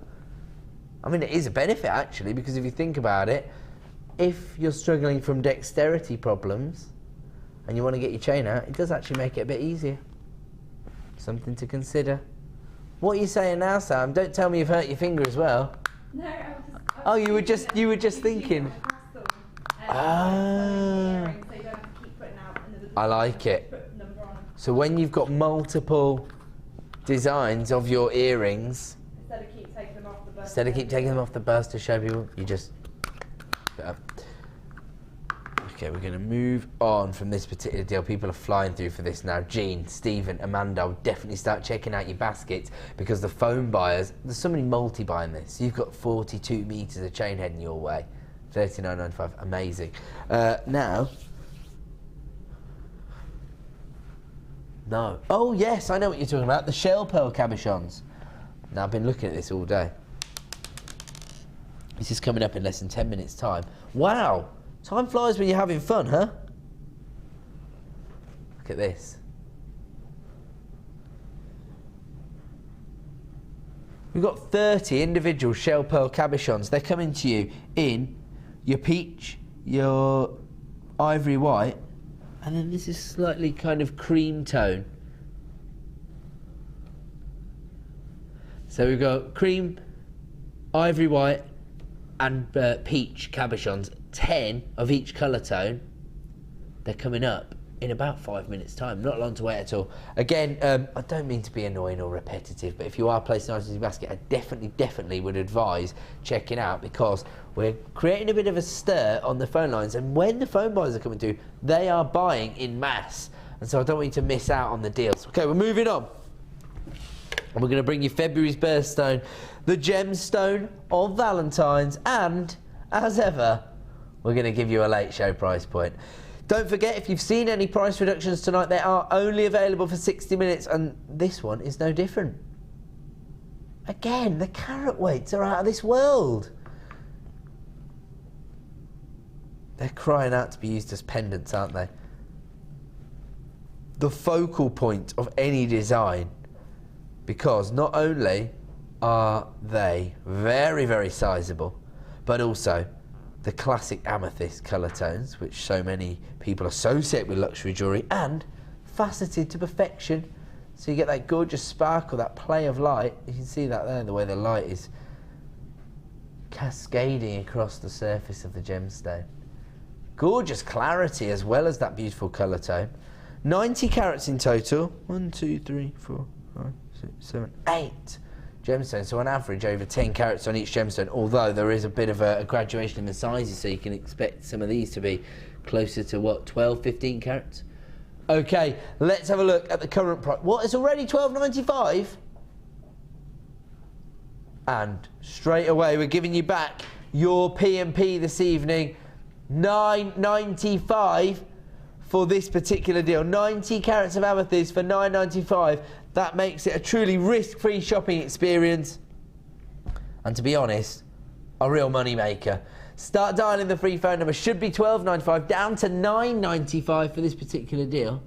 I mean, it is a benefit actually, because if you think about it, if you're struggling from dexterity problems and you want to get your chain out, it does actually make it a bit easier. Something to consider. What are you saying now, Sam? Don't tell me you've hurt your finger as well. No, you were just thinking. Ah. I like it. So when you've got multiple designs of your earrings, instead of keep taking them off the bus to show people, you just put up. Okay, we're going to move on from this particular deal. People are flying through for this now. Jean, Stephen, Amanda, I'll definitely start checking out your baskets, because the phone buyers, there's so many multi-buying this. You've got 42 metres of chain heading your way. $39.95, amazing. Now, no. Oh yes, I know what you're talking about. The shell pearl cabochons. Now, I've been looking at this all day. This is coming up in less than 10 minutes' time. Wow! Time flies when you're having fun, huh? Look at this. We've got 30 individual shell pearl cabochons. They're coming to you in your peach, your ivory white, and then this is slightly kind of cream tone. So we've got cream, ivory white, and peach cabochons. 10 of each colour tone. They're coming up in about 5 minutes' time. Not long to wait at all. Again, I don't mean to be annoying or repetitive, but if you are placing items in your basket, I definitely would advise checking out, because we're creating a bit of a stir on the phone lines, and when the phone buyers are coming through, they are buying in mass, and so I don't want you to miss out on the deals. Okay, we're moving on. And we're going to bring you February's birthstone, the gemstone of Valentine's, and, as ever, we're going to give you a late show price point. Don't forget, if you've seen any price reductions tonight, they are only available for 60 minutes, and this one is no different. Again, the carat weights are out of this world. They're crying out to be used as pendants, aren't they? The focal point of any design, because not only are they very, very sizable, but also the classic amethyst colour tones, which so many people associate with luxury jewellery, and faceted to perfection. So you get that gorgeous sparkle, that play of light. You can see that there, the way the light is cascading across the surface of the gemstone. Gorgeous clarity as well as that beautiful colour tone. 90 carats in total. 1, 2, 3, 4, 5, 6, 7, 8 gemstones. So on average over 10 carats on each gemstone, although there is a bit of a graduation in the sizes, so you can expect some of these to be closer to what, 12, 15 carats? Okay, let's have a look at the current price. What, it's already $12.95? And straight away we're giving you back your P&P this evening. $9.95 for this particular deal. 90 carats of amethyst for $9.95. That makes it a truly risk-free shopping experience. And to be honest, a real money maker. Start dialing the free phone number. Should be $12.95 down to $9.95 for this particular deal.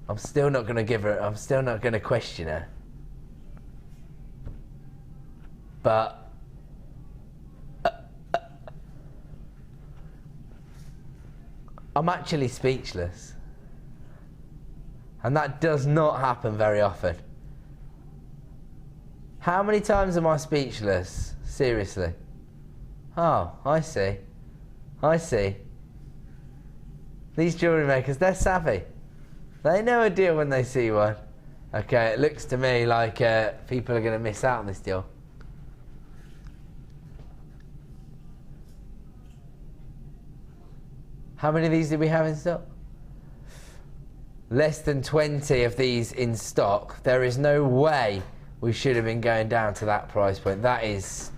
I'm still not going to give her, I'm still not going to question her. But I'm actually speechless. And that does not happen very often. How many times am I speechless? Seriously. Oh, I see. I see. These jewellery makers, they're savvy. They know a deal when they see one. Okay, it looks to me like people are going to miss out on this deal. How many of these did we have in stock? Less than 20 of these in stock. There is no way we should have been going down to that price point. That is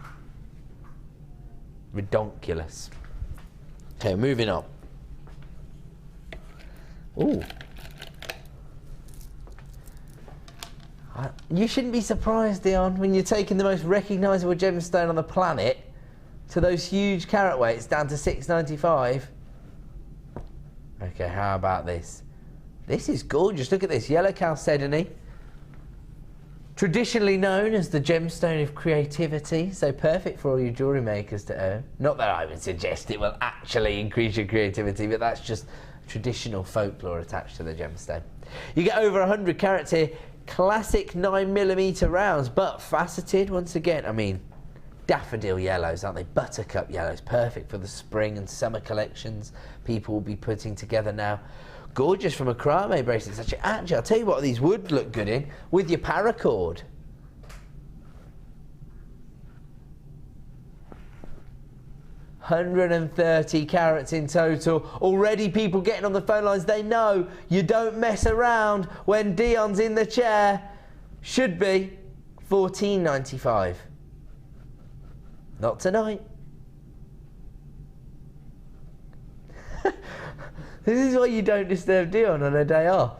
redonkulous. Okay, moving on. Ooh. You shouldn't be surprised, Dion, when you're taking the most recognisable gemstone on the planet to those huge carat weights down to $6.95. Okay, how about this? This is gorgeous. Look at this. Yellow chalcedony. Traditionally known as the gemstone of creativity, so perfect for all you jewellery makers to own. Not that I would suggest it will actually increase your creativity, but that's just traditional folklore attached to the gemstone. You get over 100 carats here. Classic 9mm rounds, but faceted once again. I mean, daffodil yellows, aren't they? Buttercup yellows, perfect for the spring and summer collections people will be putting together now. Gorgeous from a macrame bracelets. Actually, I'll tell you what these would look good in with your paracord. $130 carats in total. Already people getting on the phone lines. They know you don't mess around when Dion's in the chair. Should be $14.95. Not tonight. This is why you don't disturb Dion on a day off.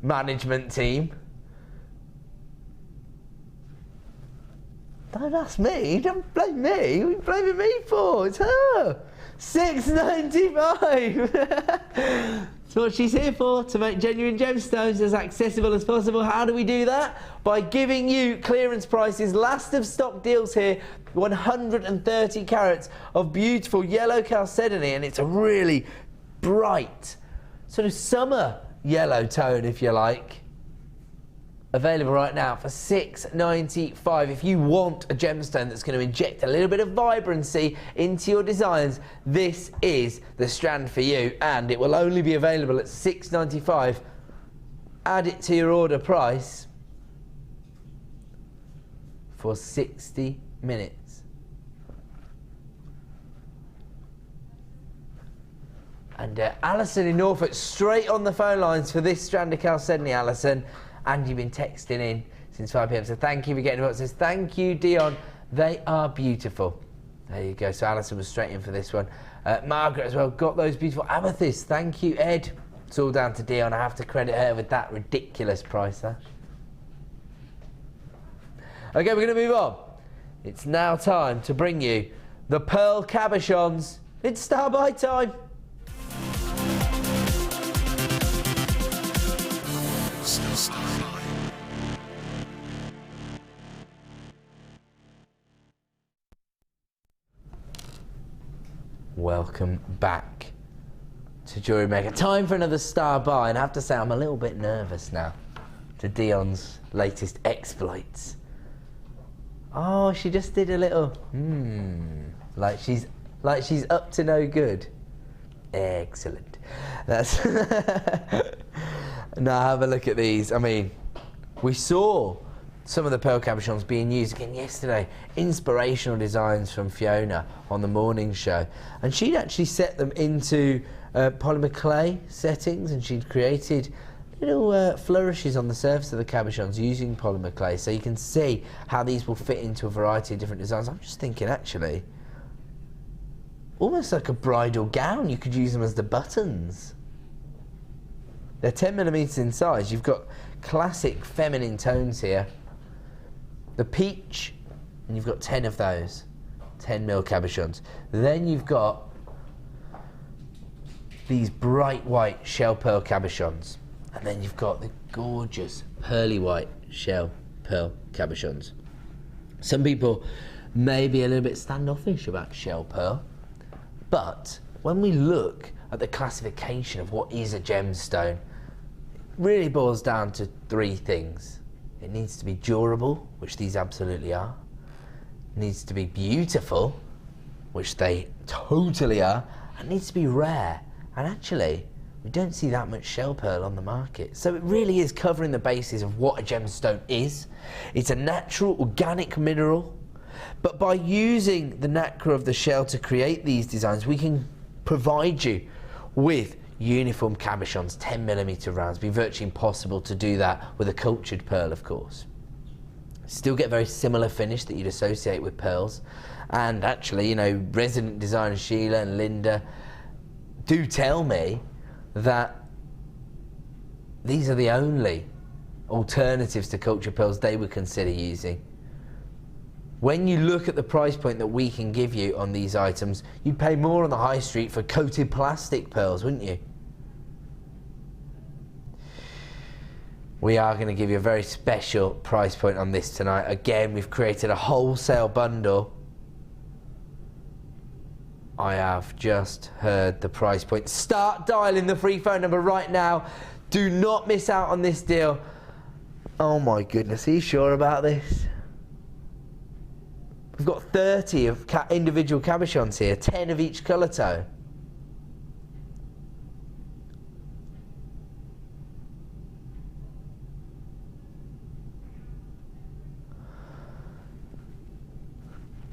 Management team. Don't ask me, don't blame me. What are you blaming me for? It's her. $6.95. That's what she's here for, to make genuine gemstones as accessible as possible. How do we do that? By giving you clearance prices, last of stock deals here, 130 carats of beautiful yellow chalcedony, and it's a really bright sort of summer yellow tone, if you like. Available right now for $6.95. If you want a gemstone that's going to inject a little bit of vibrancy into your designs, this is the strand for you, and it will only be available at $6.95. Add it to your order price. for 60 minutes. And Alison in Norfolk, straight on the phone lines for this strand of chalcedony, Alison. And you've been texting in since 5 p.m. So thank you for getting involved. Says, thank you, Dion. They are beautiful. There you go. So Alison was straight in for this one. Margaret as well, got those beautiful amethysts. Thank you, Ed. It's all down to Dion. I have to credit her with that ridiculous price there. Okay, we're going to move on. It's now time to bring you the Pearl Cabochons. It's star by time. Welcome back to JewelleryMaker. Time for another star buy, and I have to say I'm a little bit nervous now to Dion's latest exploits. Oh, she just did a little like she's up to no good. Excellent. That's now have a look at these. I mean, we saw some of the Pearl Cabochons being used again yesterday. Inspirational designs from Fiona on the morning show. And she'd actually set them into polymer clay settings, and she'd created little flourishes on the surface of the Cabochons using polymer clay. So you can see how these will fit into a variety of different designs. I'm just thinking, actually, almost like a bridal gown. You could use them as the buttons. They're 10mm in size. You've got classic feminine tones here. The peach, and you've got 10 of those, 10mm cabochons. Then you've got these bright white shell pearl cabochons, and then you've got the gorgeous pearly white shell pearl cabochons. Some people may be a little bit standoffish about shell pearl, but when we look at the classification of what is a gemstone, it really boils down to 3 things. It needs to be durable, which these absolutely are. It needs to be beautiful, which they totally are. And it needs to be rare. And actually, we don't see that much shell pearl on the market. So it really is covering the basis of what a gemstone is. It's a natural, organic mineral. But by using the nacre of the shell to create these designs, we can provide you with uniform cabochons, 10mm rounds. It'd be virtually impossible to do that with a cultured pearl, of course. Still get very similar finish that you'd associate with pearls. And actually, you know, resident designers Sheila and Linda do tell me that these are the only alternatives to cultured pearls they would consider using. When you look at the price point that we can give you on these items, you'd pay more on the high street for coated plastic pearls, wouldn't you? We are going to give you a very special price point on this tonight. Again, we've created a wholesale bundle. I have just heard the price point. Start dialing the free phone number right now. Do not miss out on this deal. Oh my goodness, are you sure about this? We've got 30 of individual cabochons here, 10 of each colour tone.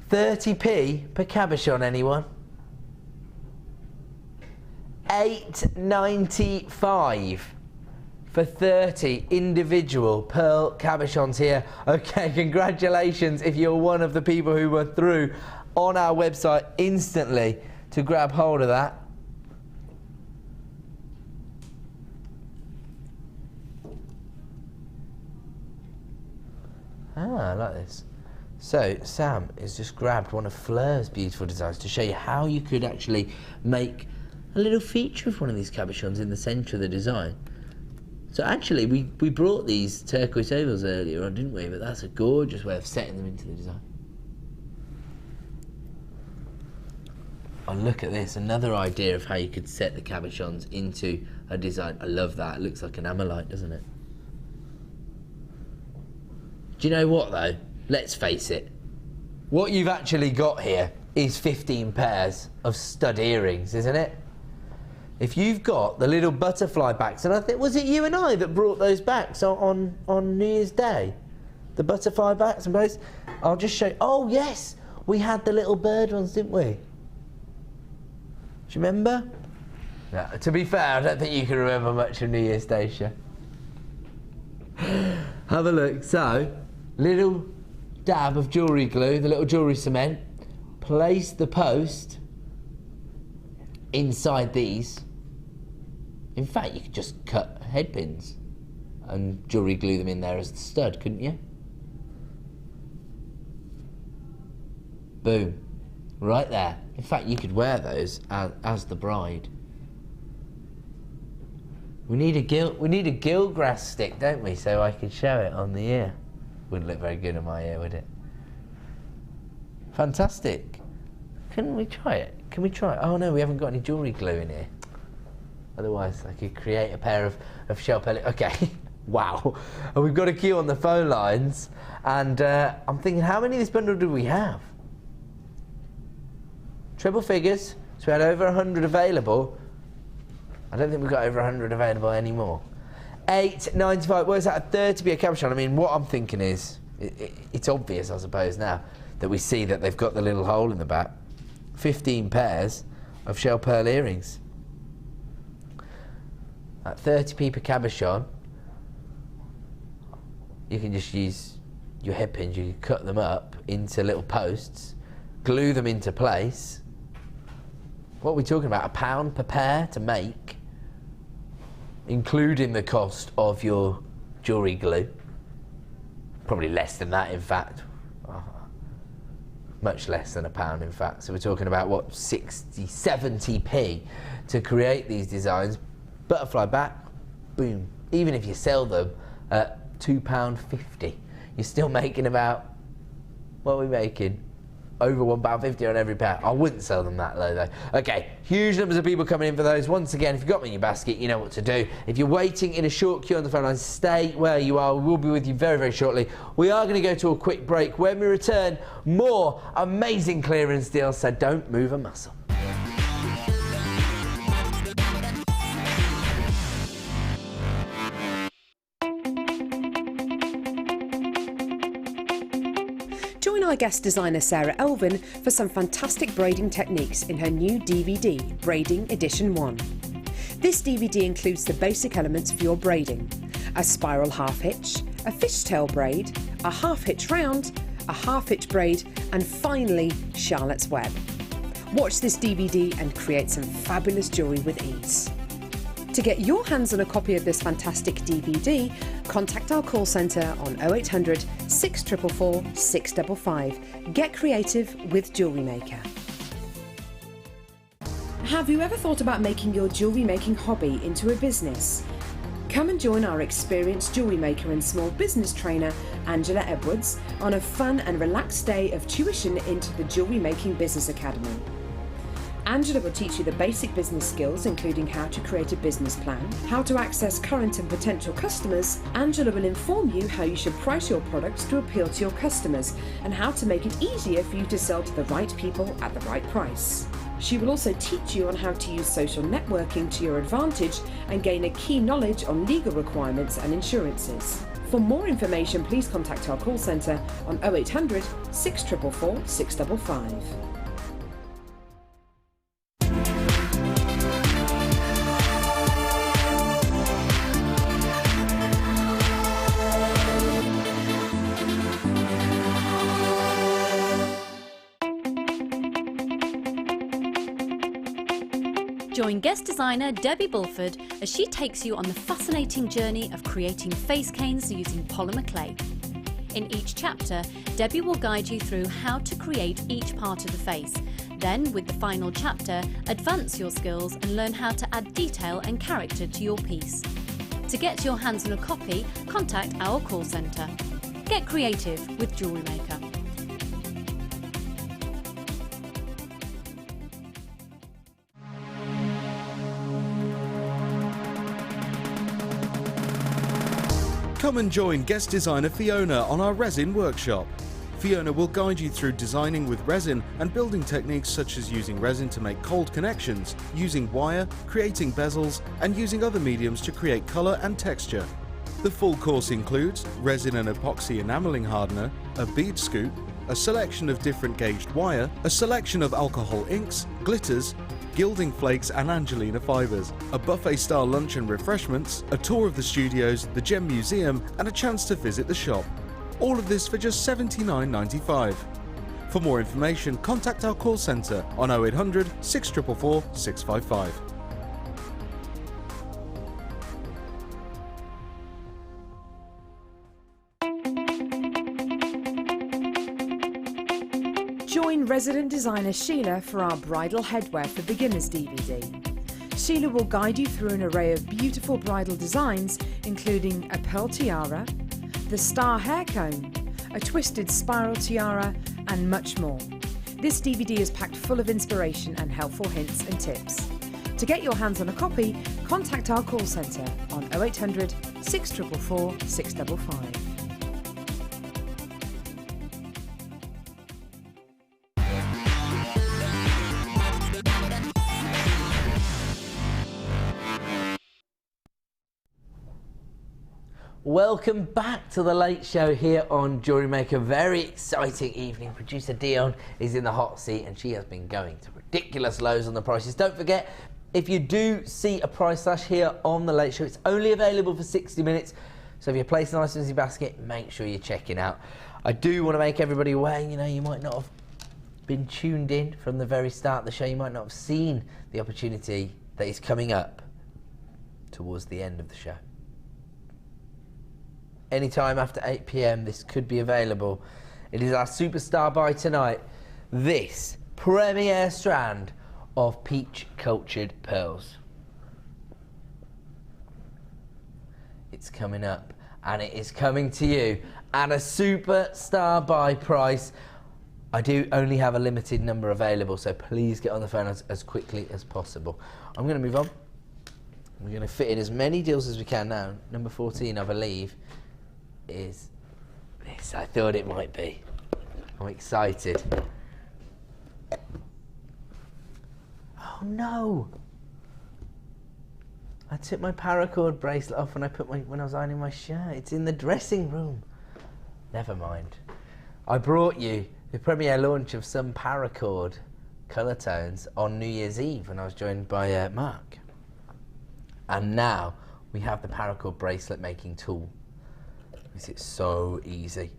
£30p per cabochon, anyone? £8.95 for 30 individual pearl cabochons here. Okay, congratulations if you're one of the people who were through on our website instantly to grab hold of that. Ah, I like this. So Sam has just grabbed one of Fleur's beautiful designs to show you how you could actually make a little feature of one of these cabochons in the centre of the design. So actually we brought these turquoise ovals earlier on, didn't we? But that's a gorgeous way of setting them into the design. Oh, look at this, another idea of how you could set the cabochons into a design. I love that, it looks like an amylite, doesn't it? Do you know what though? Let's face it, what you've actually got here is 15 pairs of stud earrings, isn't it? If you've got the little butterfly backs, and I think, was it you and I that brought those backs on New Year's Day? The butterfly backs and bows? I'll just show you. Oh, yes. We had the little bird ones, didn't we? Do you remember? No, to be fair, I don't think you can remember much of New Year's Day, Sha. Have a look. So, little dab of jewellery glue, the little jewellery cement. Place the post inside these. In fact, you could just cut head pins and jewellery glue them in there as the stud, couldn't you? Boom. Right there. In fact, you could wear those as the bride. We need a gillgrass stick, don't we? So I can show it on the ear. Wouldn't look very good on my ear, would it? Fantastic. Can we try it? Can we try it? Oh no, we haven't got any jewellery glue in here. Otherwise, I could create a pair of shell pellet. Okay. Wow. And we've got a queue on the phone lines. And I'm thinking, how many of this bundle do we have? Triple figures. So we had over 100 available. I don't think we've got over 100 available anymore. $8.95. Works out at 30p a cabochon. I mean, what I'm thinking is, it's obvious, I suppose, now that we see that they've got the little hole in the back. 15 pairs of shell pearl earrings. At 30p per cabochon, you can just use your head pins. You can cut them up into little posts, glue them into place. What are we talking about? £1 per pair to make, including the cost of your jewellery glue. Probably less than that, in fact. Oh, much less than £1, in fact. So we're talking about, what, 60, 70p to create these designs. Butterfly back, boom. Even if you sell them at £2.50, you're still making about, what are we making? Over £1.50 on every pair. I wouldn't sell them that low though. Okay, huge numbers of people coming in for those. Once again, if you've got them in your basket, you know what to do. If you're waiting in a short queue on the phone line, stay where you are. We'll be with you very, very shortly. We are going to go to a quick break. When we return, more amazing clearance deals, so don't move a muscle. Join our guest designer Sarah Elvin for some fantastic braiding techniques in her new DVD, Braiding Edition 1. This DVD includes the basic elements for your braiding: a spiral half hitch, a fishtail braid, a half hitch round, a half hitch braid, and finally Charlotte's Web. Watch this DVD and create some fabulous jewellery with ease. To get your hands on a copy of this fantastic DVD, contact our call centre on 0800 644 655. Get creative with JewelleryMaker. Have you ever thought about making your jewellery making hobby into a business? Come and join our experienced jewellery maker and small business trainer, Angela Edwards, on a fun and relaxed day of tuition into the Jewellery Making Business Academy. Angela will teach you the basic business skills, including how to create a business plan, how to access current and potential customers. Angela will inform you how you should price your products to appeal to your customers and how to make it easier for you to sell to the right people at the right price. She will also teach you on how to use social networking to your advantage and gain a key knowledge on legal requirements and insurances. For more information, please contact our call centre on 0800 644 655. Join guest designer Debbie Bulford as she takes you on the fascinating journey of creating face canes using polymer clay. In each chapter, Debbie will guide you through how to create each part of the face. Then, with the final chapter, advance your skills and learn how to add detail and character to your piece. To get your hands on a copy, contact our call centre. Get creative with JewelleryMaker. Come and join guest designer Fiona on our resin workshop. Fiona will guide you through designing with resin and building techniques such as using resin to make cold connections, using wire, creating bezels, and using other mediums to create colour and texture. The full course includes resin and epoxy enameling hardener, a bead scoop, a selection of different gauged wire, a selection of alcohol inks, glitters, gilding flakes and Angelina fibres, a buffet-style lunch and refreshments, a tour of the studios, the Gem Museum and a chance to visit the shop. All of this for just $79.95. For more information, contact our call centre on 0800 644 655. Join resident designer Sheila for our Bridal Headwear for Beginners DVD. Sheila will guide you through an array of beautiful bridal designs, including a pearl tiara, the star hair cone, a twisted spiral tiara, and much more. This DVD is packed full of inspiration and helpful hints and tips. To get your hands on a copy, contact our call centre on 0800 644 655. Welcome back to the Late Show here on JewelleryMaker. Very exciting evening. Producer Dion is in the hot seat and she has been going to ridiculous lows on the prices. Don't forget, if you do see a price slash here on the Late Show, it's only available for 60 minutes. So if you're placing items in your basket, make sure you're checking out. I do want to make everybody aware, you know, you might not have been tuned in from the very start of the show. You might not have seen the opportunity that is coming up towards the end of the show. Anytime after 8 PM, this could be available. It is our superstar buy tonight. This premier strand of peach cultured pearls. It's coming up and it is coming to you at a superstar buy price. I do only have a limited number available, so please get on the phone as quickly as possible. I'm going to move on. We're going to fit in as many deals as we can now. Number 14, I believe, is this. I thought it might be. I'm excited. Oh no! I took my paracord bracelet off when I was ironing my shirt. It's in the dressing room. Never mind. I brought you the premiere launch of some paracord colour tones on New Year's Eve when I was joined by Mark. And now we have the paracord bracelet making tool. It's so easy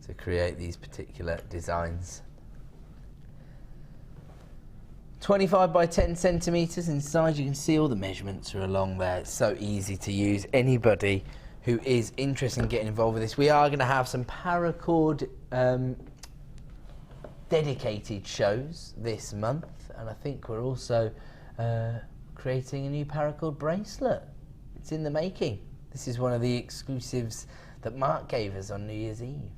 to create these particular designs. 25 by 10 centimetres inside. You can see all the measurements are along there. It's so easy to use. Anybody who is interested in getting involved with this, we are going to have some paracord dedicated shows this month, and I think we're also creating a new paracord bracelet. It's in the making. This is one of the exclusives that Mark gave us on New Year's Eve.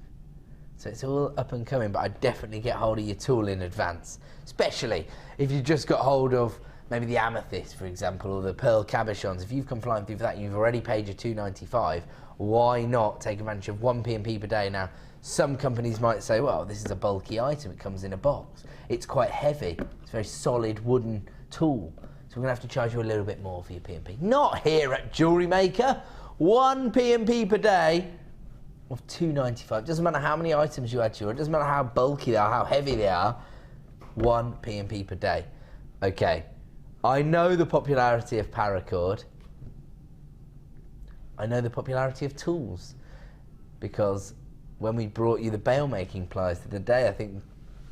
So it's all up and coming, but I'd definitely get hold of your tool in advance, especially if you just got hold of maybe the amethyst, for example, or the pearl cabochons. If you've come flying through for that and you've already paid your $2.95, why not take advantage of 1 P&P per day? Now, some companies might say, well, this is a bulky item, it comes in a box. It's quite heavy, it's a very solid wooden tool. So we're going to have to charge you a little bit more for your P&P. Not here at JewelleryMaker. 1 P&P per day of $2.95. Doesn't matter how many items you add to it, doesn't matter how bulky they are, how heavy they are, 1 P&P per day. Okay, I know the popularity of paracord. I know the popularity of tools, because when we brought you the bail making pliers the other day, I think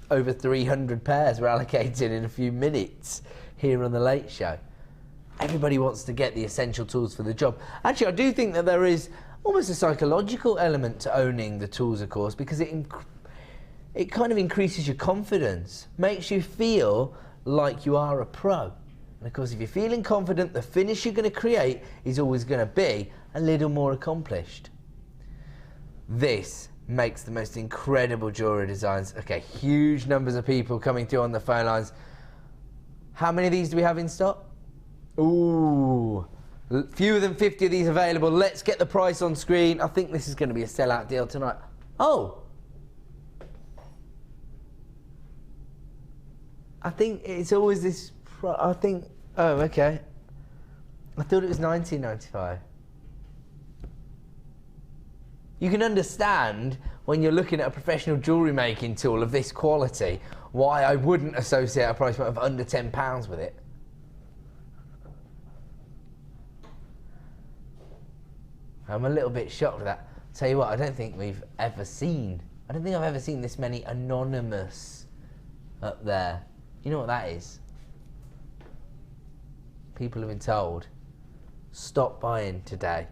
over 300 pairs were allocated in a few minutes here on the Late Show. Everybody wants to get the essential tools for the job. Actually, I do think that there is almost a psychological element to owning the tools, of course, because it kind of increases your confidence, makes you feel like you are a pro. And of course, if you're feeling confident, the finish you're going to create is always going to be a little more accomplished. This makes the most incredible jewellery designs. Okay, huge numbers of people coming through on the phone lines. How many of these do we have in stock? Ooh, fewer than 50 of these available. Let's get the price on screen. I think this is going to be a sellout deal tonight. Oh, I think it's always this. I think. Oh, okay. I thought it was $19.95. You can understand when you're looking at a professional jewellery making tool of this quality why I wouldn't associate a price point of under £10 with it. I'm a little bit shocked with that. Tell you what, I don't think I've ever seen this many anonymous up there. You know what that is? People have been told, stop buying today.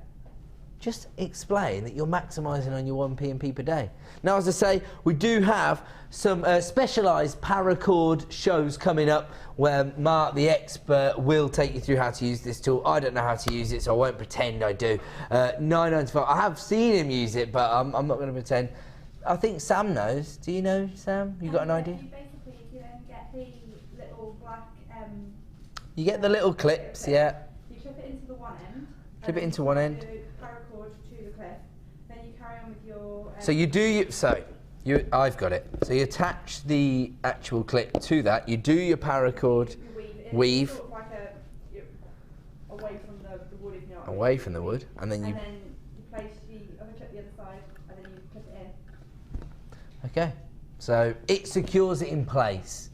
Just explain that you're maximising on your 1p and p per day. Now, as I say, we do have some specialised paracord shows coming up where Mark, the expert, will take you through how to use this tool. I don't know how to use it, so I won't pretend I do. $9.95. I have seen him use it, but I'm not going to pretend. I think Sam knows. Do you know, Sam? You got an idea? Basically, you get the little black... you get the little clips, yeah. You clip it into the one end. Clip it into one end. Paracord to the clip. Then you carry on with your... So you do... I've got it. So you attach the actual clip to that. You do your paracord weave. Sort of like away from the wood, if you know what I mean. Away from the wood. And then you place the other clip the other side, and then you clip it in. Okay. So it secures it in place.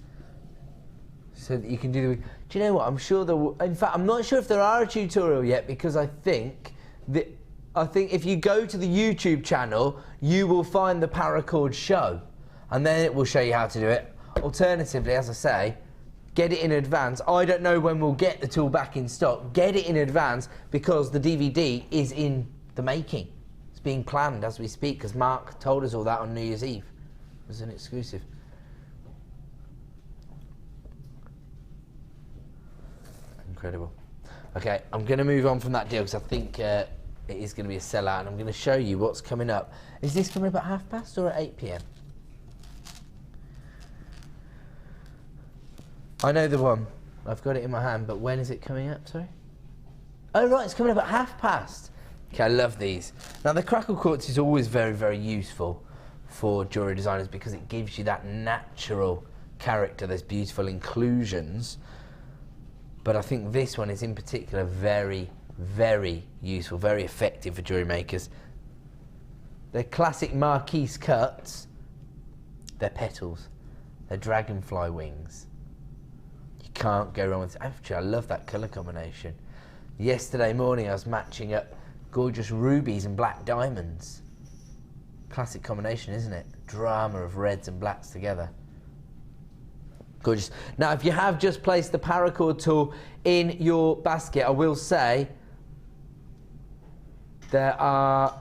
So that you can do the... Do you know what? I'm sure in fact, I'm not sure if there are a tutorial yet, because I think if you go to the YouTube channel, you will find the paracord show, and then it will show you how to do it. Alternatively, as I say, get it in advance. I don't know when we'll get the tool back in stock. Get it in advance, because the DVD is in the making. It's being planned as we speak, because Mark told us all that on New Year's Eve. It was an exclusive. Incredible. Okay, I'm going to move on from that deal, because I think it is going to be a sellout, and I'm going to show you what's coming up. Is this coming up at past or at 8 p.m? I know the one. I've got it in my hand, but when is it coming up, sorry? Oh, right, it's coming up at past. Okay, I love these. Now, the Crackled quartz is always very, very useful for jewellery designers, because it gives you that natural character. There's beautiful inclusions. But I think this one is in particular very, very useful, very effective for jewellery makers. They're classic Marquise cuts. They're petals. They're dragonfly wings. You can't go wrong with it. Actually, I love that colour combination. Yesterday morning I was matching up gorgeous rubies and black diamonds. Classic combination, isn't it? Drama of reds and blacks together. Gorgeous. Now, if you have just placed the paracord tool in your basket, I will say there are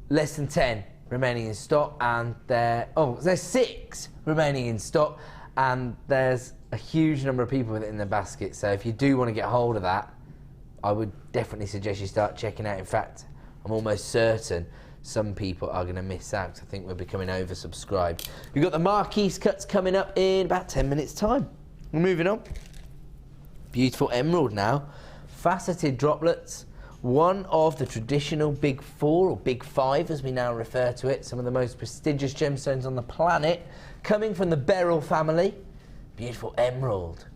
less than 10 remaining in stock, and there's 6 remaining in stock, and there's a huge number of people with it in their basket. So if you do want to get hold of that, I would definitely suggest you start checking out. In fact, I'm almost certain some people are going to miss out, 'cause I think we're becoming oversubscribed. We've got the Marquise cuts coming up in about 10 minutes time. We're moving on. Beautiful emerald now. Faceted droplets. One of the traditional big 4 or big 5 as we now refer to it. Some of the most prestigious gemstones on the planet, coming from the beryl family. Beautiful emerald.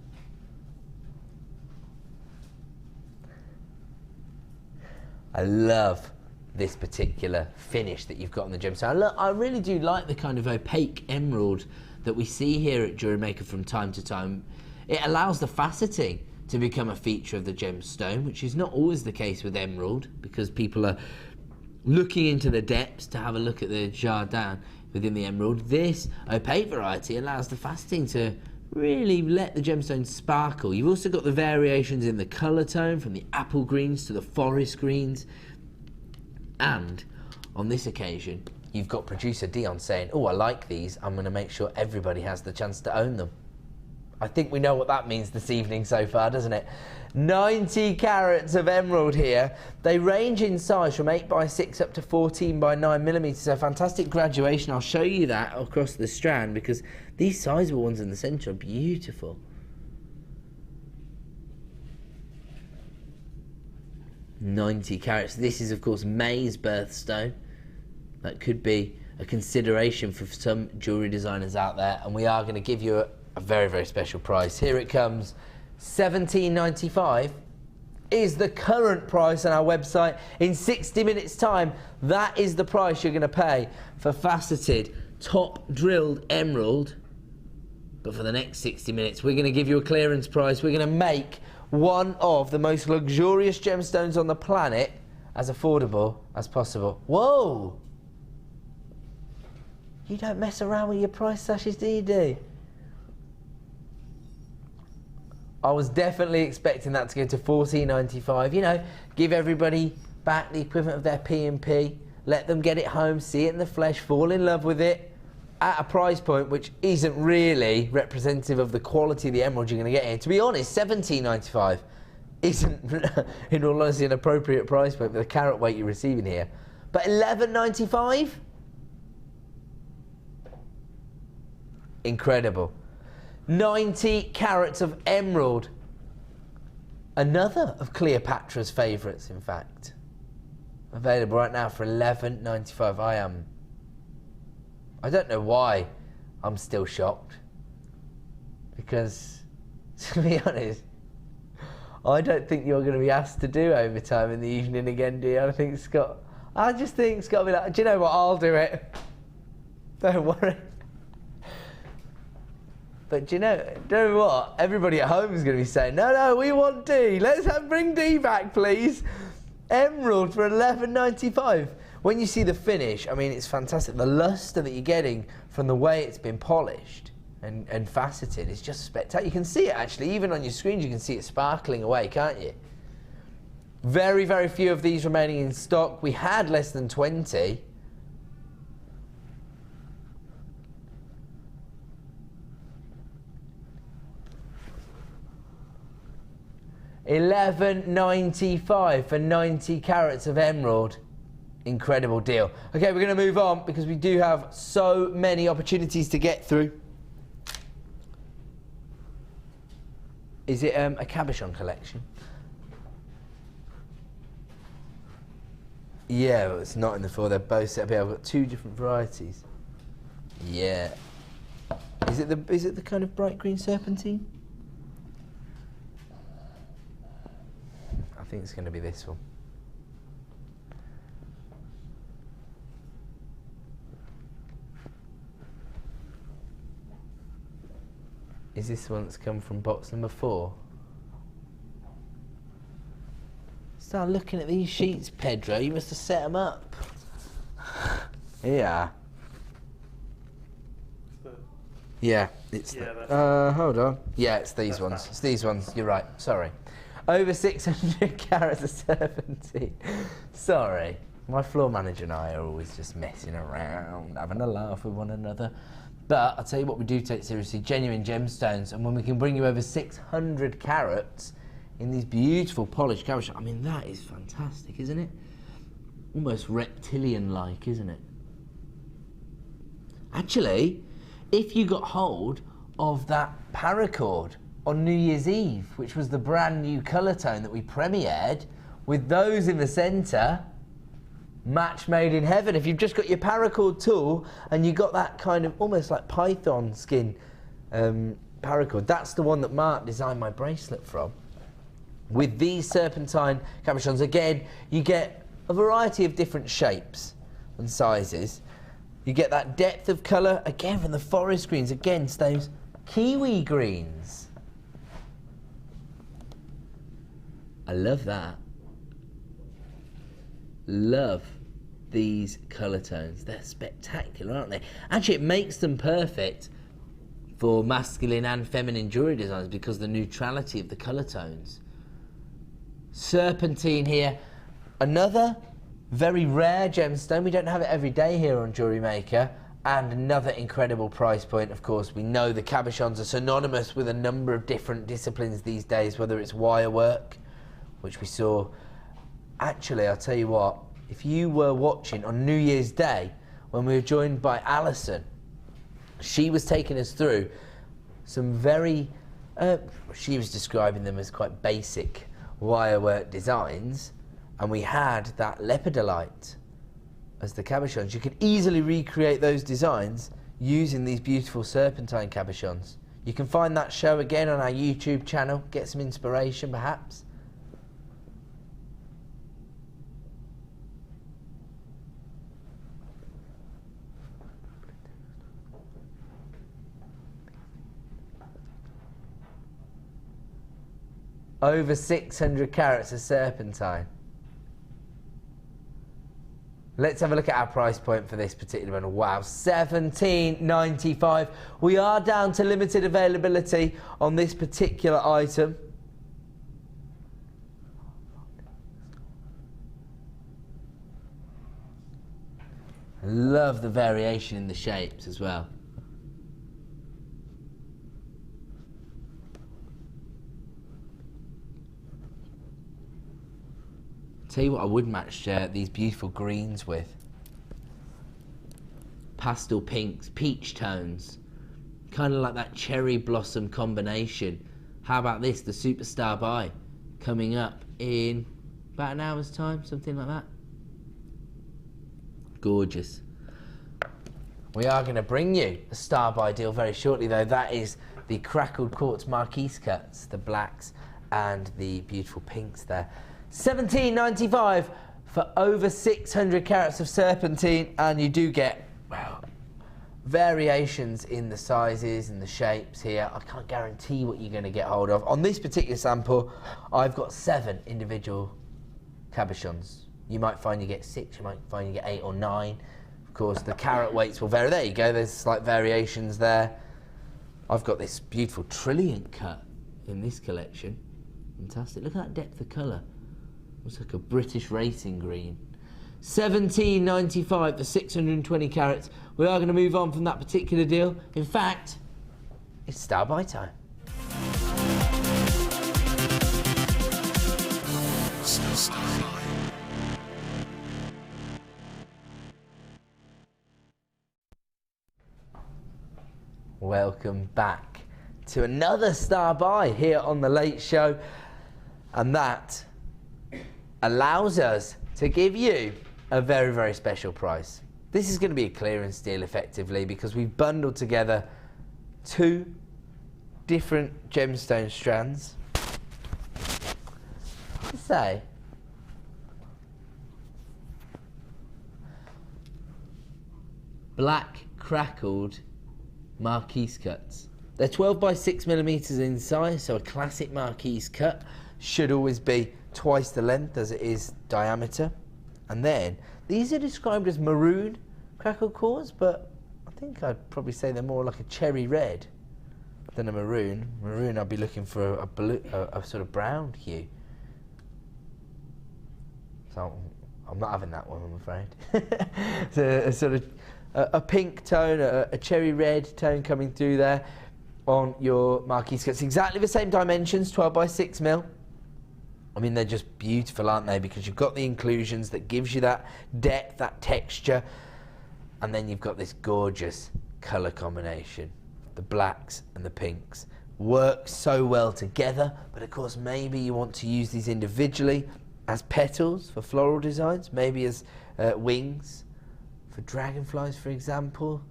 I love this particular finish that you've got on the gemstone. I really do like the kind of opaque emerald that we see here at JewelleryMaker from time to time. It allows the faceting to become a feature of the gemstone, which is not always the case with emerald, because people are looking into the depths to have a look at the jardin within the emerald. This opaque variety allows the faceting to really let the gemstone sparkle. You've also got the variations in the colour tone, from the apple greens to the forest greens. And on this occasion, you've got producer Dion saying, oh, I like these. I'm going to make sure everybody has the chance to own them. I think we know what that means this evening so far, doesn't it? 90 carats of emerald here. They range in size from 8x6 up to 14x9mm. So fantastic graduation. I'll show you that across the strand, because these sizable ones in the centre are beautiful. .90 carats. This is, of course, May's birthstone. That could be a consideration for some jewellery designers out there, and we are going to give you a very, very special price. Here it comes, £17.95 is the current price on our website. In 60 minutes time, that is the price you're going to pay for faceted top drilled emerald. But for the next 60 minutes, we're going to give you a clearance price. We're going to make one of the most luxurious gemstones on the planet as affordable as possible. Whoa! You don't mess around with your price sashes, do you, D? I was definitely expecting that to go to $14.95. You know, give everybody back the equivalent of their P&P, let them get it home, see it in the flesh, fall in love with it at a price point which isn't really representative of the quality of the emerald you're going to get here. To be honest, $17.95 isn't, in all honesty, an appropriate price point for the carat weight you're receiving here. But $11.95? Incredible. 90 carats of emerald. Another of Cleopatra's favourites, in fact. Available right now for $11.95. I don't know why I'm still shocked. Because, to be honest, I don't think you're going to be asked to do overtime in the evening again, do you? I just think Scott's got to be like, do you know what, I'll do it. Don't worry. But do you know what? Everybody at home is going to be saying, no, we want D. Bring D back, please. Emerald for $11.95. When you see the finish, I mean, it's fantastic. The luster that you're getting from the way it's been polished and faceted is just spectacular. You can see it, actually. Even on your screens, you can see it sparkling away, can't you? Very, very few of these remaining in stock. We had less than 20. $11.95 for 90 carats of emerald. Incredible deal. Okay, we're going to move on because we do have so many opportunities to get through. Is it a Cabochon collection? Yeah, well, it's not in the four. They're both set up here. I've got two different varieties. Yeah. Is it the kind of bright green serpentine? I think it's going to be this one. Is this one that's come from box number 4? Start looking at these sheets, Pedro. You must have set them up. Yeah. Yeah, it's hold on. Yeah, it's these ones. It's these ones. You're right. Sorry. Over 600 carats of serpentine. Sorry. My floor manager and I are always just messing around, having a laugh with one another. But I'll tell you what we do take seriously, genuine gemstones. And when we can bring you over 600 carats in these beautiful polished cabochons, I mean, that is fantastic, isn't it? Almost reptilian-like, isn't it? Actually, if you got hold of that paracord on New Year's Eve, which was the brand new colour tone that we premiered, with those in the centre, match made in heaven. If you've just got your paracord tool and you got that kind of almost like python skin paracord, that's the one that Mark designed my bracelet from. With these serpentine cabochons, again, you get a variety of different shapes and sizes. You get that depth of colour, again, from the forest greens, against those kiwi greens. I love that. Love these colour tones. They're spectacular, aren't they? Actually, it makes them perfect for masculine and feminine jewellery designs because of the neutrality of the colour tones. Serpentine here. Another very rare gemstone. We don't have it every day here on JewelleryMaker. And another incredible price point. Of course, we know the cabochons are synonymous with a number of different disciplines these days, whether it's wire work, which we saw. Actually, I'll tell you what, if you were watching on New Year's Day when we were joined by Alison, she was taking us through some very, she was describing them as quite basic wire work designs, and we had that lepidolite as the cabochons. You could easily recreate those designs using these beautiful serpentine cabochons. You can find that show again on our YouTube channel, get some inspiration perhaps. Over 600 carats of serpentine. Let's have a look at our price point for this particular one. Wow, $17.95. We are down to limited availability on this particular item. Love the variation in the shapes as well. Tell you what I would match these beautiful greens with. Pastel pinks, peach tones. Kind of like that cherry blossom combination. How about this, the Superstar Buy, coming up in about an hour's time, something like that. Gorgeous. We are going to bring you a Star Buy deal very shortly though. That is the Crackled Quartz Marquise cuts, the blacks and the beautiful pinks there. $17.95 for over 600 carats of serpentine, and you do get, well, variations in the sizes and the shapes here. I can't guarantee what you're going to get hold of. On this particular sample, I've got 7 individual cabochons. You might find you get 6, you might find you get 8 or 9. Of course, the carat weights will vary. There you go, there's slight variations there. I've got this beautiful trilliant cut in this collection. Fantastic. Look at that depth of colour. Looks like a British racing green. $17.95 for 620 carats. We are going to move on from that particular deal. In fact, it's Star Buy time. Welcome back to another Star Buy here on The Late Show, and that allows us to give you a very, very special price. This is going to be a clearance deal effectively because we've bundled together 2 different gemstone strands. Let's say black crackled Marquise cuts. They're 12 by 6 millimeters in size, so a classic Marquise cut should always be twice the length as it is diameter. And then these are described as maroon crackled quartz, but I think I'd probably say they're more like a cherry red than a maroon. Maroon, I'd be looking for a blue, a sort of brown hue. So I'm not having that one, I'm afraid. It's a sort of a pink tone, a cherry red tone coming through there on your Marquise cuts. Exactly the same dimensions, 12 by 6 mil. I mean, they're just beautiful, aren't they? Because you've got the inclusions that gives you that depth, that texture, and then you've got this gorgeous colour combination. The blacks and the pinks work so well together, but of course maybe you want to use these individually as petals for floral designs, maybe as wings for dragonflies, for example.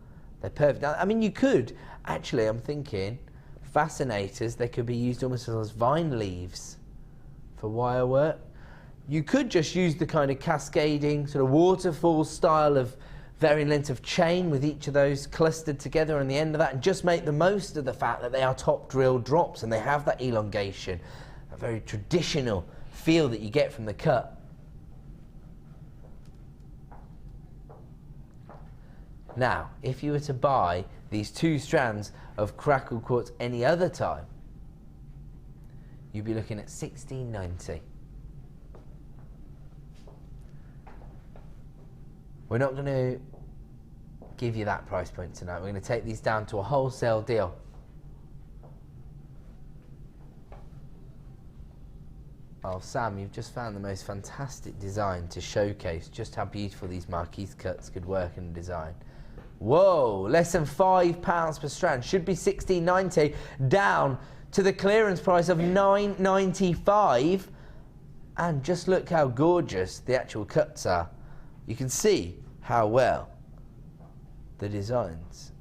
They're perfect. Now, I mean, you could, actually, I'm thinking, fascinators, they could be used almost as vine leaves for wire work. You could just use the kind of cascading sort of waterfall style of varying length of chain with each of those clustered together on the end of that, and just make the most of the fact that they are top drill drops and they have that elongation, a very traditional feel that you get from the cut. Now, if you were to buy these 2 strands of crackled quartz any other time, you'd be looking at $16.90. We're not going to give you that price point tonight. We're going to take these down to a wholesale deal. Oh, Sam, you've just found the most fantastic design to showcase just how beautiful these Marquise cuts could work in a design. Whoa, less than £5 per strand. Should be $16.90, down to the clearance price of $9.95. And just look how gorgeous the actual cuts are. You can see how well the designs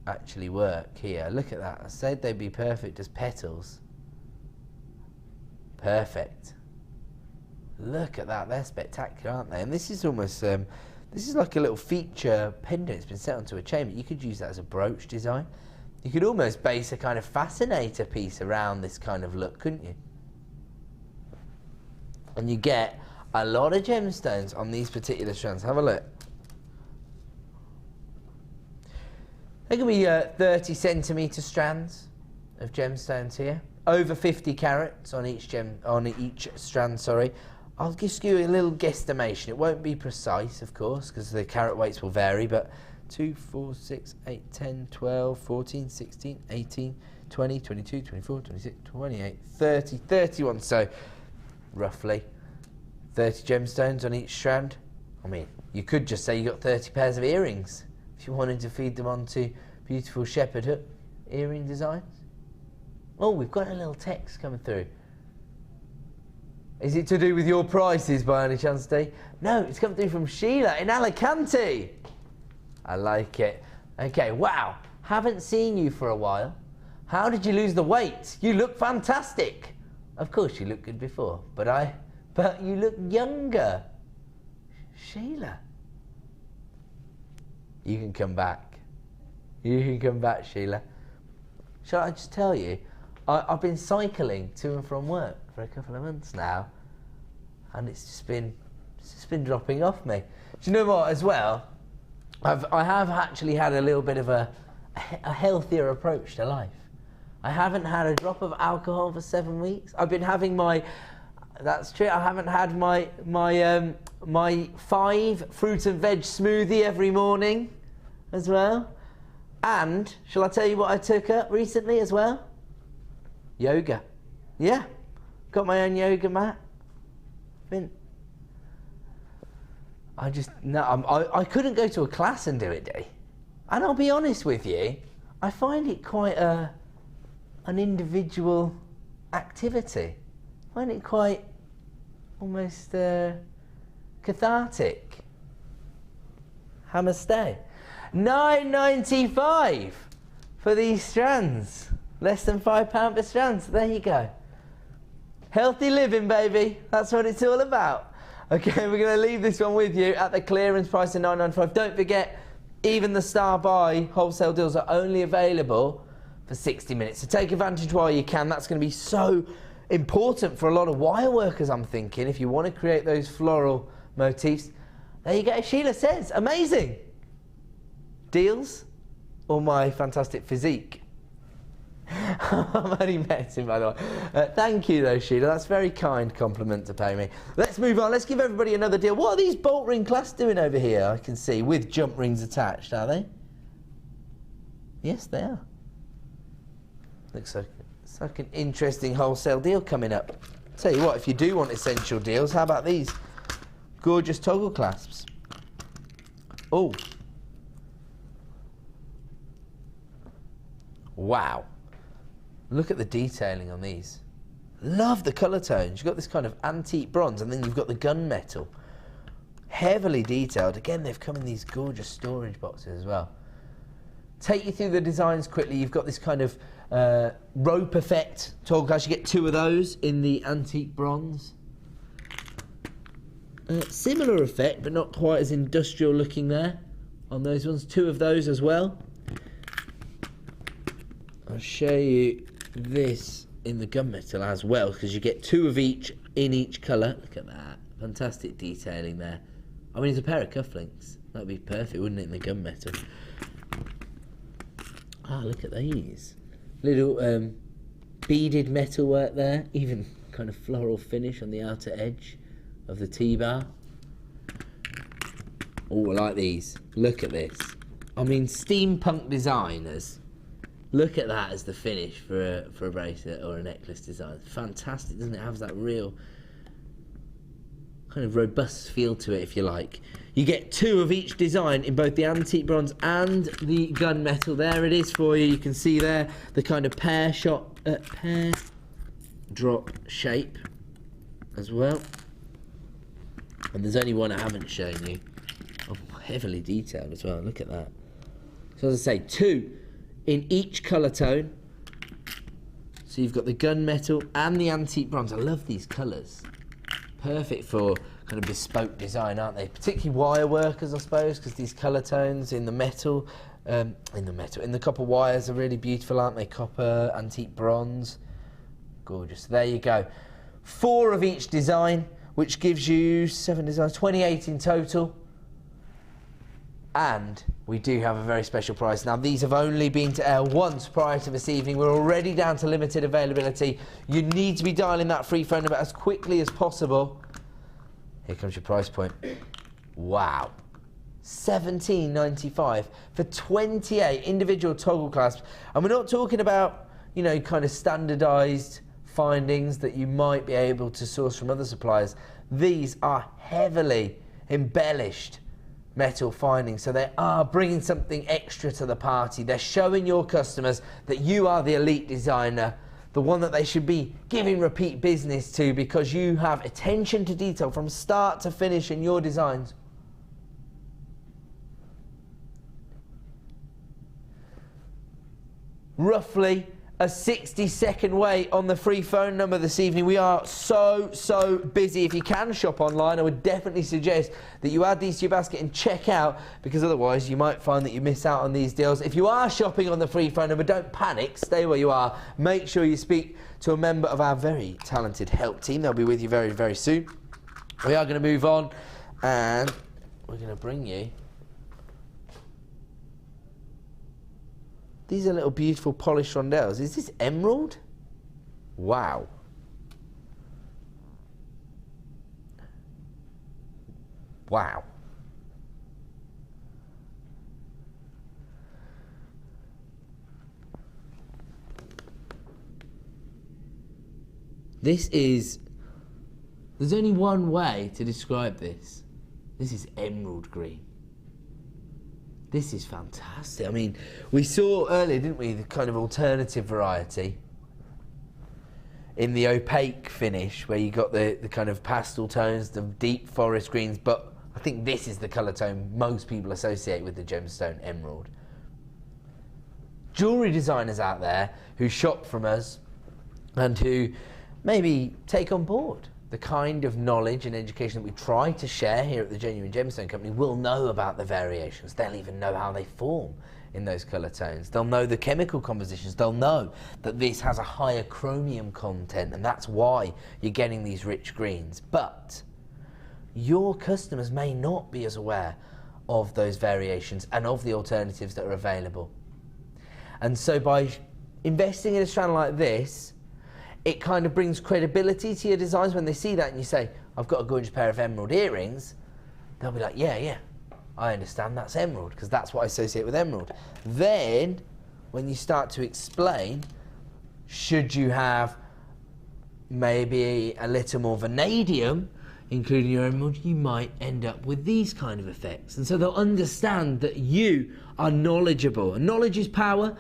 actually work here. Look at that. I said they'd be perfect as petals. Perfect. Look at that. They're spectacular, aren't they? And this is almost, this is like a little feature pendant. It's been set onto a chain, but you could use that as a brooch design. You could almost base a kind of fascinator piece around this kind of look, couldn't you? And you get a lot of gemstones on these particular strands. Have a look. There can be 30 centimetre strands of gemstones here. Over 50 carats on each strand, sorry. I'll just give you a little guesstimation. It won't be precise, of course, because the carat weights will vary, but 2, 4, 6, 8, 10, 12, 14, 16, 18, 20, 22, 24, 26, 28, 30, 31. So, roughly 30 gemstones on each strand. I mean, you could just say you got 30 pairs of earrings if you wanted to feed them onto beautiful shepherd hook earring designs. Oh, we've got a little text coming through. Is it to do with your prices by any chance, Steve? No, it's coming through from Sheila in Alicante. I like it. Okay, wow. Haven't seen you for a while. How did you lose the weight? You look fantastic. Of course, you looked good before, but you look younger. Sheila. You can come back. You can come back, Sheila. Shall I just tell you, I've been cycling to and from work for a couple of months now, and it's just been dropping off me. Do you know what, as well? I have actually had a little bit of a healthier approach to life. I haven't had a drop of alcohol for 7 weeks. I've been having that's true, I haven't had my 5 fruit and veg smoothie every morning as well. And, shall I tell you what I took up recently as well? Yoga. Yeah, got my own yoga mat. I couldn't go to a class and do it, Dee. And I'll be honest with you, I find it quite an individual activity. I find it quite almost cathartic. Namaste. $9.95 for these strands. Less than £5 per strand, so there you go. Healthy living, baby. That's what it's all about. Okay, we're going to leave this one with you at the clearance price of $9.95. Don't forget, even the Star Buy wholesale deals are only available for 60 minutes. So take advantage while you can. That's going to be so important for a lot of wire workers, I'm thinking, if you want to create those floral motifs. There you go. Sheila says, amazing. Deals or my fantastic physique? I've only met him, by the way. Thank you, though, Sheila. That's a very kind compliment to pay me. Let's move on. Let's give everybody another deal. What are these bolt ring clasps doing over here? I can see with jump rings attached, are they? Yes, they are. Looks like an interesting wholesale deal coming up. Tell you what, if you do want essential deals, how about these gorgeous toggle clasps? Oh. Wow. Look at the detailing on these. Love the colour tones. You've got this kind of antique bronze, and then you've got the gunmetal. Heavily detailed. Again, they've come in these gorgeous storage boxes as well. Take you through the designs quickly. You've got this kind of rope effect toggle clasp. You get 2 of those in the antique bronze. Similar effect, but not quite as industrial looking there on those ones. 2 of those as well. I'll show you this in the gunmetal as well, because you get 2 of each in each colour. Look at that. Fantastic detailing there. I mean, it's a pair of cufflinks. That would be perfect, wouldn't it, in the gunmetal? Ah, look at these. Little beaded metal work there. Even kind of floral finish on the outer edge of the T-bar. Oh, I like these. Look at this. I mean, steampunk designers. Look at that as the finish for a bracelet or a necklace design. Fantastic, doesn't it? Have that real kind of robust feel to it, if you like. You get 2 of each design in both the antique bronze and the gunmetal. There it is for you. You can see there the kind of pear drop shape as well. And there's only one I haven't shown you. Oh, heavily detailed as well. Look at that. So as I say, 2 in each colour tone. So you've got the gunmetal and the antique bronze. I love these colours. Perfect for kind of bespoke design, aren't they? Particularly wire workers, I suppose, because these colour tones in the metal in the metal. In the copper wires are really beautiful, aren't they? Copper, antique bronze. Gorgeous. There you go. 4 of each design, which gives you 7 designs, 28 in total. And we do have a very special price. Now, these have only been to air once prior to this evening. We're already down to limited availability. You need to be dialing that free phone number as quickly as possible. Here comes your price point. Wow. $17.95 for 28 individual toggle clasps. And we're not talking about, you know, kind of standardized findings that you might be able to source from other suppliers. These are heavily embellished metal findings, so they are bringing something extra to the party. They're showing your customers that you are the elite designer, the one that they should be giving repeat business to, because you have attention to detail from start to finish in your designs. Roughly a 60-second wait on the free phone number this evening. We are so busy. If you can shop online, I would definitely suggest that you add these to your basket and check out, because otherwise you might find that you miss out on these deals. If you are shopping on the free phone number, don't panic. Stay where you are. Make sure you speak to a member of our very talented help team. They'll be with you very, very soon. We are going to move on, and we're going to bring you these are little beautiful polished rondelles. Is this emerald? Wow. Wow. This is, there's only one way to describe this. This is emerald green. This is fantastic. I mean, we saw earlier, didn't we, the kind of alternative variety in the opaque finish, where you got the kind of pastel tones, the deep forest greens, but I think this is the colour tone most people associate with the gemstone emerald. Jewellery designers out there who shop from us and who maybe take on board the kind of knowledge and education that we try to share here at the Genuine Gemstone Company will know about the variations. They'll even know how they form in those colour tones. They'll know the chemical compositions. They'll know that this has a higher chromium content, and that's why you're getting these rich greens. But your customers may not be as aware of those variations and of the alternatives that are available. And so by investing in a strand like this, it kind of brings credibility to your designs. When they see that and you say, I've got a gorgeous pair of emerald earrings, they'll be like, yeah, I understand that's emerald, because that's what I associate with emerald. Then, when you start to explain, should you have maybe a little more vanadium, including your emerald, you might end up with these kind of effects. And so they'll understand that you are knowledgeable. And knowledge is power.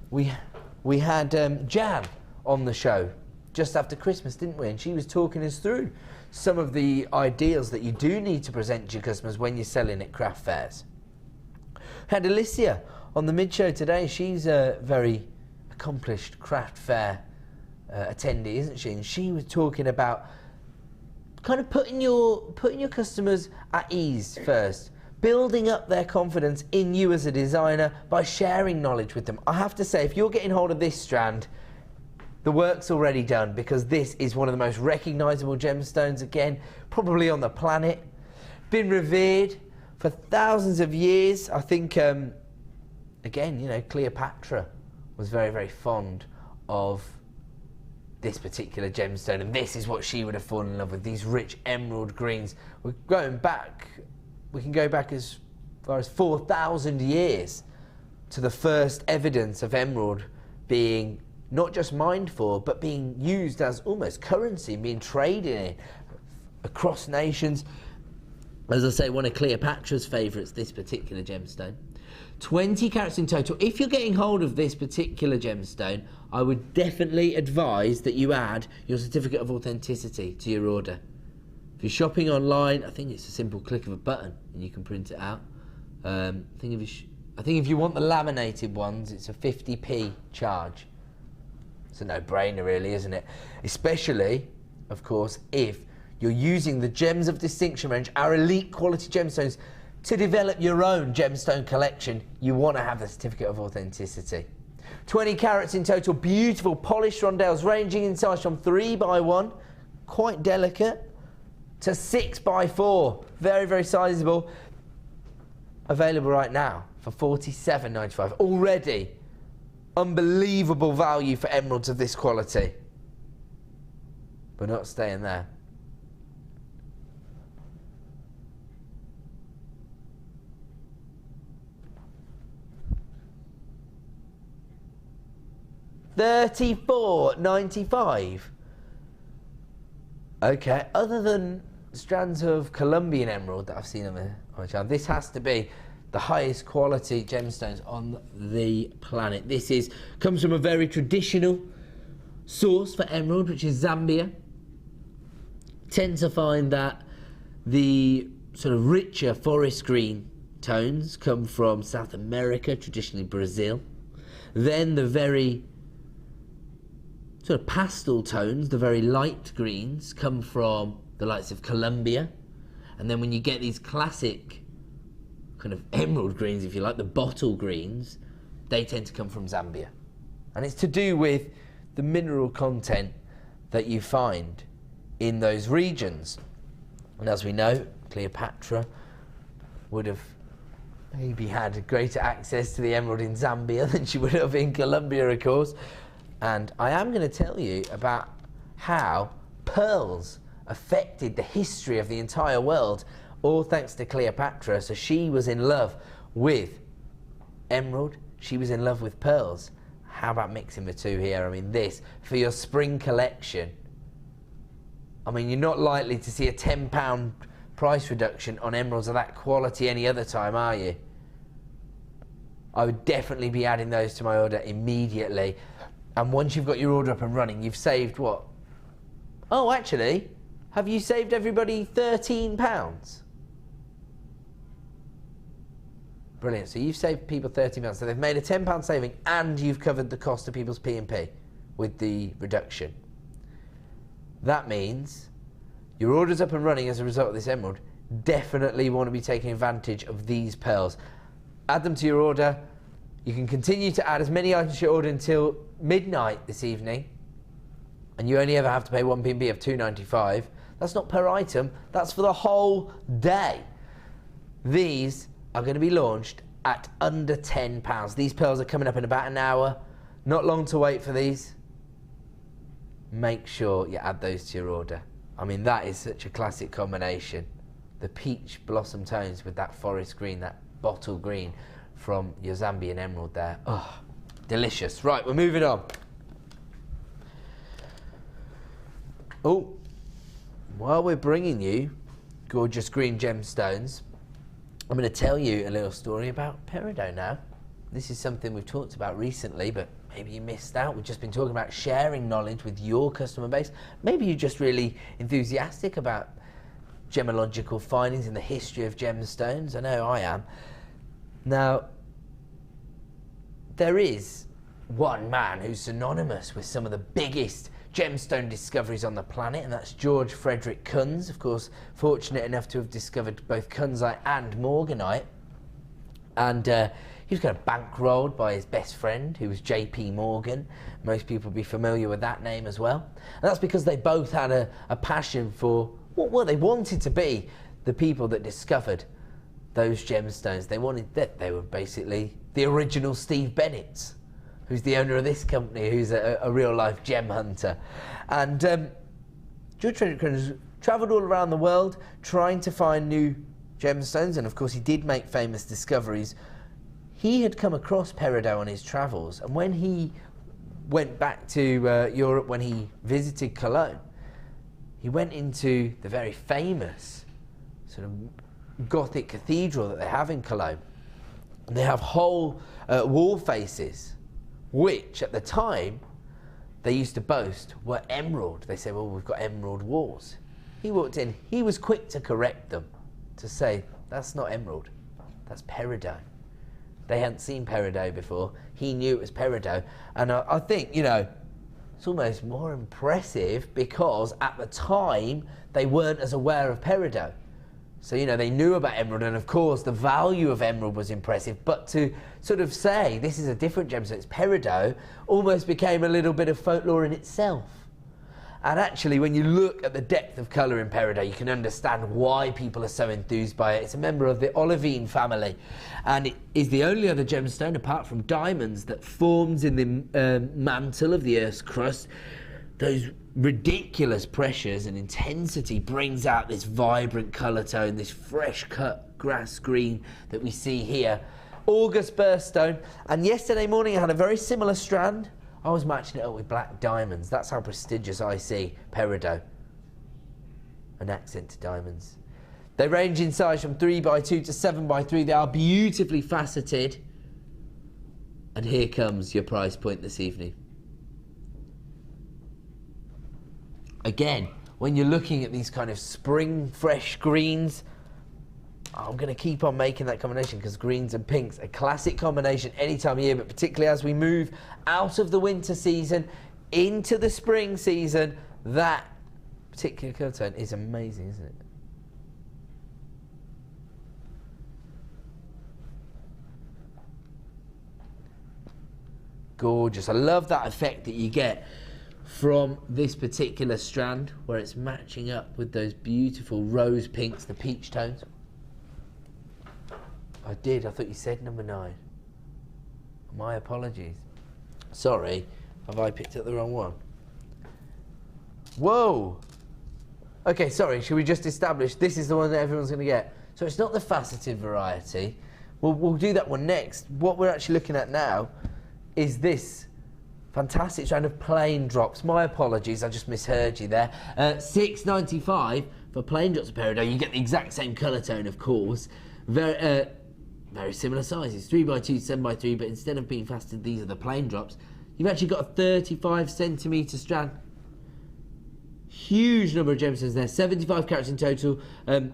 We had Jan on the show just after Christmas, didn't we? And she was talking us through some of the ideals that you do need to present to your customers when you're selling at craft fairs. Had Alicia on the mid-show today. She's a very accomplished craft fair attendee, isn't she? And she was talking about kind of putting your customers at ease first, building up their confidence in you as a designer by sharing knowledge with them. I have to say, if you're getting hold of this strand, the work's already done, because this is one of the most recognisable gemstones, again, probably on the planet. Been revered for thousands of years. I think, again, you know, Cleopatra was very, very fond of this particular gemstone, and this is what she would have fallen in love with, these rich emerald greens. We're going back, we can go back as far as 4,000 years to the first evidence of emerald being not just mined for, but being used as almost currency, being traded in across nations. As I say, one of Cleopatra's favourites, this particular gemstone. 20 carats in total. If you're getting hold of this particular gemstone, I would definitely advise that you add your certificate of authenticity to your order. If you're shopping online, I think it's a simple click of a button and you can print it out. I think if you want the laminated ones, it's a 50p charge. It's a no-brainer really, isn't it? Especially, of course, if you're using the Gems of Distinction range, our elite quality gemstones, to develop your own gemstone collection, you want to have the certificate of authenticity. 20 carats in total, beautiful polished rondelles ranging in size from 3x1, quite delicate, to 6x4, very, very sizable. Available right now for $47.95. Already unbelievable value for emeralds of this quality. But not staying there. $34.95. Okay, other than strands of Colombian emerald that I've seen on the channel, this has to be the highest quality gemstones on the planet. This comes from a very traditional source for emerald, which is Zambia. Tend to find that the sort of richer forest green tones come from South America, traditionally Brazil. Then the very sort of pastel tones, the very light greens, come from the likes of Colombia. And then when you get these classic kind of emerald greens, if you like, the bottle greens, they tend to come from Zambia. And it's to do with the mineral content that you find in those regions. And as we know, Cleopatra would have maybe had greater access to the emerald in Zambia than she would have in Colombia, of course. And I am going to tell you about how pearls affected the history of the entire world, all thanks to Cleopatra. So she was in love with emerald, she was in love with pearls. How about mixing the two here? I mean, this, for your spring collection, I mean, you're not likely to see a £10 price reduction on emeralds of that quality any other time, are you? I would definitely be adding those to my order immediately. And once you've got your order up and running, you've saved what? Oh, actually, have you saved everybody £13? Brilliant. So you've saved people £13. So they've made a £10 saving, and you've covered the cost of people's P&P with the reduction. That means your order's up and running as a result of this emerald. Definitely want to be taking advantage of these pearls. Add them to your order. You can continue to add as many items to your order until midnight this evening, and you only ever have to pay one P&P of $2.95. That's not per item, that's for the whole day. These are going to be launched at under £10. These pearls are coming up in about an hour. Not long to wait for these. Make sure you add those to your order. I mean, that is such a classic combination. The peach blossom tones with that forest green, that bottle green from your Zambian emerald there. Oh, delicious. Right, we're moving on. Oh, while we're bringing you gorgeous green gemstones, I'm going to tell you a little story about peridot now. This is something we've talked about recently, but maybe you missed out. We've just been talking about sharing knowledge with your customer base. Maybe you're just really enthusiastic about gemological findings in the history of gemstones. I know I am. Now, there is one man who's synonymous with some of the biggest gemstone discoveries on the planet, and that's George Frederick Kunz. Of course, fortunate enough to have discovered both Kunzite and Morganite. And he was kind of bankrolled by his best friend, who was J.P. Morgan. Most people will be familiar with that name as well. And that's because they both had a passion for what they wanted to be the people that discovered those gemstones. They wanted that. They were basically the original Steve Bennetts, who's the owner of this company, who's a real-life gem hunter. And George Frederick Kunz travelled all around the world trying to find new gemstones, and of course he did make famous discoveries. He had come across peridot on his travels, and when he went back to Europe, when he visited Cologne, he went into the very famous sort of Gothic cathedral that they have in Cologne. And they have whole wall faces, which at the time they used to boast were emerald. They said, well, we've got emerald walls. He walked in, he was quick to correct them, to say, that's not emerald, that's peridot. They hadn't seen peridot before. He knew it was peridot. And I think, you know, it's almost more impressive because at the time they weren't as aware of peridot. So, you know, they knew about emerald, and of course the value of emerald was impressive, but to sort of say this is a different gemstone, it's peridot, almost became a little bit of folklore in itself. And actually, when you look at the depth of colour in peridot, you can understand why people are so enthused by it. It's a member of the olivine family, and it is the only other gemstone, apart from diamonds, that forms in the mantle of the Earth's crust. Those ridiculous pressures and intensity brings out this vibrant colour tone, this fresh cut grass green that we see here. August birthstone, and yesterday morning I had a very similar strand. I was matching it up with black diamonds. That's how prestigious I see peridot. An accent to diamonds. They range in size from 3x2 to 7x3. They are beautifully faceted. And here comes your price point this evening. Again, when you're looking at these kind of spring fresh greens, I'm going to keep on making that combination because greens and pinks, a classic combination any time of year, but particularly as we move out of the winter season into the spring season, that particular colour tone is amazing, isn't it? Gorgeous. I love that effect that you get from this particular strand where it's matching up with those beautiful rose pinks, the peach tones. I thought you said number 9. My apologies. Sorry, have I picked up the wrong one? Whoa! Okay, sorry, should we just establish this is the one that everyone's going to get? So it's not the faceted variety. We'll do that one next. What we're actually looking at now is this fantastic strand of plain drops. My apologies, I just misheard you there. $6.95 for plain drops of peridot. You get the exact same colour tone, of course. Very similar sizes, 3x2, 7x3, but instead of being faceted, these are the plain drops. You've actually got a 35 centimetre strand. Huge number of gemstones there, 75 carats in total.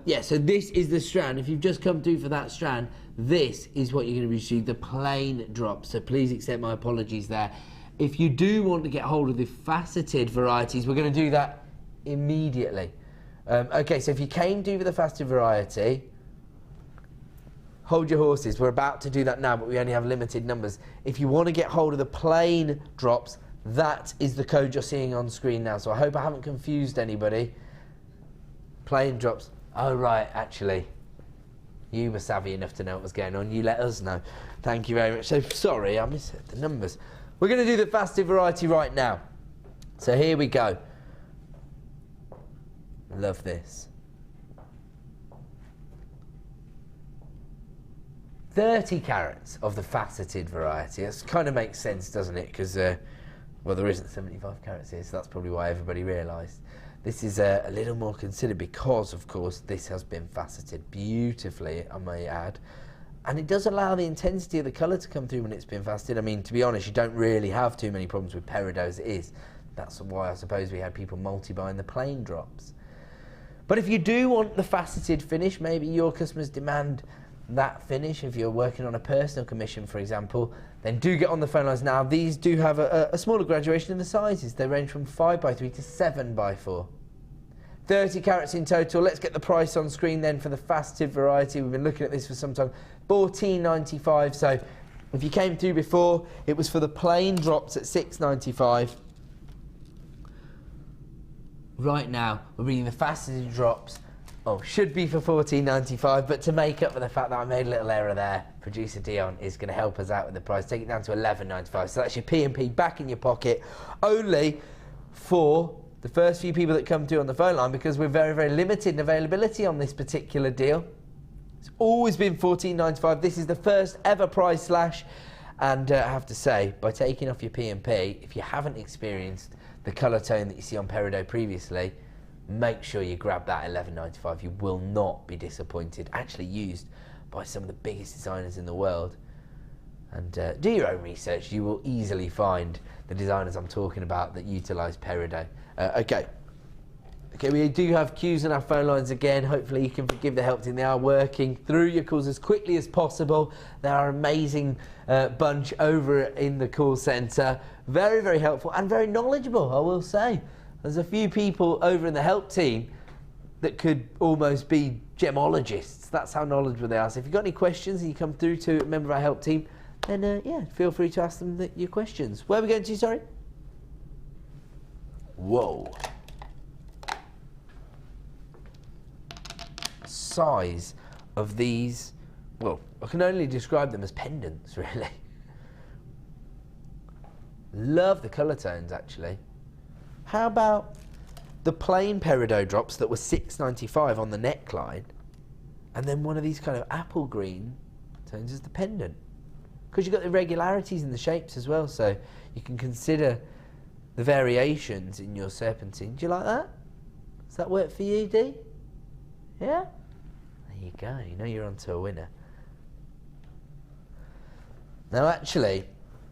Yeah, so this is the strand. If you've just come through for that strand, this is what you're going to receive, the plain drops. So please accept my apologies there. If you do want to get hold of the faceted varieties, we're going to do that immediately. Okay, so if you came through for the faceted variety, hold your horses. We're about to do that now, but we only have limited numbers. If you want to get hold of the plain drops, that is the code you're seeing on screen now. So I hope I haven't confused anybody. Plain drops. Oh, right, actually. You were savvy enough to know what was going on. You let us know. Thank you very much. So, sorry, I misheard the numbers. We're going to do the faceted variety right now. So here we go. Love this. 30 carats of the faceted variety. That kind of makes sense, doesn't it? Because, well, there isn't 75 carats here, so that's probably why everybody realised. This is a little more considered because, of course, this has been faceted beautifully, I may add. And it does allow the intensity of the colour to come through when it's been faceted. I mean, to be honest, you don't really have too many problems with peridot as it is. That's why I suppose we had people multi-buying the plain drops. But if you do want the faceted finish, maybe your customers demand that finish, if you're working on a personal commission, for example, then do get on the phone lines now. These do have a smaller graduation in the sizes. They range from 5x3 to 7x4. 30 carats in total. Let's get the price on screen then for the faceted variety. We've been looking at this for some time. $14.95. So if you came through before, it was for the plain drops at $6.95. Right now, we're reading the faceted drops. Oh, should be for $14.95, but to make up for the fact that I made a little error there, producer Dion is going to help us out with the price. Take it down to $11.95. So that's your P&P back in your pocket, only for the first few people that come through on the phone line, because we're very, very limited in availability on this particular deal. It's always been $14.95. This is the first ever price slash, and I have to say, by taking off your P&P, if you haven't experienced the colour tone that you see on peridot previously, make sure you grab that $11.95. You will not be disappointed. Actually used by some of the biggest designers in the world. And do your own research. You will easily find the designers I'm talking about that utilise peridot. Okay, we do have queues on our phone lines again. Hopefully you can forgive the help team. They are working through your calls as quickly as possible. They are an amazing bunch over in the call centre. Very, very helpful and very knowledgeable, I will say. There's a few people over in the help team that could almost be gemologists. That's how knowledgeable they are. So if you've got any questions and you come through to a member of our help team, then yeah, feel free to ask them your questions. Where are we going to, sorry? Whoa. Size of these, well, I can only describe them as pendants, really. Love the colour tones, actually. How about the plain peridot drops that were $6.95 on the neckline, and then one of these kind of apple green tones as the pendant? Because you've got the irregularities in the shapes as well, so you can consider the variations in your serpentine. Do you like that? Does that work for you, Dee? Yeah? There you go, you know you're onto a winner. Now actually,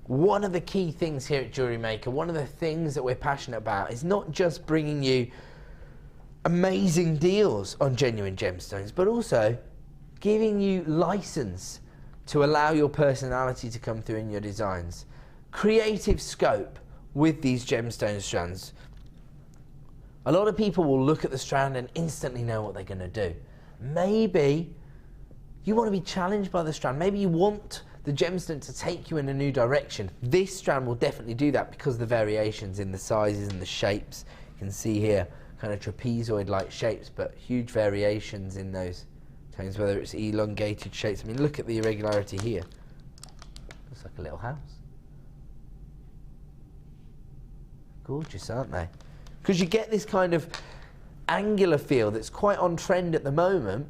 one of the key things here at JewelleryMaker, one of the things that we're passionate about is not just bringing you amazing deals on genuine gemstones, but also giving you license to allow your personality to come through in your designs. Creative scope with these gemstone strands. A lot of people will look at the strand and instantly know what they're going to do. Maybe you want to be challenged by the strand. Maybe you want the gemstone to take you in a new direction. This strand will definitely do that because of the variations in the sizes and the shapes. You can see here kind of trapezoid-like shapes, but huge variations in those tones, whether it's elongated shapes. I mean, look at the irregularity here. Looks like a little house. Gorgeous, aren't they? Because you get this kind of angular feel that's quite on trend at the moment,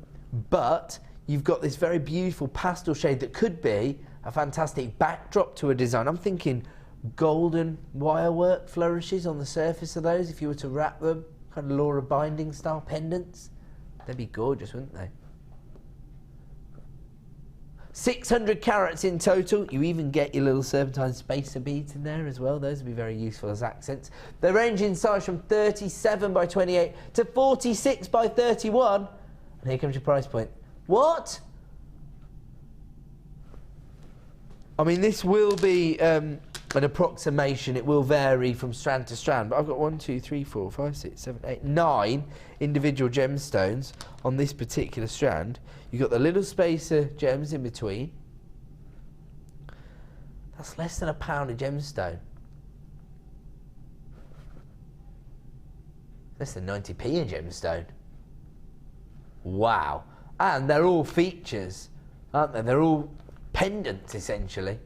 but you've got this very beautiful pastel shade that could be a fantastic backdrop to a design. I'm thinking golden wirework flourishes on the surface of those if you were to wrap them, kind of Laura Binding style pendants. They'd be gorgeous, wouldn't they? 600 carats in total. You even get your little serpentine spacer beads in there as well. Those would be very useful as accents. They range in size from 37 by 28 to 46 by 31. And here comes your price point. What? I mean, this will be an approximation. It will vary from strand to strand, but I've got 1, 2, 3, 4, 5, 6, 7, 8, 9 individual gemstones on this particular strand. You've got the little spacer gems in between. That's less than £1 a gemstone. Less than 90p a gemstone. Wow. And they're all features, aren't they? They're all pendants, essentially.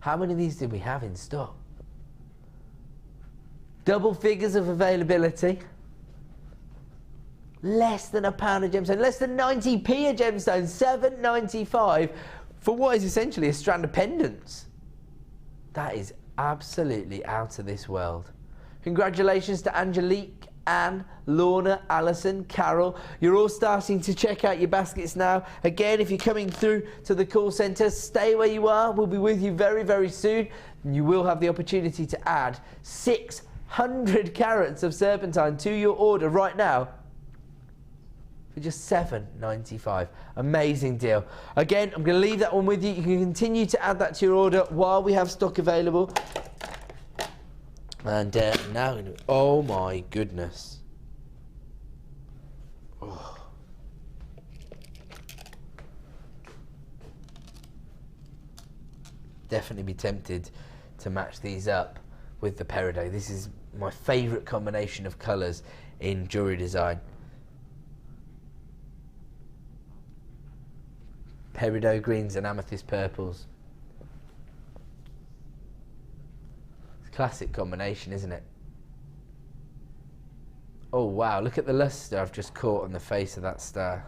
How many of these did we have in stock? Double figures of availability. Less than £1 a gemstone. Less than 90p a gemstone. $7.95 for what is essentially a strand of pendants. That is absolutely out of this world. Congratulations to Angelique, Anne, Lorna, Alison, Carol. You're all starting to check out your baskets now. Again, if you're coming through to the call centre, stay where you are. We'll be with you very, very soon. And you will have the opportunity to add 600 carats of serpentine to your order right now for just $7.95. Amazing deal. Again, I'm going to leave that one with you. You can continue to add that to your order while we have stock available. And now, oh my goodness. Oh. Definitely be tempted to match these up with the peridot. This is my favourite combination of colours in jewellery design. Peridot greens and amethyst purples. Classic combination, isn't it? Oh wow, look at the lustre I've just caught on the face of that star.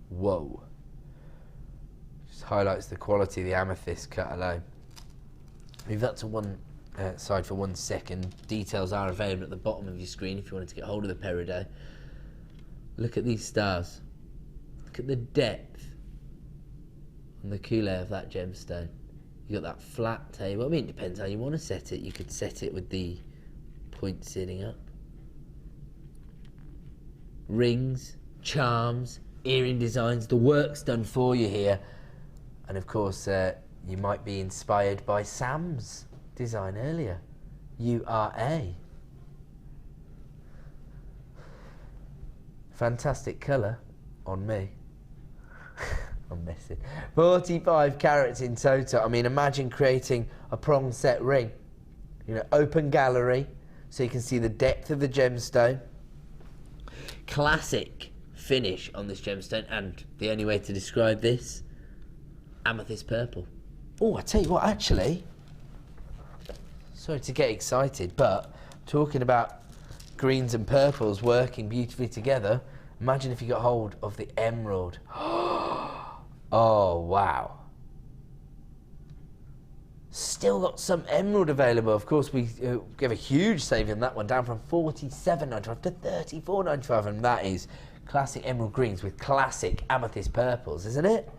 Whoa. Just highlights the quality of the amethyst cut alone. Move that to one side for 1 second. Details are available at the bottom of your screen if you wanted to get hold of the peridot. Look at these stars. Look at the depth and the coulee of that gemstone. You got that flat table. I mean, it depends how you want to set it. You could set it with the point sitting up. Rings, charms, earring designs. The work's done for you here. And of course, you might be inspired by Sam's design earlier. URA. Fantastic colour on me. I'm messing. 45 carats in total. I mean, imagine creating a prong set ring. You know, open gallery, so you can see the depth of the gemstone. Classic finish on this gemstone, and the only way to describe this, amethyst purple. Oh, I tell you what, actually, sorry to get excited, but talking about greens and purples working beautifully together, imagine if you got hold of the emerald. Oh, wow. Still got some emerald available. Of course, we gave a huge saving on that one, down from $47.95 to $34.95, and that is classic emerald greens with classic amethyst purples, isn't it?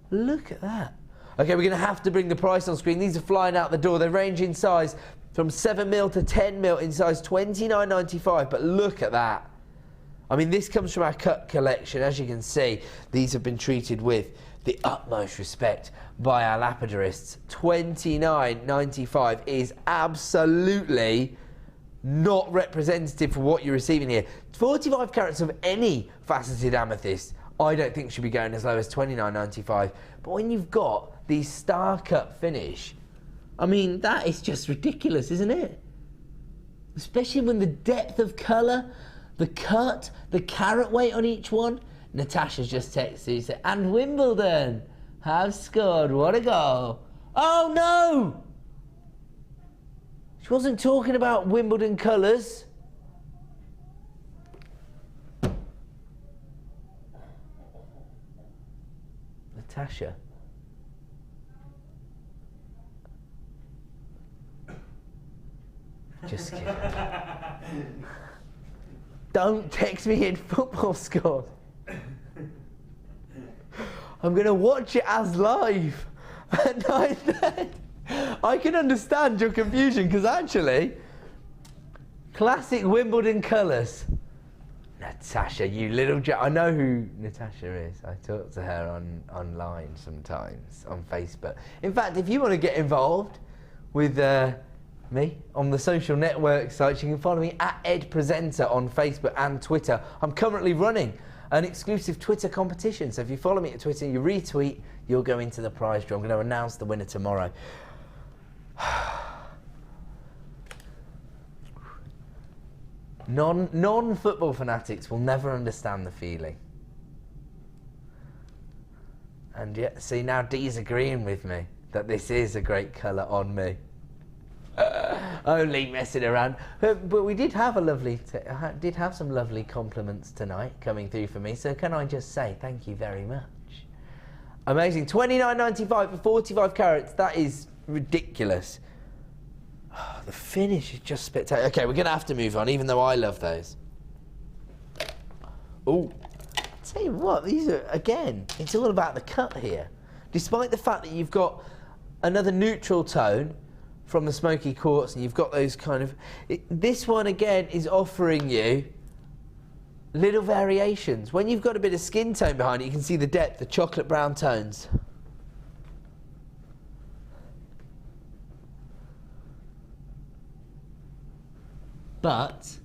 Look at that. Okay, we're going to have to bring the price on screen. These are flying out the door. They range in size from 7mm to 10mm in size $29.95, but look at that. I mean, this comes from our cut collection. As you can see, these have been treated with the utmost respect by our lapidarists. $29.95 is absolutely not representative for what you're receiving here. 45 carats of any faceted amethyst, I don't think should be going as low as $29.95. But when you've got the star cut finish, I mean, that is just ridiculous, isn't it? Especially when the depth of colour, the cut, the carat weight on each one. Natasha's just texted, she said, and Wimbledon have scored, what a goal. Oh no! She wasn't talking about Wimbledon colours. Natasha. Just kidding. Don't text me in football scores. I'm going to watch it as live. And I can understand your confusion, because actually, classic Wimbledon colours. Natasha, you little I know who Natasha is. I talk to her online sometimes, on Facebook. In fact, if you want to get involved with me on the social network sites, you can follow me at EdPresenter on Facebook and Twitter. I'm currently running an exclusive Twitter competition, so if you follow me at Twitter and you retweet, you'll go into the prize draw. I'm going to announce the winner tomorrow. Non-football fanatics will never understand the feeling. And yet, see, now Dee's agreeing with me that this is a great colour on me. Only messing around. But we did have some lovely compliments tonight coming through for me, so can I just say thank you very much. Amazing. $29.95 for 45 carats. That is ridiculous. Oh, the finish is just spectacular. Okay, we're going to have to move on, even though I love those. Oh, tell you what, these are, again, it's all about the cut here. Despite the fact that you've got another neutral tone from the smoky quartz, and you've got those kind of... this one, again, is offering you little variations. When you've got a bit of skin tone behind it, you can see the depth, the chocolate brown tones. But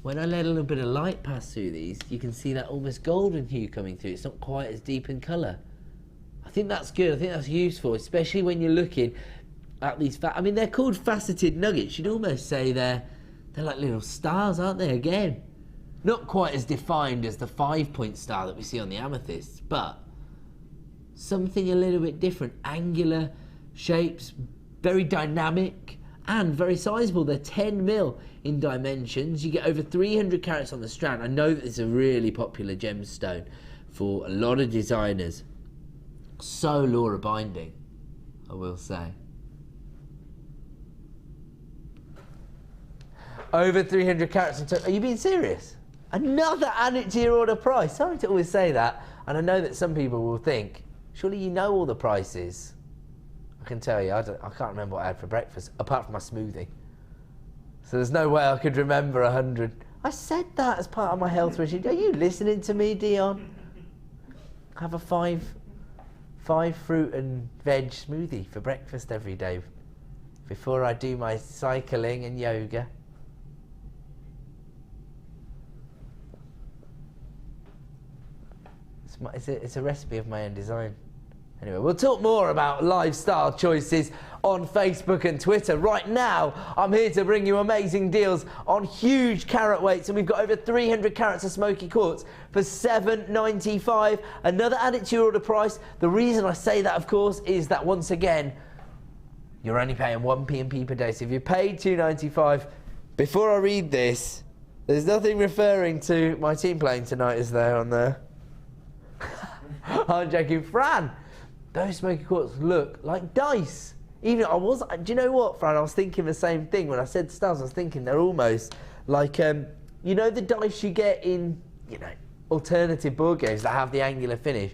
when I let a little bit of light pass through these, you can see that almost golden hue coming through. It's not quite as deep in colour. I think that's good. I think that's useful, especially when you're looking at these... I mean, they're called faceted nuggets. You'd almost say they're like little stars, aren't they? Again, not quite as defined as the 5-point star that we see on the amethysts, but something a little bit different. Angular shapes, very dynamic, and very sizable. They're 10mm in dimensions. You get over 300 carats on the strand. I know that it's a really popular gemstone for a lot of designers. So Laura binding, I will say. Over 300 carats. Are you being serious? Another add it to your order price. Sorry to always say that. And I know that some people will think, surely you know all the prices. I can tell you, I can't remember what I had for breakfast, apart from my smoothie. So there's no way I could remember 100. I said that as part of my health regime. Are you listening to me, Dion? Have a five fruit and veg smoothie for breakfast every day before I do my cycling and yoga. It's a recipe of my own design. Anyway, we'll talk more about lifestyle choices on Facebook and Twitter. Right now, I'm here to bring you amazing deals on huge carat weights, and we've got over 300 carats of smoky quartz for $7.95. Another added to your order price. The reason I say that, of course, is that once again, you're only paying 1p per day. So if you paid $2.95, before I read this, there's nothing referring to my team playing tonight, is there, on there? I'm joking. Fran, those smoky quartz look like dice. Even do you know what, Fran? I was thinking the same thing when I said stars. I was thinking they're almost like, you know, the dice you get in, you know, alternative board games that have the angular finish.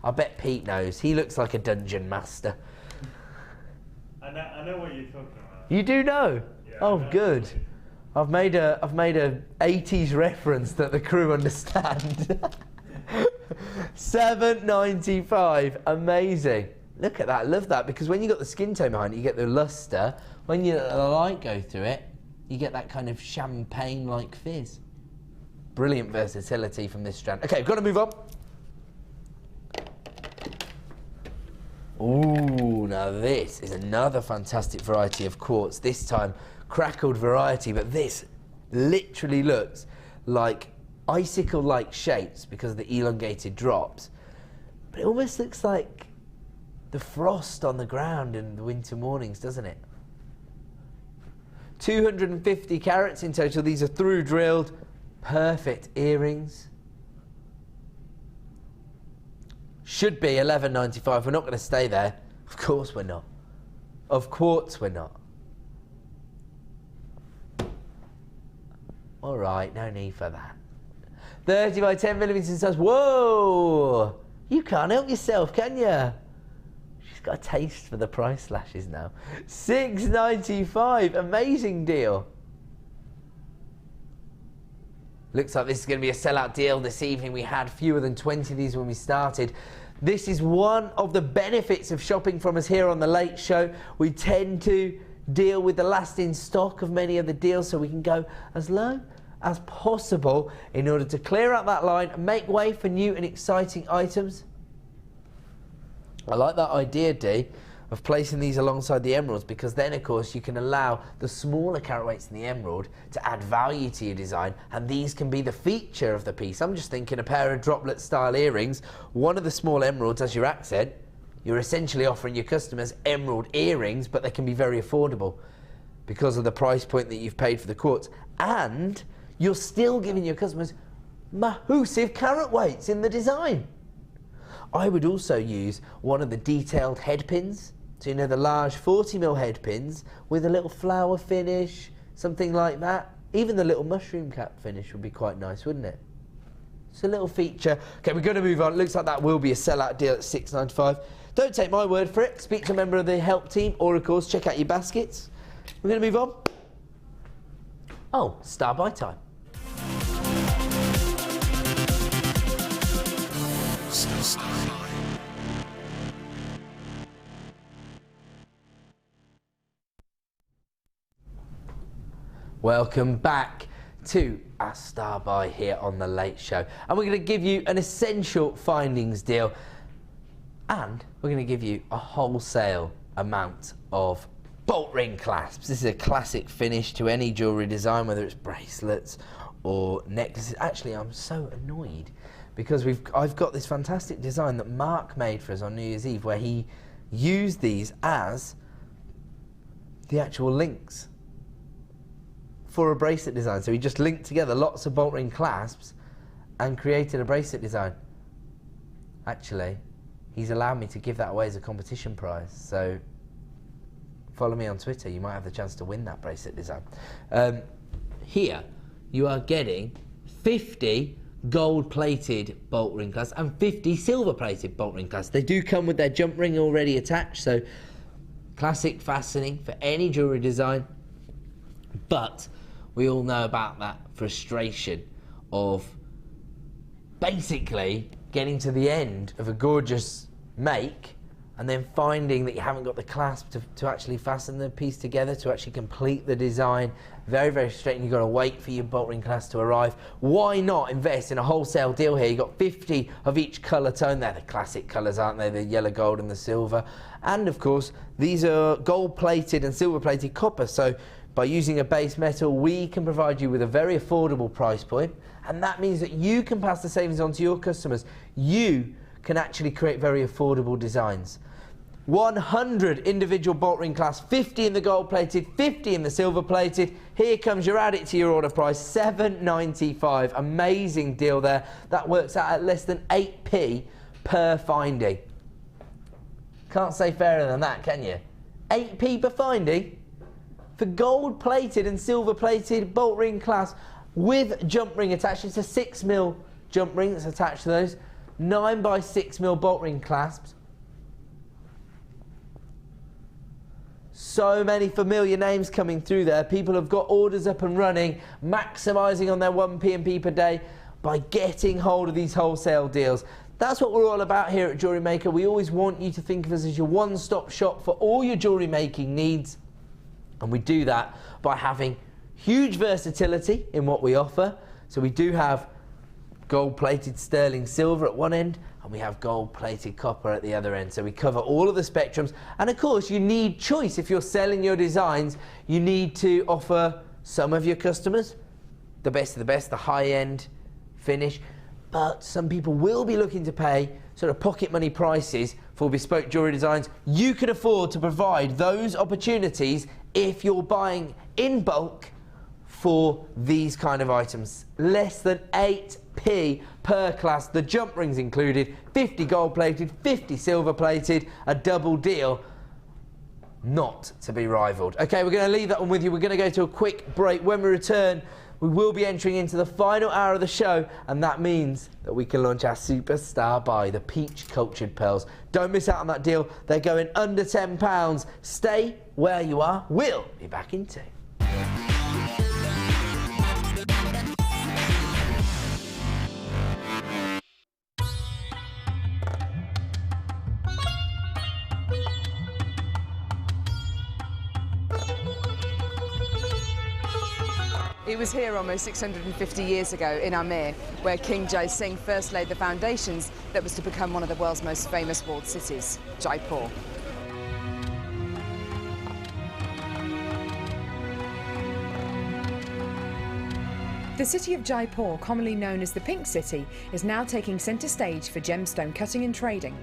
I bet Pete knows. He looks like a dungeon master. I know what you're talking about. You do know? Yeah, oh, good. I've made a 80s reference that the crew understand. $7.95, amazing. Look at that, love that, because when you got the skin tone behind it, you get the luster. When you let the light go through it, you get that kind of champagne-like fizz. Brilliant versatility from this strand. Okay, got to move on. Ooh, now this is another fantastic variety of quartz. This time, crackled variety, but this literally looks like icicle-like shapes because of the elongated drops. But it almost looks like the frost on the ground in the winter mornings, doesn't it? 250 carats in total. These are through drilled, perfect earrings. Should be $11.95. We're not going to stay there. Of course we're not. Of quartz we're not. All right, no need for that. 30 by 10 millimeters in size. Whoa! You can't help yourself, can you? She's got a taste for the price slashes now. $6.95, amazing deal. Looks like this is going to be a sellout deal this evening. We had fewer than 20 of these when we started. This is one of the benefits of shopping from us here on The Late Show. We tend to deal with the last in stock of many of the deals, so we can go as low as possible in order to clear out that line and make way for new and exciting items. I like that idea, Dee, of placing these alongside the emeralds, because then of course you can allow the smaller carat weights in the emerald to add value to your design, and these can be the feature of the piece. I'm just thinking a pair of droplet style earrings, one of the small emeralds as your accent. You're essentially offering your customers emerald earrings, but they can be very affordable because of the price point that you've paid for the quartz, and you're still giving your customers massive carat weights in the design. I would also use one of the detailed head pins. So you know the large 40mm head pins with a little flower finish, something like that. Even the little mushroom cap finish would be quite nice, wouldn't it? It's a little feature. Okay, we're going to move on. It looks like that will be a sellout deal at $6.95. Don't take my word for it. Speak to a member of the help team, or of course check out your baskets. We're going to move on. Oh, star buy time. Welcome back to our Star Buy here on The Late Show. And we're going to give you an essential findings deal. And we're going to give you a wholesale amount of bolt ring clasps. This is a classic finish to any jewellery design, whether it's bracelets or necklaces. Actually, I'm so annoyed because I've got this fantastic design that Mark made for us on New Year's Eve, where he used these as the actual links for a bracelet design. So he just linked together lots of bolt ring clasps and created a bracelet design. Actually, he's allowed me to give that away as a competition prize. So follow me on Twitter, you might have the chance to win that bracelet design. Here, you are getting 50 gold-plated bolt ring clasps and 50 silver-plated bolt ring clasps. They do come with their jump ring already attached, so classic fastening for any jewellery design. But we all know about that frustration of basically getting to the end of a gorgeous make and then finding that you haven't got the clasp to actually fasten the piece together, to actually complete the design. Very, very frustrating. You've got to wait for your bolt ring clasp to arrive. Why not invest in a wholesale deal here? You've got 50 of each colour tone. They're the classic colours, aren't they? The yellow, gold and the silver. And of course, these are gold plated and silver plated copper. So by using a base metal, we can provide you with a very affordable price point. And that means that you can pass the savings on to your customers. You can actually create very affordable designs. 100 individual bolt ring clasps, 50 in the gold plated, 50 in the silver plated. Here comes your add it to your order price, £7.95. Amazing deal there. That works out at less than 8p per finding. Can't say fairer than that, can you? 8p per finding for gold plated and silver plated bolt ring clasps with jump ring attached. It's a 6mm jump ring that's attached to those. 9x6mm bolt ring clasps. So many familiar names coming through there. People have got orders up and running, maximising on their 1 P&P per day by getting hold of these wholesale deals. That's what we're all about here at Jewellery Maker. We always want you to think of us as your one-stop shop for all your jewellery making needs. And we do that by having huge versatility in what we offer. So we do have gold-plated sterling silver at one end, and we have gold-plated copper at the other end. So we cover all of the spectrums. And of course, you need choice. If you're selling your designs, you need to offer some of your customers the best of the best, the high-end finish. But some people will be looking to pay sort of pocket money prices for bespoke jewellery designs. You can afford to provide those opportunities if you're buying in bulk for these kind of items. Less than 8p per class, the jump rings included, 50 gold plated, 50 silver plated, a double deal. Not to be rivalled. Okay, we're going to leave that one with you. We're going to go to a quick break. When we return, we will be entering into the final hour of the show, and that means that we can launch our superstar buy, the peach cultured pearls. Don't miss out on that deal. They're going under £10. Stay where you are. We'll be back in 2. It was here almost 650 years ago in Amir, where King Jai Singh first laid the foundations that was to become one of the world's most famous walled cities, Jaipur. The city of Jaipur, commonly known as the Pink City, is now taking centre stage for gemstone cutting and trading.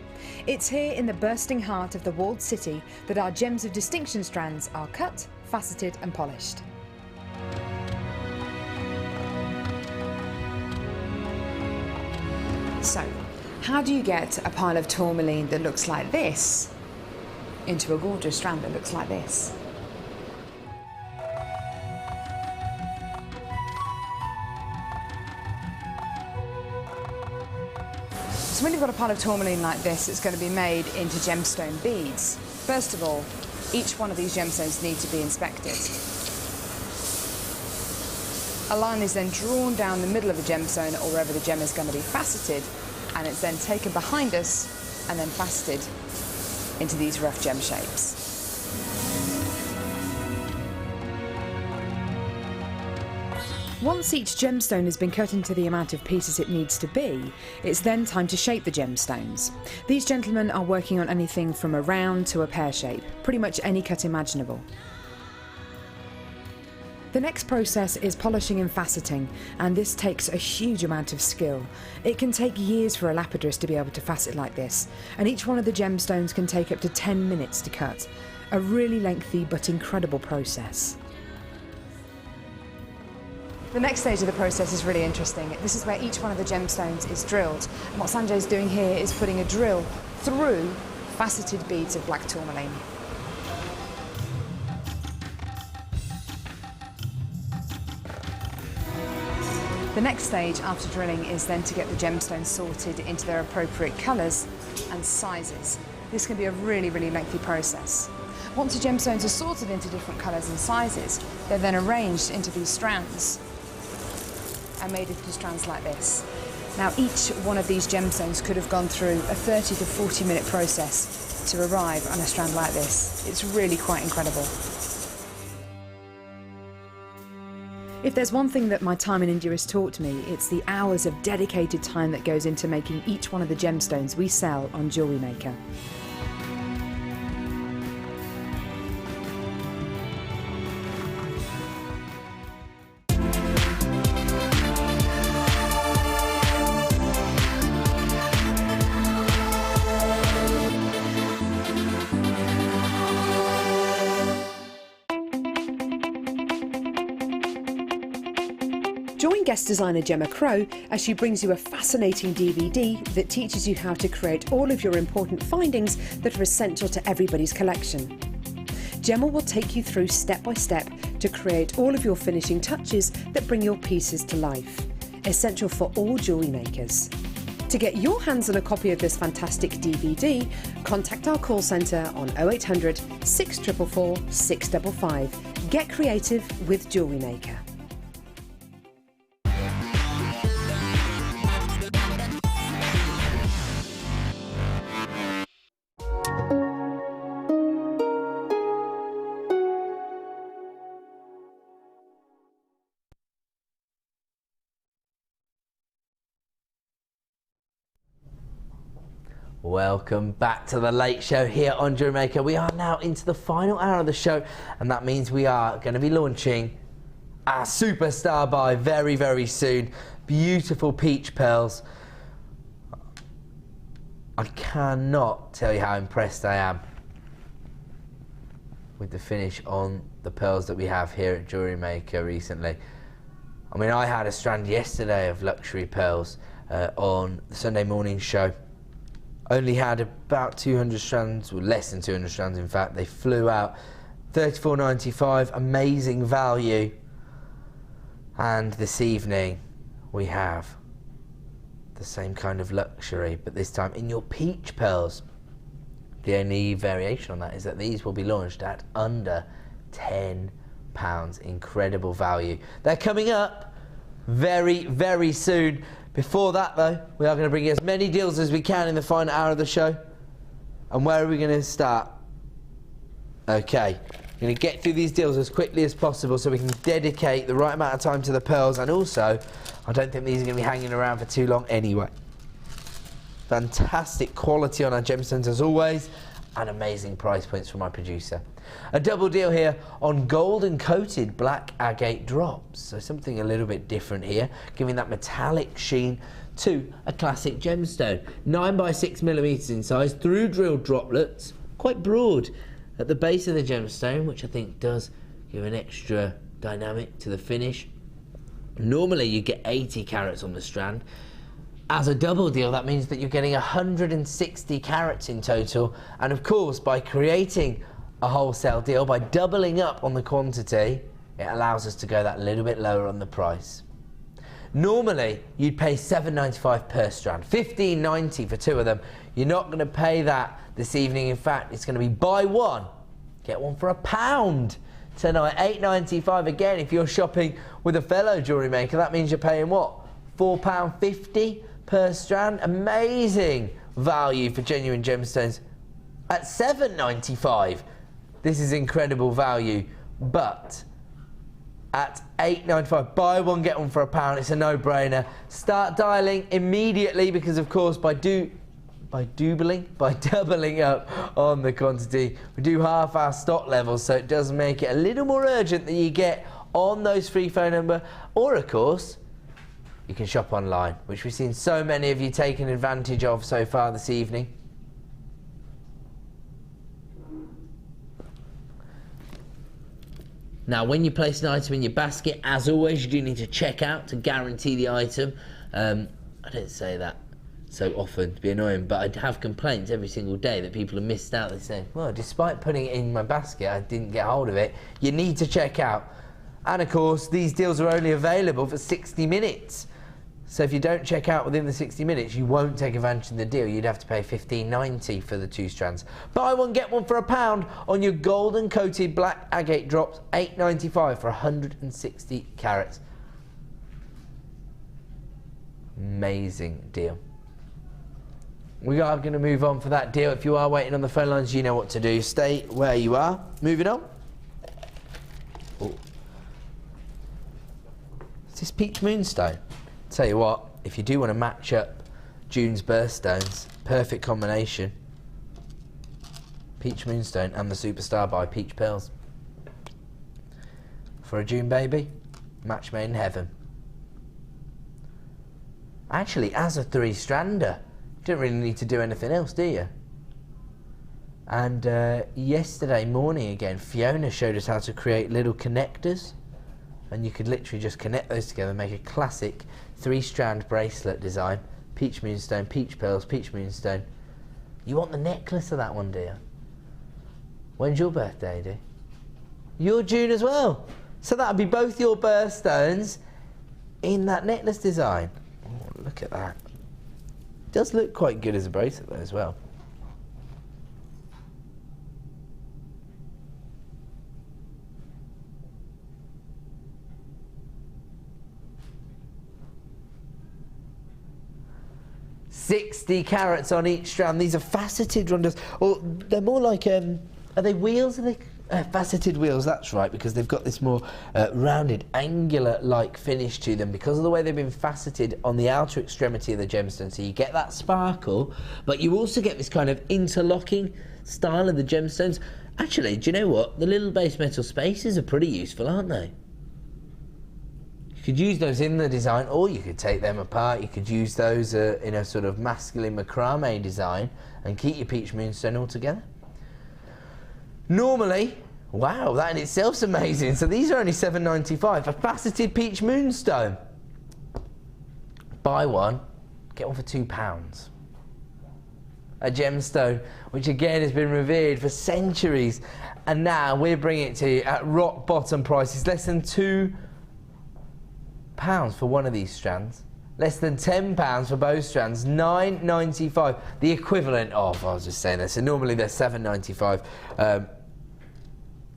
It's here in the bursting heart of the walled city that our gems of distinction strands are cut, faceted and polished. So, how do you get a pile of tourmaline that looks like this into a gorgeous strand that looks like this? So when you've got a pile of tourmaline like this, it's going to be made into gemstone beads. First of all, each one of these gemstones need to be inspected. A line is then drawn down the middle of the gemstone or wherever the gem is going to be faceted, and it's then taken behind us and then faceted into these rough gem shapes. Once each gemstone has been cut into the amount of pieces it needs to be, it's then time to shape the gemstones. These gentlemen are working on anything from a round to a pear shape, pretty much any cut imaginable. The next process is polishing and faceting, and this takes a huge amount of skill. It can take years for a lapidress to be able to facet like this, and each one of the gemstones can take up to 10 minutes to cut. A really lengthy but incredible process. The next stage of the process is really interesting. This is where each one of the gemstones is drilled. And what Sanjay's doing here is putting a drill through faceted beads of black tourmaline. The next stage after drilling is then to get the gemstones sorted into their appropriate colours and sizes. This can be a really, really lengthy process. Once the gemstones are sorted into different colours and sizes, they're then arranged into these strands and made into strands like this. Now, each one of these gemstones could have gone through a 30 to 40 minute process to arrive on a strand like this. It's really quite incredible. If there's one thing that my time in India has taught me, it's the hours of dedicated time that goes into making each one of the gemstones we sell on JewelleryMaker. Join guest designer Gemma Crow as she brings you a fascinating DVD that teaches you how to create all of your important findings that are essential to everybody's collection. Gemma will take you through step by step to create all of your finishing touches that bring your pieces to life, essential for all jewellery makers. To get your hands on a copy of this fantastic DVD, contact our call centre on 0800 644 655. Get creative with JewelleryMaker. Welcome back to the late show here on JewelleryMaker. We are now into the final hour of the show, and that means we are going to be launching our superstar buy very, very soon. Beautiful peach pearls. I cannot tell you how impressed I am with the finish on the pearls that we have here at JewelleryMaker recently. I mean, I had a strand yesterday of luxury pearls on the Sunday morning show. Only had about 200 strands, or less than 200 strands in fact. They flew out. $34.95, amazing value. And this evening we have the same kind of luxury, but this time in your peach pearls. The only variation on that is that these will be launched at under £10. Incredible value. They're coming up very, very soon. Before that though, we are going to bring you as many deals as we can in the final hour of the show. And where are we going to start? Okay, we're going to get through these deals as quickly as possible so we can dedicate the right amount of time to the pearls, and also I don't think these are going to be hanging around for too long anyway. Fantastic quality on our gemstones as always, and amazing price points from my producer. A double deal here on golden coated black agate drops, so something a little bit different here, giving that metallic sheen to a classic gemstone. 9 by 6 millimeters in size, through drilled droplets, quite broad at the base of the gemstone, which I think does give an extra dynamic to the finish. Normally you get 80 carats on the strand. As a double deal, that means that you're getting 160 carats in total, and of course by creating a wholesale deal, by doubling up on the quantity, it allows us to go that little bit lower on the price. Normally you'd pay $7.95 per strand, $15.90 for 2 of them. You're not going to pay that this evening. In fact, it's going to be buy one get one for £1 tonight. $8.95 again if you're shopping with a fellow jewellery maker. That means you're paying what, £4.50 per strand. Amazing value for genuine gemstones at $7.95. This is incredible value, but at $8.95, buy one get one for £1. It's a no-brainer. Start dialing immediately, because of course by doubling up on the quantity, we do half our stock levels, so it does make it a little more urgent that you get on those free phone number, or of course you can shop online, which we've seen so many of you taking advantage of so far this evening. Now, when you place an item in your basket, as always, you do need to check out to guarantee the item. I don't say that so often to be annoying, but I have complaints every single day that people have missed out. They say, well, despite putting it in my basket, I didn't get hold of it. You need to check out. And of course, these deals are only available for 60 minutes. So if you don't check out within the 60 minutes, you won't take advantage of the deal. You'd have to pay $15.90 for the 2 strands. Buy one, get one for £1 on your golden coated black agate drops, $8.95 for 160 carats. Amazing deal. We are going to move on for that deal. If you are waiting on the phone lines, you know what to do. Stay where you are. Moving on. Oh. Is this Peach Moonstone? Tell you what, if you do want to match up June's birthstones, perfect combination. Peach Moonstone and the Superstar by Peach Pearls. For a June baby, match made in heaven. Actually, as a 3-strander, you don't really need to do anything else, do you? And yesterday morning again, Fiona showed us how to create little connectors, and you could literally just connect those together and make a classic 3-strand bracelet design. Peach Moonstone, Peach Pearls, Peach Moonstone. You want the necklace of that one, do you? When's your birthday, do? You're June as well. So that'll be both your birthstones in that necklace design. Oh, look at that. It does look quite good as a bracelet though as well. $60 carats on each strand. These are faceted rondelles, or they're more like are they wheels? Are they faceted wheels? That's right, because they've got this more rounded, angular-like finish to them because of the way they've been faceted on the outer extremity of the gemstone. So you get that sparkle, but you also get this kind of interlocking style of the gemstones. Actually, do you know what? The little base metal spaces are pretty useful, aren't they? You could use those in the design, or you could take them apart. You could use those in a sort of masculine macrame design and keep your Peach Moonstone all together. Normally, wow, that in itself's amazing. So these are only $7.95. A faceted Peach Moonstone. Buy one, get one for £2. A gemstone, which again has been revered for centuries, and now we're bringing it to you at rock bottom prices, less than £2 for one of these strands, less than £10 for both strands, $9.95, the equivalent of, I was just saying this, so normally they're $7.95.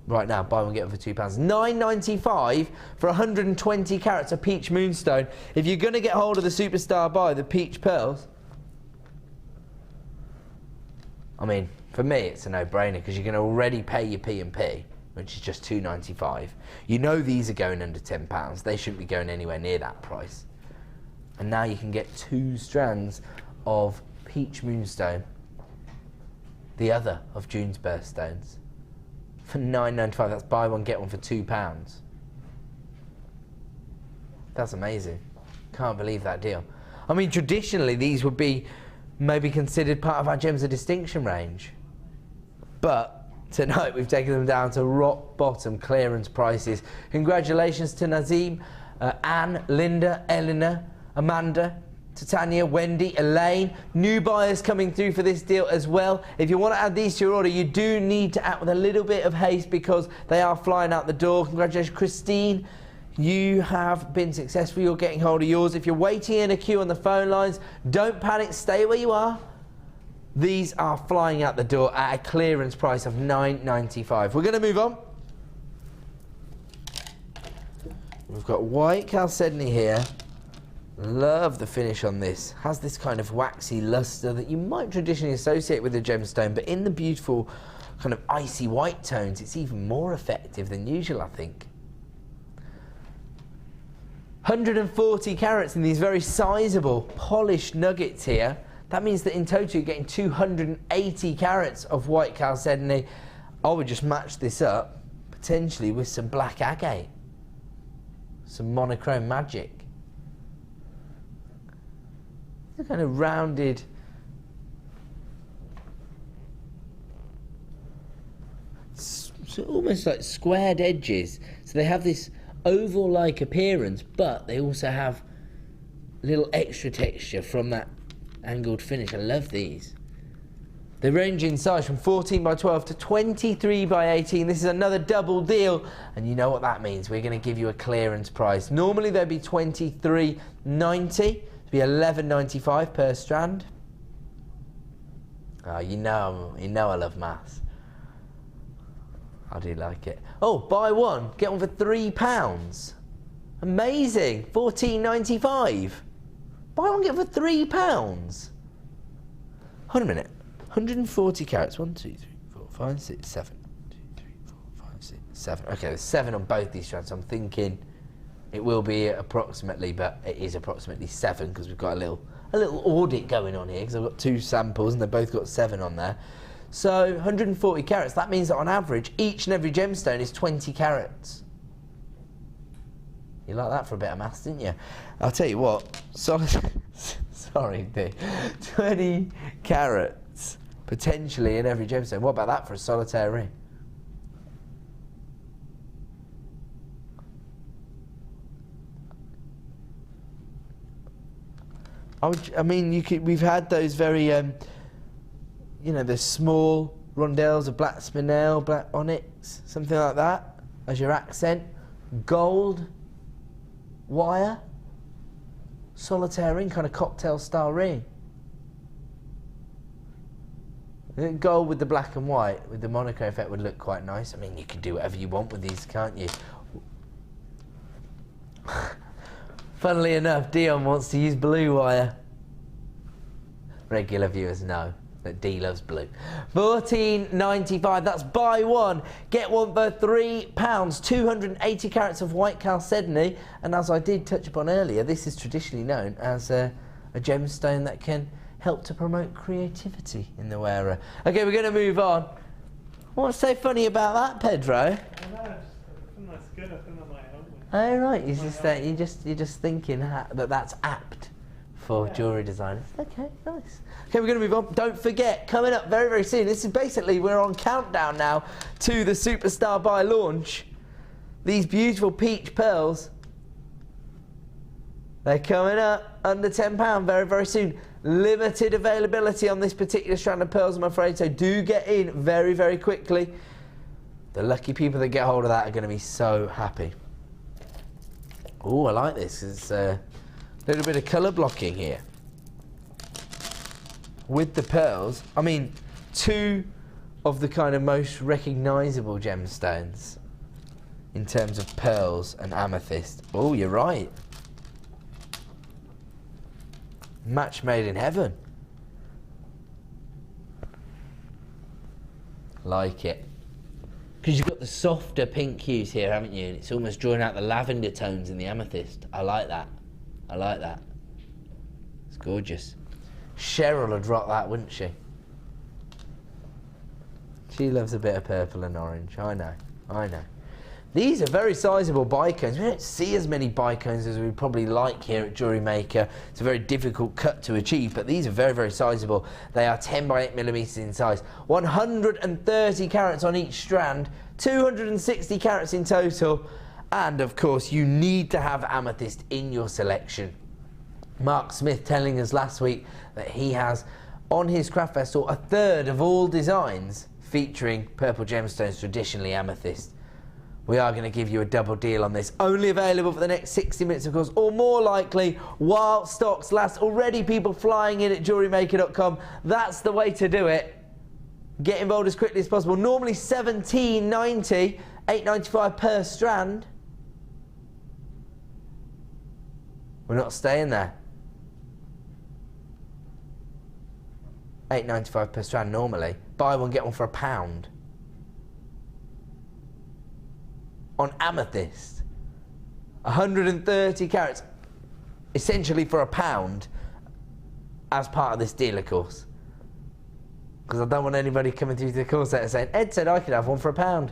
Right now, buy one, get one for £2. $9.95 for 120 carats of Peach Moonstone. If you're going to get hold of the Superstar by the Peach Pearls, I mean, for me, it's a no-brainer because you're going to already pay your P&P, which is just $2.95. You know these are going under £10. They shouldn't be going anywhere near that price. And now you can get 2 strands of Peach Moonstone, the other of June's birthstones, for $9.95. That's buy one, get one for £2. That's amazing. Can't believe that deal. I mean, traditionally, these would be maybe considered part of our Gems of Distinction range. But tonight, we've taken them down to rock bottom clearance prices. Congratulations to Nazim, Anne, Linda, Eleanor, Amanda, Titania, Wendy, Elaine. New buyers coming through for this deal as well. If you want to add these to your order, you do need to act with a little bit of haste because they are flying out the door. Congratulations, Christine. You have been successful. You're getting hold of yours. If you're waiting in a queue on the phone lines, don't panic. Stay where you are. These are flying out the door at a clearance price of $9.95. We're going to move on. We've got white chalcedony here. Love the finish on this. Has this kind of waxy luster that you might traditionally associate with a gemstone, but in the beautiful kind of icy white tones, it's even more effective than usual, I think. 140 carats in these very sizable polished nuggets here. That means that in total you're getting 280 carats of white chalcedony. I would just match this up potentially with some black agate, some monochrome magic. The kind of rounded, almost like squared edges. So they have this oval-like appearance, but they also have a little extra texture from that angled finish. I love these. They range in size from 14 by 12 to 23 by 18. This is another double deal, and you know what that means. We're going to give you a clearance price. Normally they'd be $23.90. Be $11.95 per strand. Oh, you know I love maths. I do like it. Oh, buy one, get one for £3. Amazing. $14.95. Buy one, get for £3. Hold on a minute. 140 carats. 1, 2, 3, 4, 5, 6, 7. 2, 3, 4, 5, 6, 7. Okay, there's 7 on both these strands. So I'm thinking it will be approximately, but it is approximately 7 because we've got a little audit going on here because I've got 2 samples and they've both got 7 on there. So 140 carats. That means that on average, each and every gemstone is 20 carats. You like that for a bit of maths, didn't you? I'll tell you what. Sorry, D. 20 carats potentially in every gemstone. What about that for a solitaire ring? I mean, we've had those very, you know, the small rondelles of black spinel, black onyx, something like that as your accent. Gold wire, solitaire ring, kind of cocktail style ring. I think gold with the black and white, with the Monaco effect would look quite nice. I mean, you can do whatever you want with these, can't you? Funnily enough, Dion wants to use blue wire. Regular viewers know that D loves blue. £14.95, that's buy one, get one for £3. 280 carats of white chalcedony, and as I did touch upon earlier, this is traditionally known as a gemstone that can help to promote creativity in the wearer. Okay, we're going to move on. What's so funny about that, Pedro? I think that's good. I think that might help me. Oh right, you're just thinking that that's apt for jewellery designers. Okay, nice. Okay, we're going to move on. Don't forget, coming up very, very soon, this is basically, we're on countdown now to the Superstar Buy launch. These beautiful peach pearls, they're coming up under £10 very, very soon. Limited availability on this particular strand of pearls, I'm afraid, so do get in very, very quickly. The lucky people that get hold of that are going to be so happy. Oh, I like this. It's a little bit of colour blocking here. With the pearls, I mean, 2 of the kind of most recognisable gemstones in terms of pearls and amethyst. Oh, you're right. Match made in heaven. Like it. Because you've got the softer pink hues here, haven't you? And it's almost drawing out the lavender tones in the amethyst. I like that. I like that. It's gorgeous. Cheryl would rock that, wouldn't she? She loves a bit of purple and orange. I know. I know. These are very sizable bicones. We don't see as many bicones as we probably like here at JewelleryMaker. It's a very difficult cut to achieve, but these are very, very sizable. They are 10 by 8 millimeters in size. 130 carats on each strand, 260 carats in total, and of course you need to have amethyst in your selection. Mark Smith telling us last week that he has on his craft vessel 1/3 of all designs featuring purple gemstones, traditionally amethyst. We are going to give you a double deal on this. Only available for the next 60 minutes, of course, or more likely while stocks last. Already people flying in at JewelleryMaker.com. That's the way to do it. Get involved as quickly as possible. Normally £17.90, £8.95 per strand. We're not staying there. £8.95 per strand normally. Buy one, get one for £1. On amethyst, 130 carats, essentially for £1 as part of this deal, of course. Because I don't want anybody coming through the call centre saying, Ed said I could have one for £1.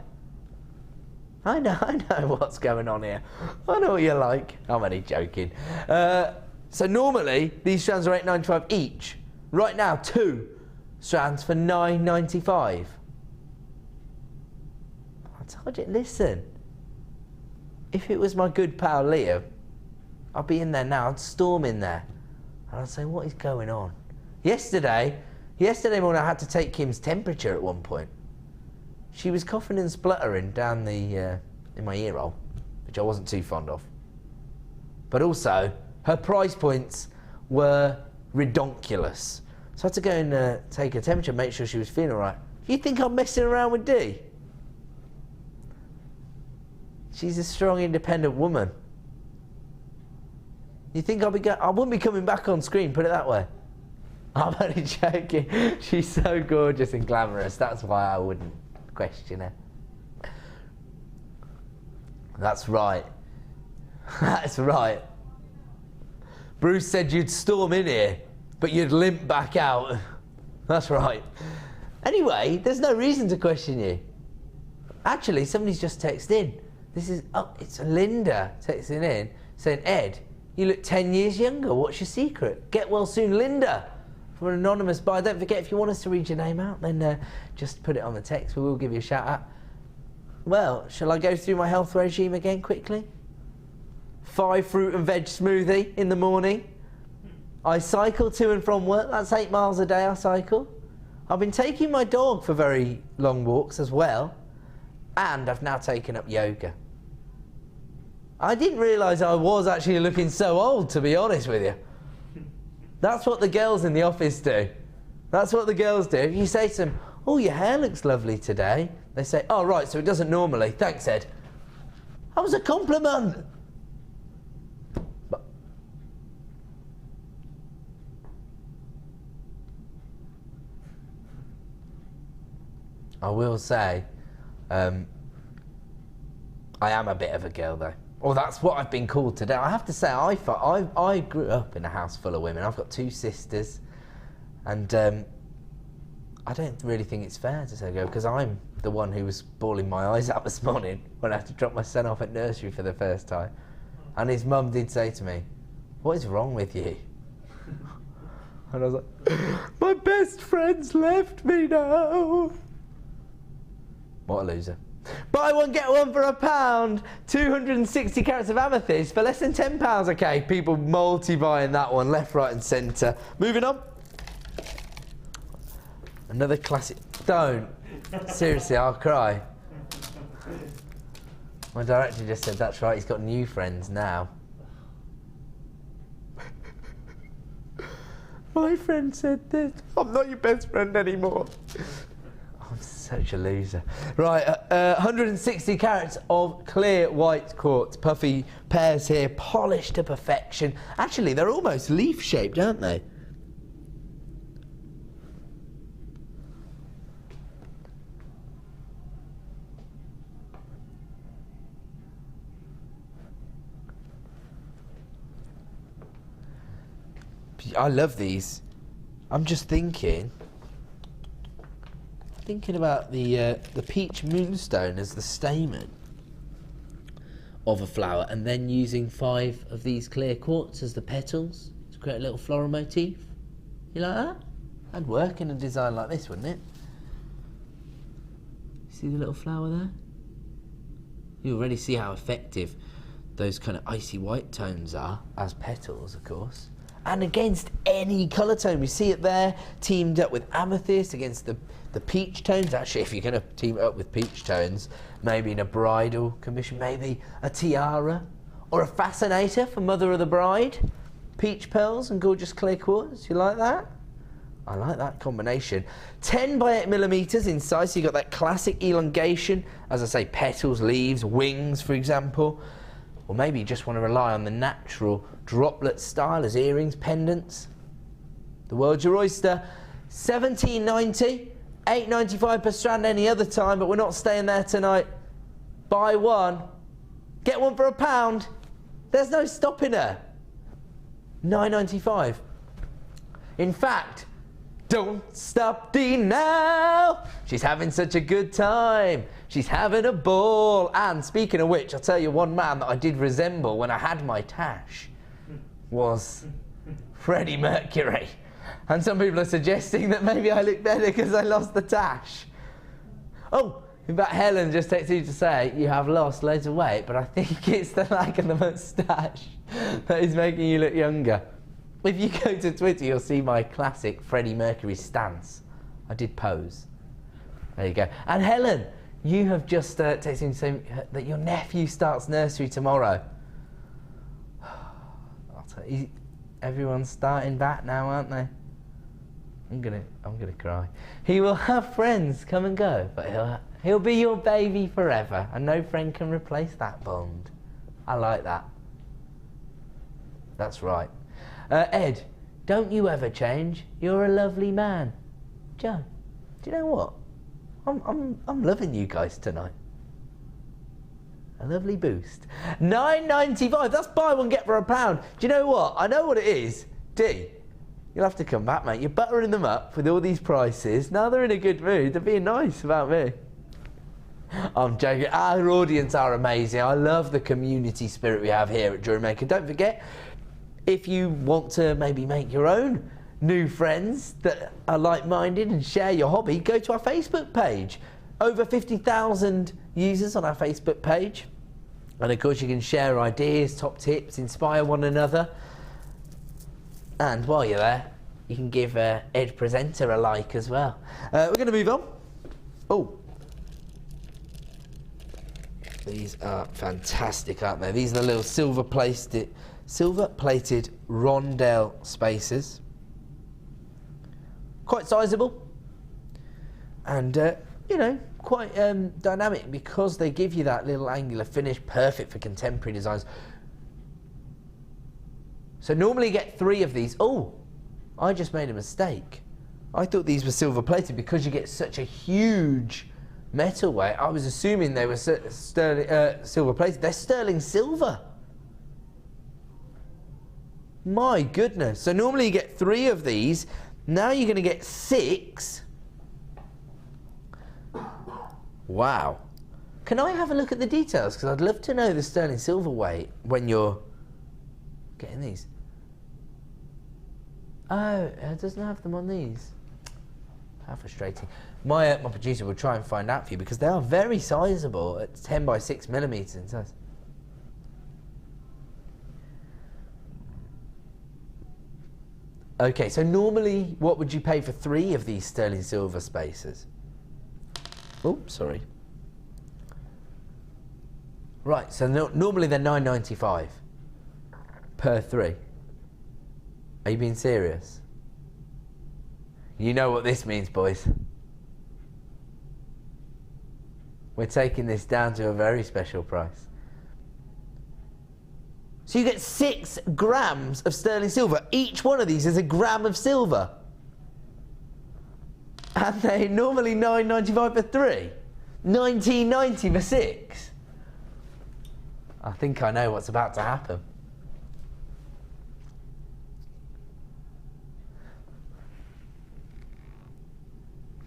I know what's going on here. I know what you're like. I'm only joking. So normally, these strands are £8.95 each. Right now, 2 strands for £9.95. I told you, listen. If it was my good pal Leo, I'd be in there now. I'd storm in there. And I'd say, what is going on? Yesterday morning I had to take Kim's temperature at one point. She was coughing and spluttering down the in my ear hole, which I wasn't too fond of. But also, her price points were redonkulous. So I had to go and take her temperature, make sure she was feeling all right. You think I'm messing around with Dee? She's a strong, independent woman. You think I wouldn't be coming back on screen, put it that way. I'm only joking. She's so gorgeous and glamorous. That's why I wouldn't question her. That's right. That's right. Bruce said you'd storm in here, but you'd limp back out. That's right. Anyway, there's no reason to question you. Actually, somebody's just texted in. It's Linda texting in, saying, Ed, you look 10 years younger. What's your secret? Get well soon, Linda. For an anonymous buyer. Don't forget, if you want us to read your name out, then just put it on the text. We will give you a shout out. Well, shall I go through my health regime again quickly? 5 fruit and veg smoothie in the morning. I cycle to and from work. That's 8 miles a day I cycle. I've been taking my dog for very long walks as well. And I've now taken up yoga. I didn't realise I was actually looking so old, to be honest with you. That's what the girls in the office do. That's what the girls do. If you say to them, oh, your hair looks lovely today, they say, oh, right, so it doesn't normally. Thanks, Ed. That was a compliment. But I will say, I am a bit of a girl, though. Well, that's what I've been called today. I have to say, I grew up in a house full of women. I've got 2 sisters, and I don't really think it's fair to say girl, because I'm the one who was bawling my eyes out this morning when I had to drop my son off at nursery for the first time. And his mum did say to me, what is wrong with you? And I was like, my best friend's left me now. What a loser. Buy one, get one for £1. 260 carats of amethyst for less than £10. Okay, people multi-buying that one, left, right and centre. Moving on. Another classic. Don't. Seriously, I'll cry. My director just said, that's right, he's got new friends now. My friend said this. I'm not your best friend anymore. I'm such a loser. Right, 160 carats of clear white quartz. Puffy pears here, polished to perfection. Actually, they're almost leaf-shaped, aren't they? I love these. I'm just thinking about the peach moonstone as the stamen of a flower, and then using 5 of these clear quartz as the petals to create a little floral motif. You like that? That'd work in a design like this, wouldn't it? See the little flower there? You already see how effective those kind of icy white tones are as petals, of course. And against any colour tone. We see it there, teamed up with amethyst against the peach tones. Actually, if you're going to team it up with peach tones, maybe in a bridal commission, maybe a tiara or a fascinator for mother of the bride. Peach pearls and gorgeous clear quartz. You like that? I like that combination. 10 by 8 millimetres in size, so you've got that classic elongation. As I say, petals, leaves, wings, for example. Or maybe you just want to rely on the natural droplet style as earrings, pendants. The world's your oyster. $17.90, $8.95 per strand any other time, but we're not staying there tonight. Buy one, get one for £1. There's no stopping her. $9.95. In fact, don't stop Dee now. She's having such a good time. She's having a ball. And speaking of which, I'll tell you, one man that I did resemble when I had my tash was Freddie Mercury. And some people are suggesting that maybe I look better because I lost the tash. Oh, in fact, Helen just texted you to say you have lost loads of weight, but I think it's the lack of the moustache that is making you look younger. If you go to Twitter, you'll see my classic Freddie Mercury stance. I did pose. There you go. And Helen, you have just texted me saying that your nephew starts nursery tomorrow. I'll tell you, everyone's starting back now, aren't they? I'm gonna cry. He will have friends come and go, but he'll be your baby forever, and no friend can replace that bond. I like that. That's right. Ed, don't you ever change. You're a lovely man. Joe, do you know what? I'm loving you guys tonight. A lovely boost. £9.95. That's buy one get for £1. Do you know what? I know what it is. D, you'll have to come back, mate. You're buttering them up with all these prices. Now they're in a good mood. They're being nice about me. I'm joking. Our audience are amazing. I love the community spirit we have here at JewelleryMaker. Don't forget, if you want to maybe make your own new friends that are like-minded and share your hobby, go to our Facebook page. Over 50,000 users on our Facebook page. And of course you can share ideas, top tips, inspire one another. And while you're there, you can give Ed Presenter a like as well. We're going to move on. Oh. These are fantastic, aren't they? These are the little silver-plated rondelle spaces. Quite sizable. And, you know, quite dynamic because they give you that little angular finish, perfect for contemporary designs. So normally you get 3 of these. Oh, I just made a mistake. I thought these were silver-plated because you get such a huge metal weight. I was assuming they were silver-plated. They're sterling silver. My goodness. So normally you get 3 of these. Now you're going to get 6. Wow. Can I have a look at the details? Because I'd love to know the sterling silver weight when you're getting these. Oh, it doesn't have them on these. How frustrating. My producer will try and find out for you because they are very sizable at 10 by 6 millimeters in size. Okay, so normally what would you pay for 3 of these sterling silver spaces? Oh, sorry. Right, so normally they're £9.95 per 3. Are you being serious? You know what this means, boys. We're taking this down to a very special price. So you get 6 grams of sterling silver. Each one of these is a gram of silver. And they're normally £9.95 for 3. £19.90 for 6. I think I know what's about to happen.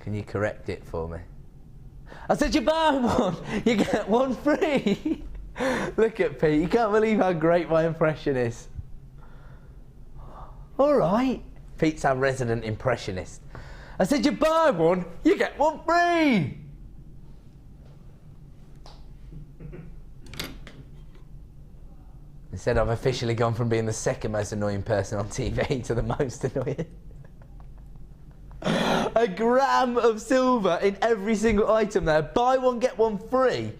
Can you correct it for me? I said you buy one, you get one free. Look at Pete, you can't believe how great my impression is. All right. Pete's our resident impressionist. I said you buy one, you get one free. Instead, I've officially gone from being the second most annoying person on TV to the most annoying. A gram of silver in every single item there. Buy one, get one free.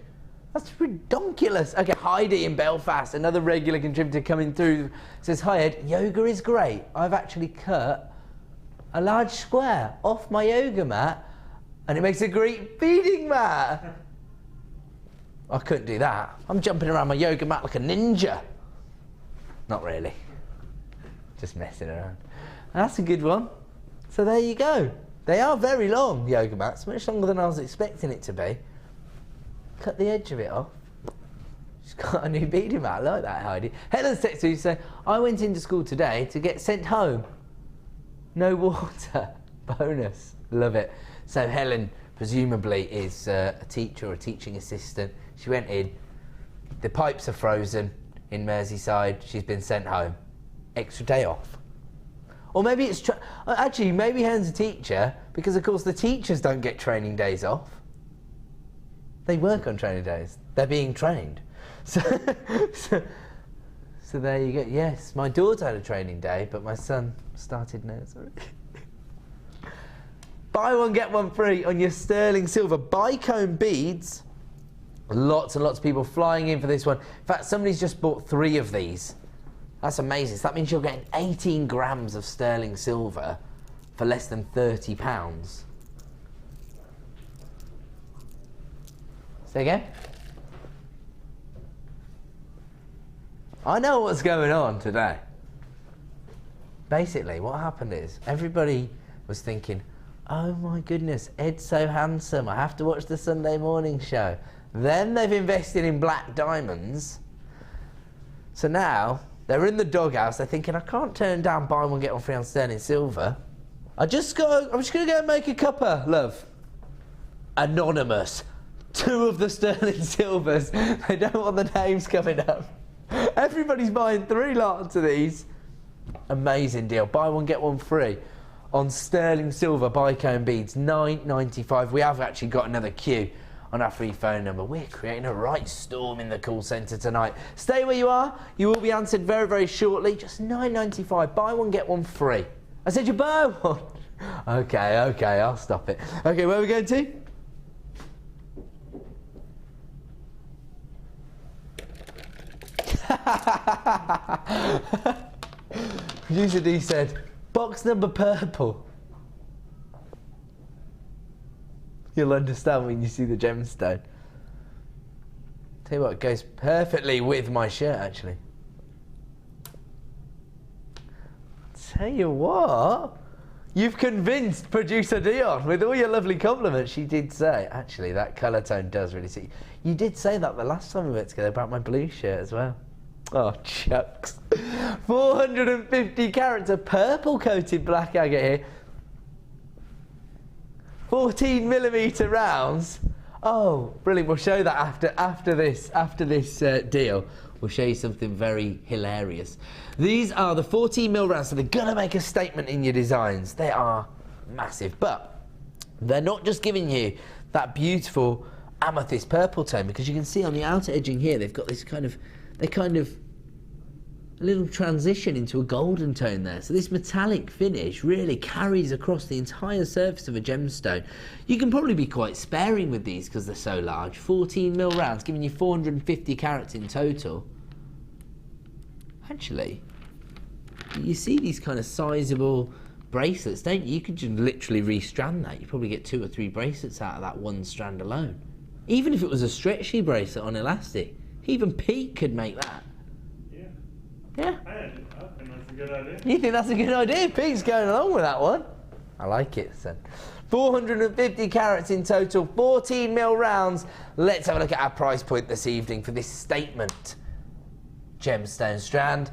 That's ridiculous. Okay, Heidi in Belfast, another regular contributor coming through, says, hi Ed, yoga is great. I've actually cut a large square off my yoga mat and it makes a great beading mat. I couldn't do that. I'm jumping around my yoga mat like a ninja. Not really. Just messing around. That's a good one. So there you go. They are very long, yoga mats, much longer than I was expecting it to be. Cut the edge of it off. She's got a new beading mat. I like that, Heidi. Helen's texted you saying, I went into school today to get sent home. No water. Bonus. Love it. So Helen presumably is a teacher or a teaching assistant. She went in. The pipes are frozen in Merseyside. She's been sent home. Extra day off. Or maybe it's... Actually, maybe Helen's a teacher because, of course, the teachers don't get training days off. They work on training days. They're being trained. So there you go. Yes, my daughter had a training day, but my son started nursery. Buy one, get one free on your sterling silver bicone beads. Lots and lots of people flying in for this one. In fact, somebody's just bought 3 of these. That's amazing. So that means you're getting 18 grams of sterling silver for less than £30. Say again? I know what's going on today. basically what happened is everybody was thinking, oh my goodness, Ed's so handsome, I have to watch the Sunday morning show. Then they've invested in black diamonds. So now they're in the doghouse, they're thinking, I can't turn down buy one get one free on sterling silver. I'm just gonna go and make a cuppa, love. Anonymous. 2 of the sterling silvers. They don't want the names coming up. Everybody's buying 3 lots of these. Amazing deal. Buy one get one free on sterling silver bicone beads, $9.95. We have actually got another queue on our free phone number. We're creating a right storm in the call centre tonight. Stay where you are. You will be answered very, very shortly. Just $9.95. Buy one get one free. I said you buy one. Okay, I'll stop it. Okay, where are we going to? Producer D said, box number purple. You'll understand when you see the gemstone. Tell you what, it goes perfectly with my shirt, actually. Tell you what, you've convinced producer Dion with all your lovely compliments. She did say, actually, that colour tone does really suit you. You did say that the last time we went together about my blue shirt as well. Oh, chucks. 450 carats of purple coated black agate here. 14mm rounds. Oh, brilliant. We'll show that after this deal. We'll show you something very hilarious. These are the 14mm rounds, so they're going to make a statement in your designs. They are massive, but they're not just giving you that beautiful amethyst purple tone, because you can see on the outer edging here, they've got this kind of a little transition into a golden tone there. So this metallic finish really carries across the entire surface of a gemstone. You can probably be quite sparing with these because they're so large. 14mm rounds, giving you 450 carats in total. Actually, you see these kind of sizable bracelets, don't you? You could just literally restrand that. You probably get 2 or 3 bracelets out of that one strand alone. Even if it was a stretchy bracelet on elastic, even Pete could make that. Yeah. I think that's a good idea. You think that's a good idea? Pete's going along with that one. I like it, son. 450 carats in total, 14mm rounds. Let's have a look at our price point this evening for this statement gemstone strand.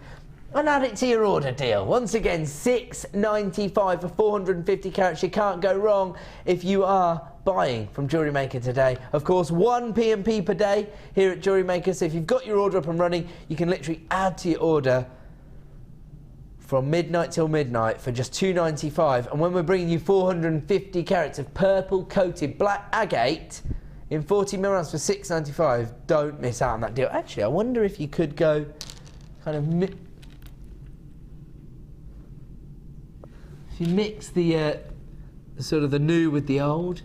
And add it to your order deal. Once again, $6.95 for 450 carats. You can't go wrong if you are buying from Jewellery Maker today. Of course, 1 P&P per day here at Jewellery Maker. So if you've got your order up and running, you can literally add to your order from midnight till midnight for just $2.95. And when we're bringing you 450 carats of purple coated black agate in 40mm rounds for $6.95, don't miss out on that deal. Actually, I wonder if you could go kind of if you mix the sort of the new with the old,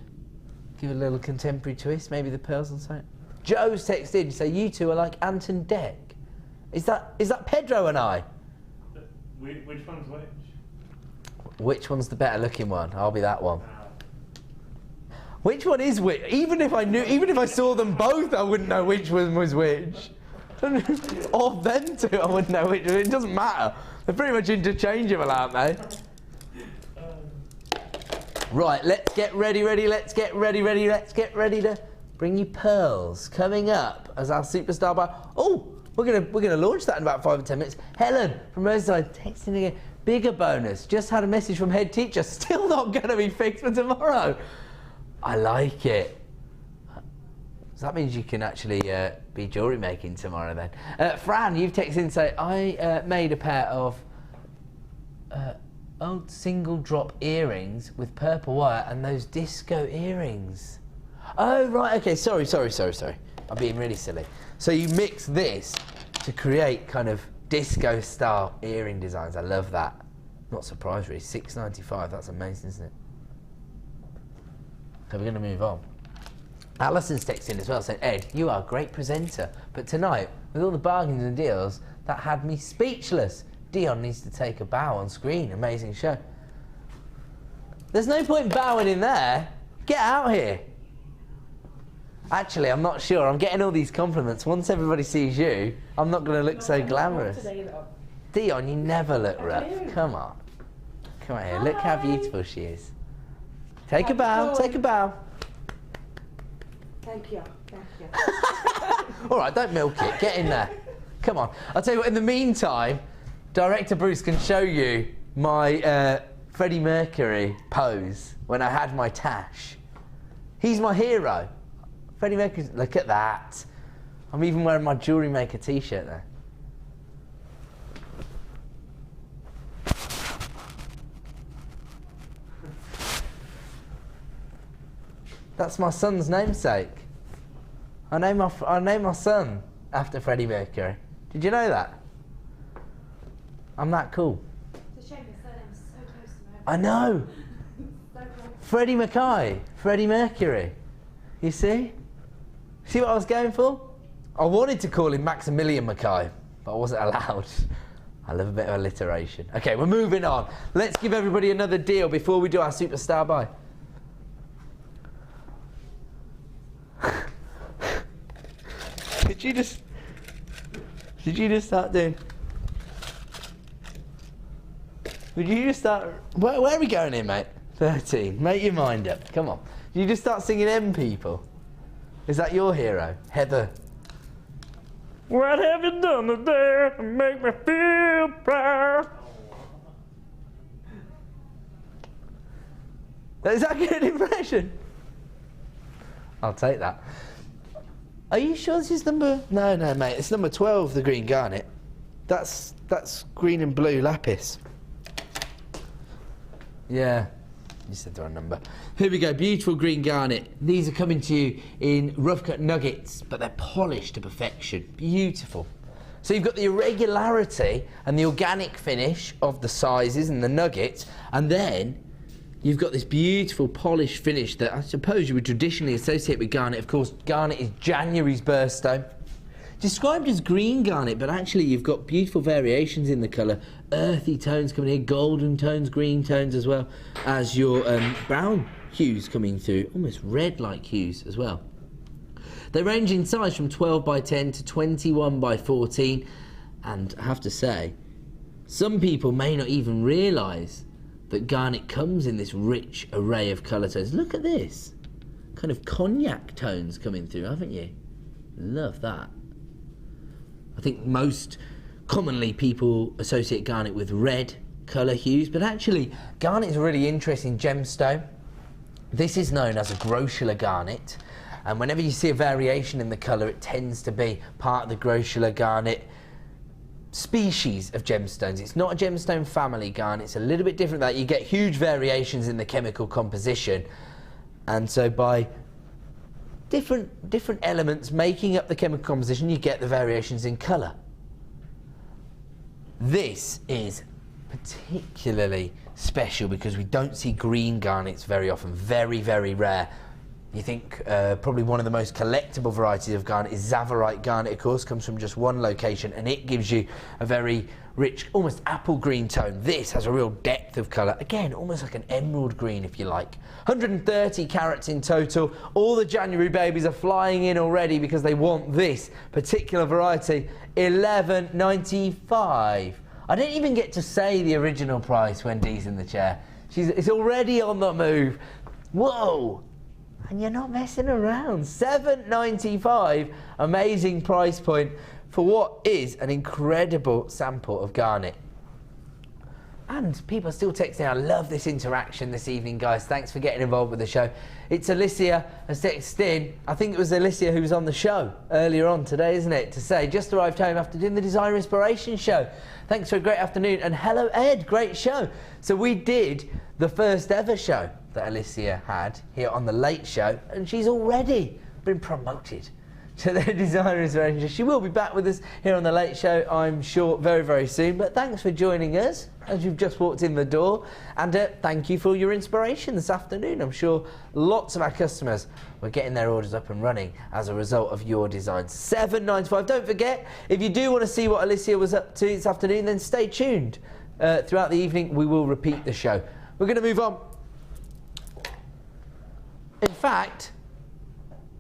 give it a little contemporary twist, maybe the pearls on something. Joe's texted in, so you two are like Ant and Dec. Is that Pedro and I? Which one's which? Which one's the better looking one? I'll be that one. Which one is which? Even if I saw them both, I wouldn't know which one was which. Of them two, I wouldn't know which. It doesn't matter. They're pretty much interchangeable, aren't they? Right, let's get ready, let's get ready to bring you pearls coming up as our superstar buy. Oh, we're gonna launch that in about 5 or 10 minutes. Helen from Merseyside texting again. Bigger bonus. Just had a message from head teacher. Still not gonna be fixed for tomorrow. I like it. So that means you can actually be jewellery making tomorrow then. Fran, you've texted in and say, I made a pair of old single drop earrings with purple wire and those disco earrings. Oh, right, okay, sorry. I'm being really silly. So you mix this to create kind of disco style earring designs. I love that. Not surprised really, $6.95, that's amazing, isn't it? So we're gonna move on. Alison's texting as well saying, Ed, you are a great presenter, but tonight, with all the bargains and deals, that had me speechless. Dion needs to take a bow on screen. Amazing show. There's no point bowing in there. Get out here. Actually, I'm not sure. I'm getting all these compliments. Once everybody sees you, I'm not going to look so glamorous. Dion, you never look rough. Come on. Come on here. Look how beautiful she is. Take a bow. Take a bow. Thank you. Thank you. All right, don't milk it. Get in there. Come on. I'll tell you what, in the meantime, Director Bruce can show you my Freddie Mercury pose when I had my tash. He's my hero. Freddie Mercury, look at that. I'm even wearing my JewelleryMaker t-shirt there. That's my son's namesake. I named my son after Freddie Mercury. Did you know that? I'm that cool. It's a shame your surname's so close to mine. I know. Freddie McKay, Freddie Mercury. You see? See what I was going for? I wanted to call him Maximilian McKay, but I wasn't allowed. I love a bit of alliteration. Okay, we're moving on. Let's give everybody another deal before we do our superstar buy. Did you just start doing? Would you just start? Where are we going here, mate? 13. Make your mind up. Come on. Did you just start singing M People? Is that your hero, Heather? What have you done today to make me feel proud? Is that a good impression? I'll take that. Are you sure this is number? No, mate. It's number 12, the green garnet. That's green and blue lapis. Yeah, you said the wrong number. Here we go. Beautiful green garnet. These are coming to you in rough cut nuggets, but they're polished to perfection. Beautiful. So you've got the irregularity and the organic finish of the sizes and the nuggets, and then you've got this beautiful polished finish that I suppose you would traditionally associate with garnet. Of course, garnet is January's birthstone. Described as green garnet, but actually you've got beautiful variations in the colour. Earthy tones coming in, golden tones, green tones, as well as your brown hues coming through, almost red-like hues as well. They range in size from 12 by 10 to 21 by 14, and I have to say, some people may not even realise that garnet comes in this rich array of colour tones. Look at this. Kind of cognac tones coming through, haven't you? Love that. I think most commonly people associate garnet with red colour hues, but actually garnet is a really interesting gemstone. This is known as a grossular garnet, and whenever you see a variation in the colour, it tends to be part of the grossular garnet species of gemstones. It's not a gemstone family garnet, it's a little bit different than that. You get huge variations in the chemical composition, and so by different elements making up the chemical composition, you get the variations in colour. This is particularly special because we don't see green garnets very often, very, very rare. You think probably one of the most collectible varieties of garnet is Zavarite garnet, of course, comes from just one location, and it gives you a very rich, almost apple green tone. This has a real depth of colour. Again, almost like an emerald green, if you like. 130 carats in total. All the January babies are flying in already because they want this particular variety. $11.95. I didn't even get to say the original price when Dee's in the chair. It's already on the move. Whoa! And you're not messing around. $7.95, amazing price point for what is an incredible sample of garnet. And people are still texting. I love this interaction this evening, guys. Thanks for getting involved with the show. It's Alicia has texted in. I think it was Alicia who was on the show earlier on today, isn't it? To say, just arrived home after doing the Designer Inspiration show. Thanks for a great afternoon. And hello, Ed. Great show. So we did the first ever show that Alicia had here on The Late Show, and she's already been promoted to the Designer Inspiration. She will be back with us here on The Late Show, I'm sure, very, very soon. But thanks for joining us as you've just walked in the door, and thank you for your inspiration this afternoon. I'm sure lots of our customers were getting their orders up and running as a result of your designs. $7.95. Don't forget, if you do want to see what Alicia was up to this afternoon, then stay tuned. Throughout the evening, we will repeat the show. We're going to move on. In fact,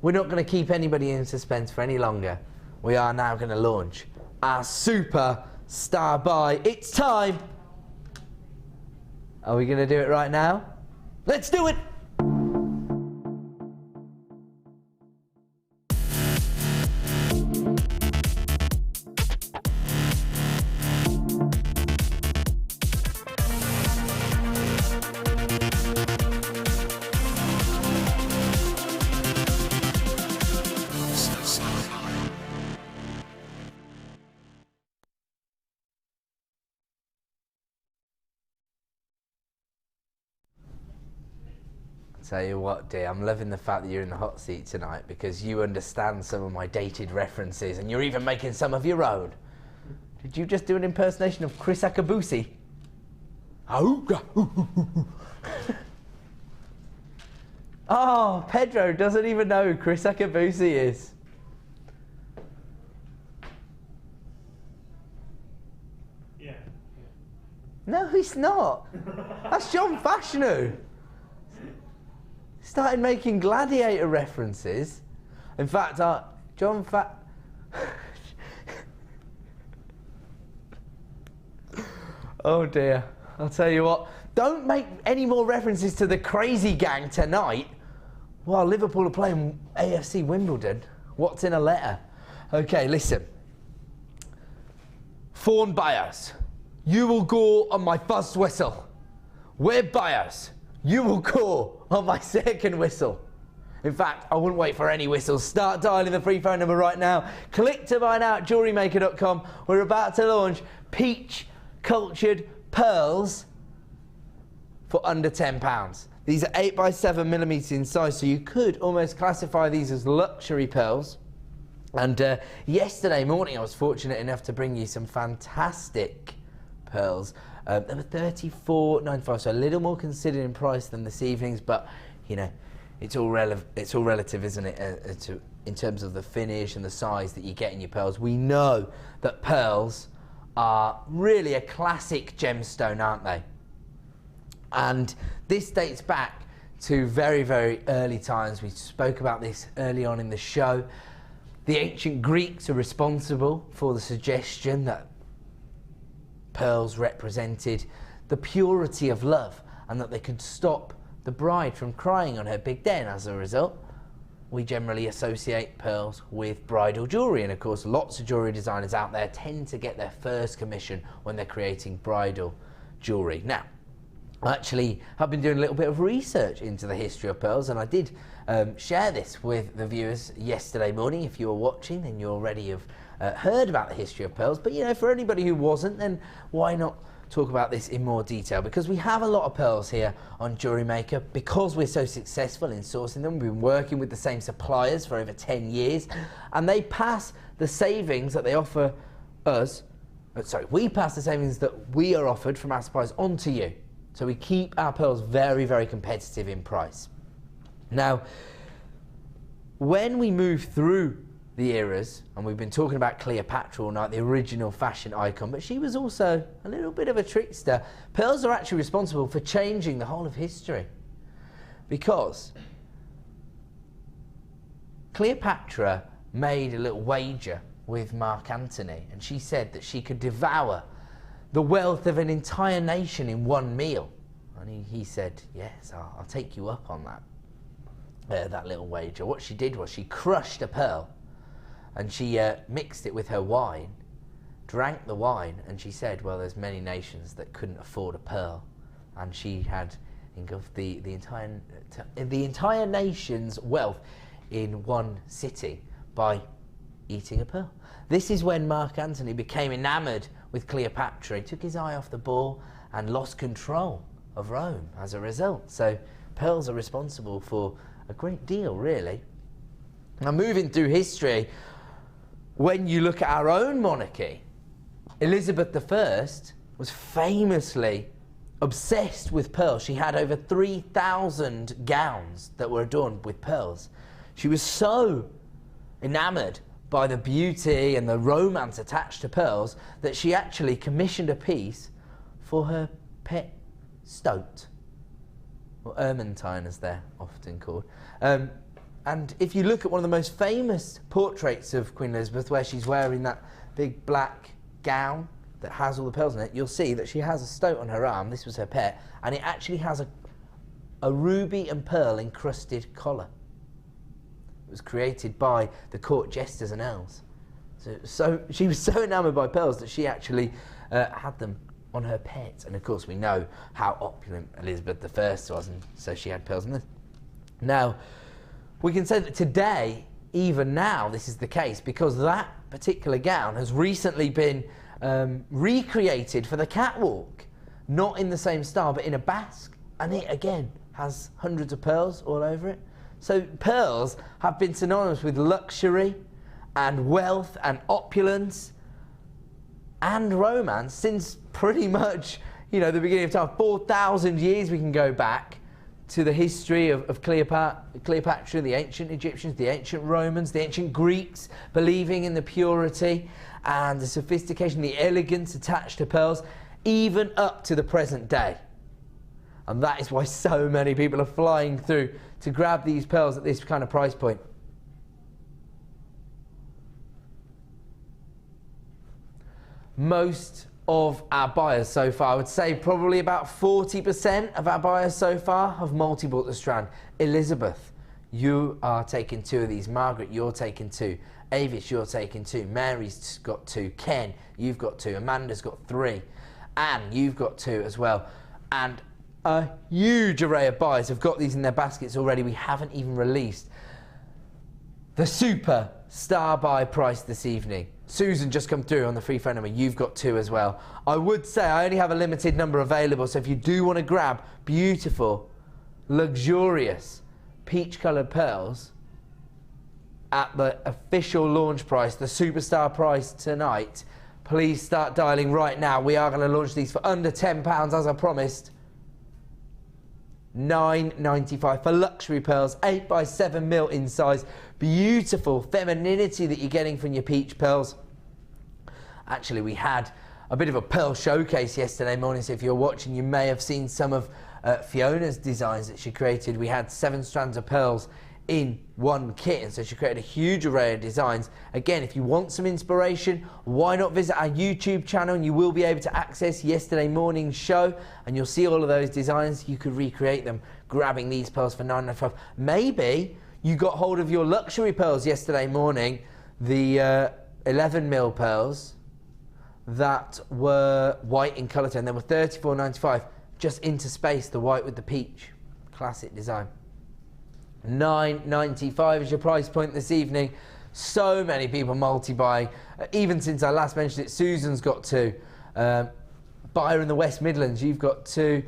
we're not going to keep anybody in suspense for any longer. We are now going to launch our super Stand by. It's time. Are we going to do it right now? Let's do it. Tell you what, dear, I'm loving the fact that you're in the hot seat tonight because you understand some of my dated references and you're even making some of your own. Did you just do an impersonation of Chris Akabusi? Oh, Pedro doesn't even know who Chris Akabusi is. Yeah. No, he's not. That's John Fashanu. Started making Gladiator references. In fact, John Oh dear, I'll tell you what, don't make any more references to the Crazy Gang tonight while Liverpool are playing AFC Wimbledon. What's in a letter? Okay, listen. Fawn buyers, you will go on my first whistle. We're buyers. You will go on my second whistle. In fact, I wouldn't wait for any whistles. Start dialing the free phone number right now. Click to buy now at JewelleryMaker.com. We're about to launch peach cultured pearls for under £10. These are 8x7mm in size, so you could almost classify these as luxury pearls. And yesterday morning, I was fortunate enough to bring you some fantastic pearls. They were $34.95, so a little more considered in price than this evening's, but you know, it's all relative, isn't it? In terms of the finish and the size that you get in your pearls. We know that pearls are really a classic gemstone, aren't they? And this dates back to very, very early times. We spoke about this early on in the show. The ancient Greeks are responsible for the suggestion that pearls represented the purity of love and that they could stop the bride from crying on her big day. And as a result, we generally associate pearls with bridal jewellery. And of course, lots of jewellery designers out there tend to get their first commission when they're creating bridal jewellery. Now, I actually have been doing a little bit of research into the history of pearls, and I did share this with the viewers yesterday morning. If you were watching, then you already have heard about the history of pearls, but you know, for anybody who wasn't, then why not talk about this in more detail? Because we have a lot of pearls here on Jewellery Maker because we're so successful in sourcing them. We've been working with the same suppliers for over 10 years, and they pass the savings that they offer us, we pass the savings that we are offered from our suppliers on to you. So we keep our pearls very, very competitive in price. Now, when we move through the eras, and we've been talking about Cleopatra all night, the original fashion icon, but she was also a little bit of a trickster. Pearls are actually responsible for changing the whole of history, because Cleopatra made a little wager with Mark Antony, and she said that she could devour the wealth of an entire nation in one meal. And he said, yes, I'll take you up on that little wager. What she did was she crushed a pearl and she mixed it with her wine, drank the wine, and she said, well, there's many nations that couldn't afford a pearl. And she had engulfed the entire nation's wealth in one sitting by eating a pearl. This is when Mark Antony became enamoured with Cleopatra. He took his eye off the ball and lost control of Rome as a result. So pearls are responsible for a great deal, really. Now, moving through history, when you look at our own monarchy, Elizabeth I was famously obsessed with pearls. She had over 3,000 gowns that were adorned with pearls. She was so enamoured by the beauty and the romance attached to pearls that she actually commissioned a piece for her pet stoat, or ermine as they're often called. And if you look at one of the most famous portraits of Queen Elizabeth, where she's wearing that big black gown that has all the pearls in it, you'll see that she has a stoat on her arm. This was her pet, and it actually has a ruby and pearl encrusted collar. It was created by the court jesters and elves. So she was so enamoured by pearls that she actually had them on her pet. And of course we know how opulent Elizabeth I was, and so she had pearls in this. Now, we can say that today, even now, this is the case because that particular gown has recently been recreated for the catwalk. Not in the same style, but in a basque. And it, again, has hundreds of pearls all over it. So pearls have been synonymous with luxury and wealth and opulence and romance since pretty much, you know, the beginning of time. 4,000 years we can go back to the history of Cleopatra, the ancient Egyptians, the ancient Romans, the ancient Greeks, believing in the purity and the sophistication, the elegance attached to pearls, even up to the present day. And that is why so many people are flying through to grab these pearls at this kind of price point. Most of our buyers so far, I would say probably about 40% of our buyers so far have multi-bought the strand. Elizabeth, you are taking 2 of these. Margaret, you're taking 2. Avis, you're taking 2. Mary's got 2. Ken, you've got 2. Amanda's got 3. Anne, you've got 2 as well. And a huge array of buyers have got these in their baskets already. We haven't even released the super star buy price this evening. Susan just come through on the free phone number. You've got 2 as well. I would say I only have a limited number available, so if you do want to grab beautiful, luxurious, peach-coloured pearls at the official launch price, the superstar price tonight, please start dialing right now. We are going to launch these for under £10, as I promised. $9.95 for luxury pearls, 8x7mm in size. Beautiful femininity that you're getting from your peach pearls. Actually, we had a bit of a pearl showcase yesterday morning, so if you're watching, you may have seen some of Fiona's designs that she created. We had 7 strands of pearls in one kit, and so she created a huge array of designs. Again, if you want some inspiration, why not visit our YouTube channel, and you will be able to access yesterday morning's show, and you'll see all of those designs. You could recreate them grabbing these pearls for $9.95. Maybe you got hold of your luxury pearls yesterday morning, the 11mm pearls that were white in colour tone. They were $34.95, just interspace the white with the peach. Classic design. $9.95 is your price point this evening. So many people multi-buying. Even since I last mentioned it, Susan's got 2. Buyer in the West Midlands, you've got 2.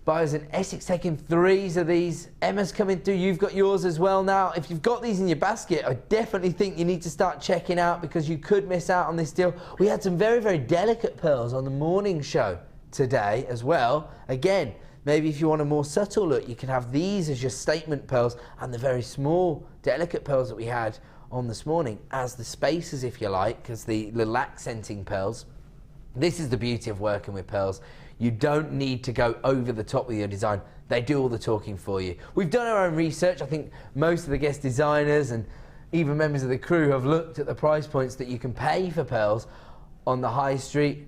Buyers in Essex taking 3s of these. Emma's coming through, you've got yours as well. Now, if you've got these in your basket, I definitely think you need to start checking out because you could miss out on this deal. We had some very, very delicate pearls on the morning show today as well. Again, maybe if you want a more subtle look, you can have these as your statement pearls and the very small, delicate pearls that we had on this morning as the spacers, if you like, as the little accenting pearls. This is the beauty of working with pearls. You don't need to go over the top with your design. They do all the talking for you. We've done our own research. I think most of the guest designers and even members of the crew have looked at the price points that you can pay for pearls on the high street,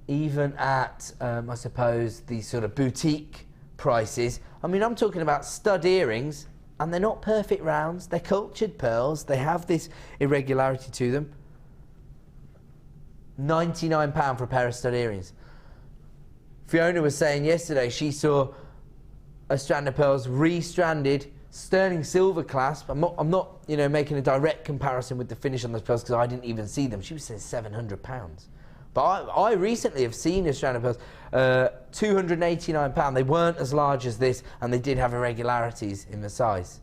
even at, I suppose, these sort of boutique prices. I mean, I'm talking about stud earrings, and they're not perfect rounds. They're cultured pearls. They have this irregularity to them. £99 for a pair of stud earrings. Fiona was saying yesterday she saw a strand of pearls re-stranded, sterling silver clasp. I'm not, you know, making a direct comparison with the finish on those pearls because I didn't even see them. She was saying £700. But I recently have seen a strand of pearls, £289. They weren't as large as this, and they did have irregularities in the size.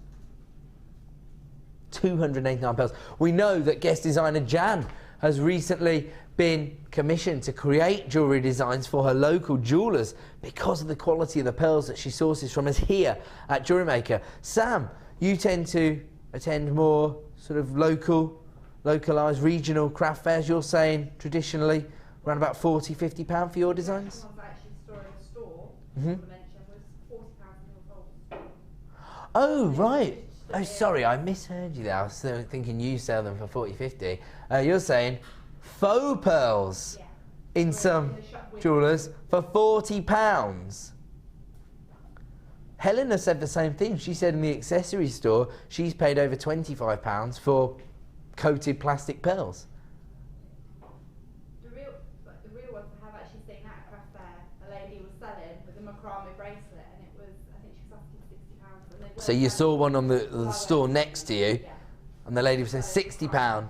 £289. We know that guest designer Jan has recently been commissioned to create jewellery designs for her local jewellers because of the quality of the pearls that she sources from us here at JewelleryMaker. Sam, you tend to attend more sort of localised regional craft fairs. You're saying traditionally around about £40, £50 for your designs? The ones I actually store in the store, was £40 Oh, right. Oh, sorry, I misheard you there. I was thinking you sell them for £40, £50. You're saying faux pearls in some jewellers for £40. Helena said the same thing. She said in the accessory store she's paid over £25 for coated plastic pearls. The real ones I have actually seen at a craft fair. A lady was selling with a macrame bracelet, and it was, I think she was asking £60. And they So you saw one on the store next to you, and the lady was saying £60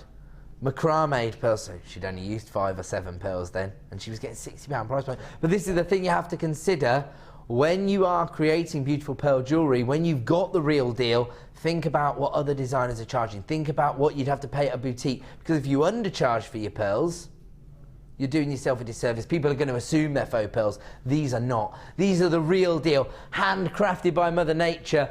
macrame pearls. So she'd only used 5 or 7 pearls then, and she was getting £60 price point. But this is the thing you have to consider when you are creating beautiful pearl jewellery. When you've got the real deal, think about what other designers are charging. Think about what you'd have to pay at a boutique, because if you undercharge for your pearls, you're doing yourself a disservice. People are going to assume they're faux pearls. These are not. These are the real deal, handcrafted by Mother Nature.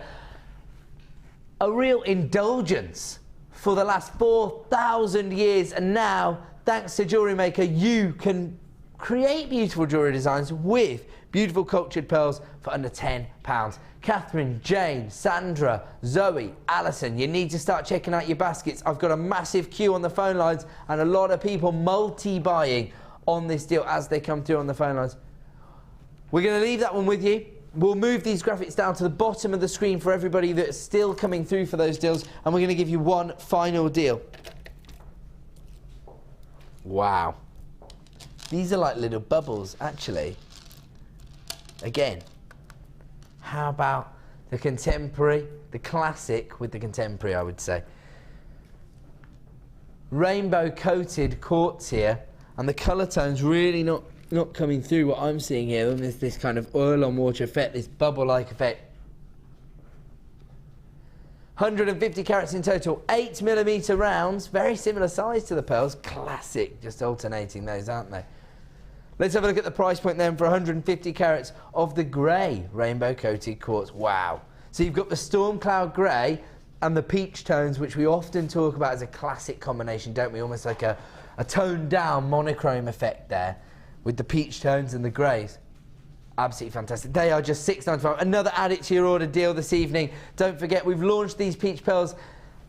A real indulgence for the last 4,000 years, and now, thanks to JewelleryMaker, you can create beautiful jewellery designs with beautiful cultured pearls for under £10. Catherine, Jane, Sandra, Zoe, Alison, you need to start checking out your baskets. I've got a massive queue on the phone lines and a lot of people multi-buying on this deal as they come through on the phone lines. We're going to leave that one with you. We'll move these graphics down to the bottom of the screen for everybody that's still coming through for those deals, and we're going to give you one final deal. Wow. These are like little bubbles, actually. Again, how about the contemporary, the classic with the contemporary, I would say. Rainbow coated quartz here, and the colour tone's really not coming through what I'm seeing here. And there's this kind of oil on water effect, this bubble-like effect. 150 carats in total, 8mm rounds, very similar size to the pearls. Classic, just alternating those, aren't they? Let's have a look at the price point then for 150 carats of the grey rainbow coated quartz. Wow. So you've got the storm cloud grey and the peach tones, which we often talk about as a classic combination, don't we? Almost like a toned down monochrome effect there with the peach tones and the greys. Absolutely fantastic. They are just £6.95. Another add it to your order deal this evening. Don't forget, we've launched these peach pearls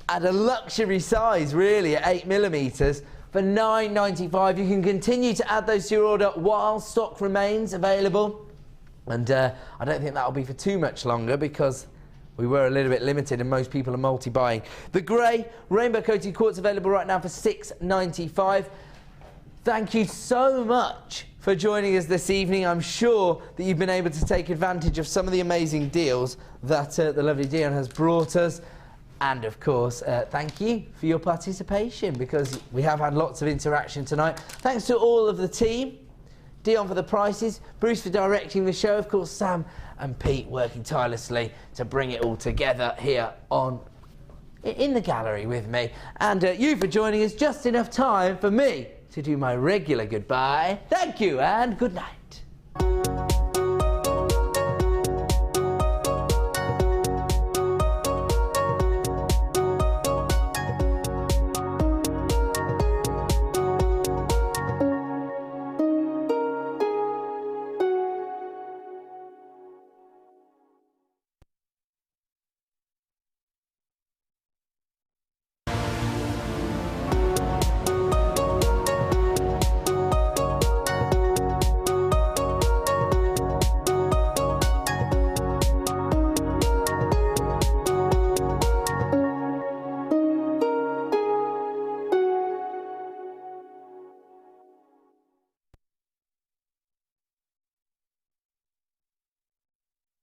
at a luxury size, really, at 8mm. For £9.95, you can continue to add those to your order while stock remains available. And I don't think that'll be for too much longer, because we were a little bit limited and most people are multi-buying. The grey rainbow coated quartz available right now for £6.95. Thank you so much for joining us this evening. I'm sure that you've been able to take advantage of some of the amazing deals that the lovely Dion has brought us. And of course, thank you for your participation, because we have had lots of interaction tonight. Thanks to all of the team. Dion for the prices, Bruce for directing the show, of course Sam and Pete working tirelessly to bring it all together here in the gallery with me. And you for joining us, just enough time for me to do my regular goodbye. Thank you and good night.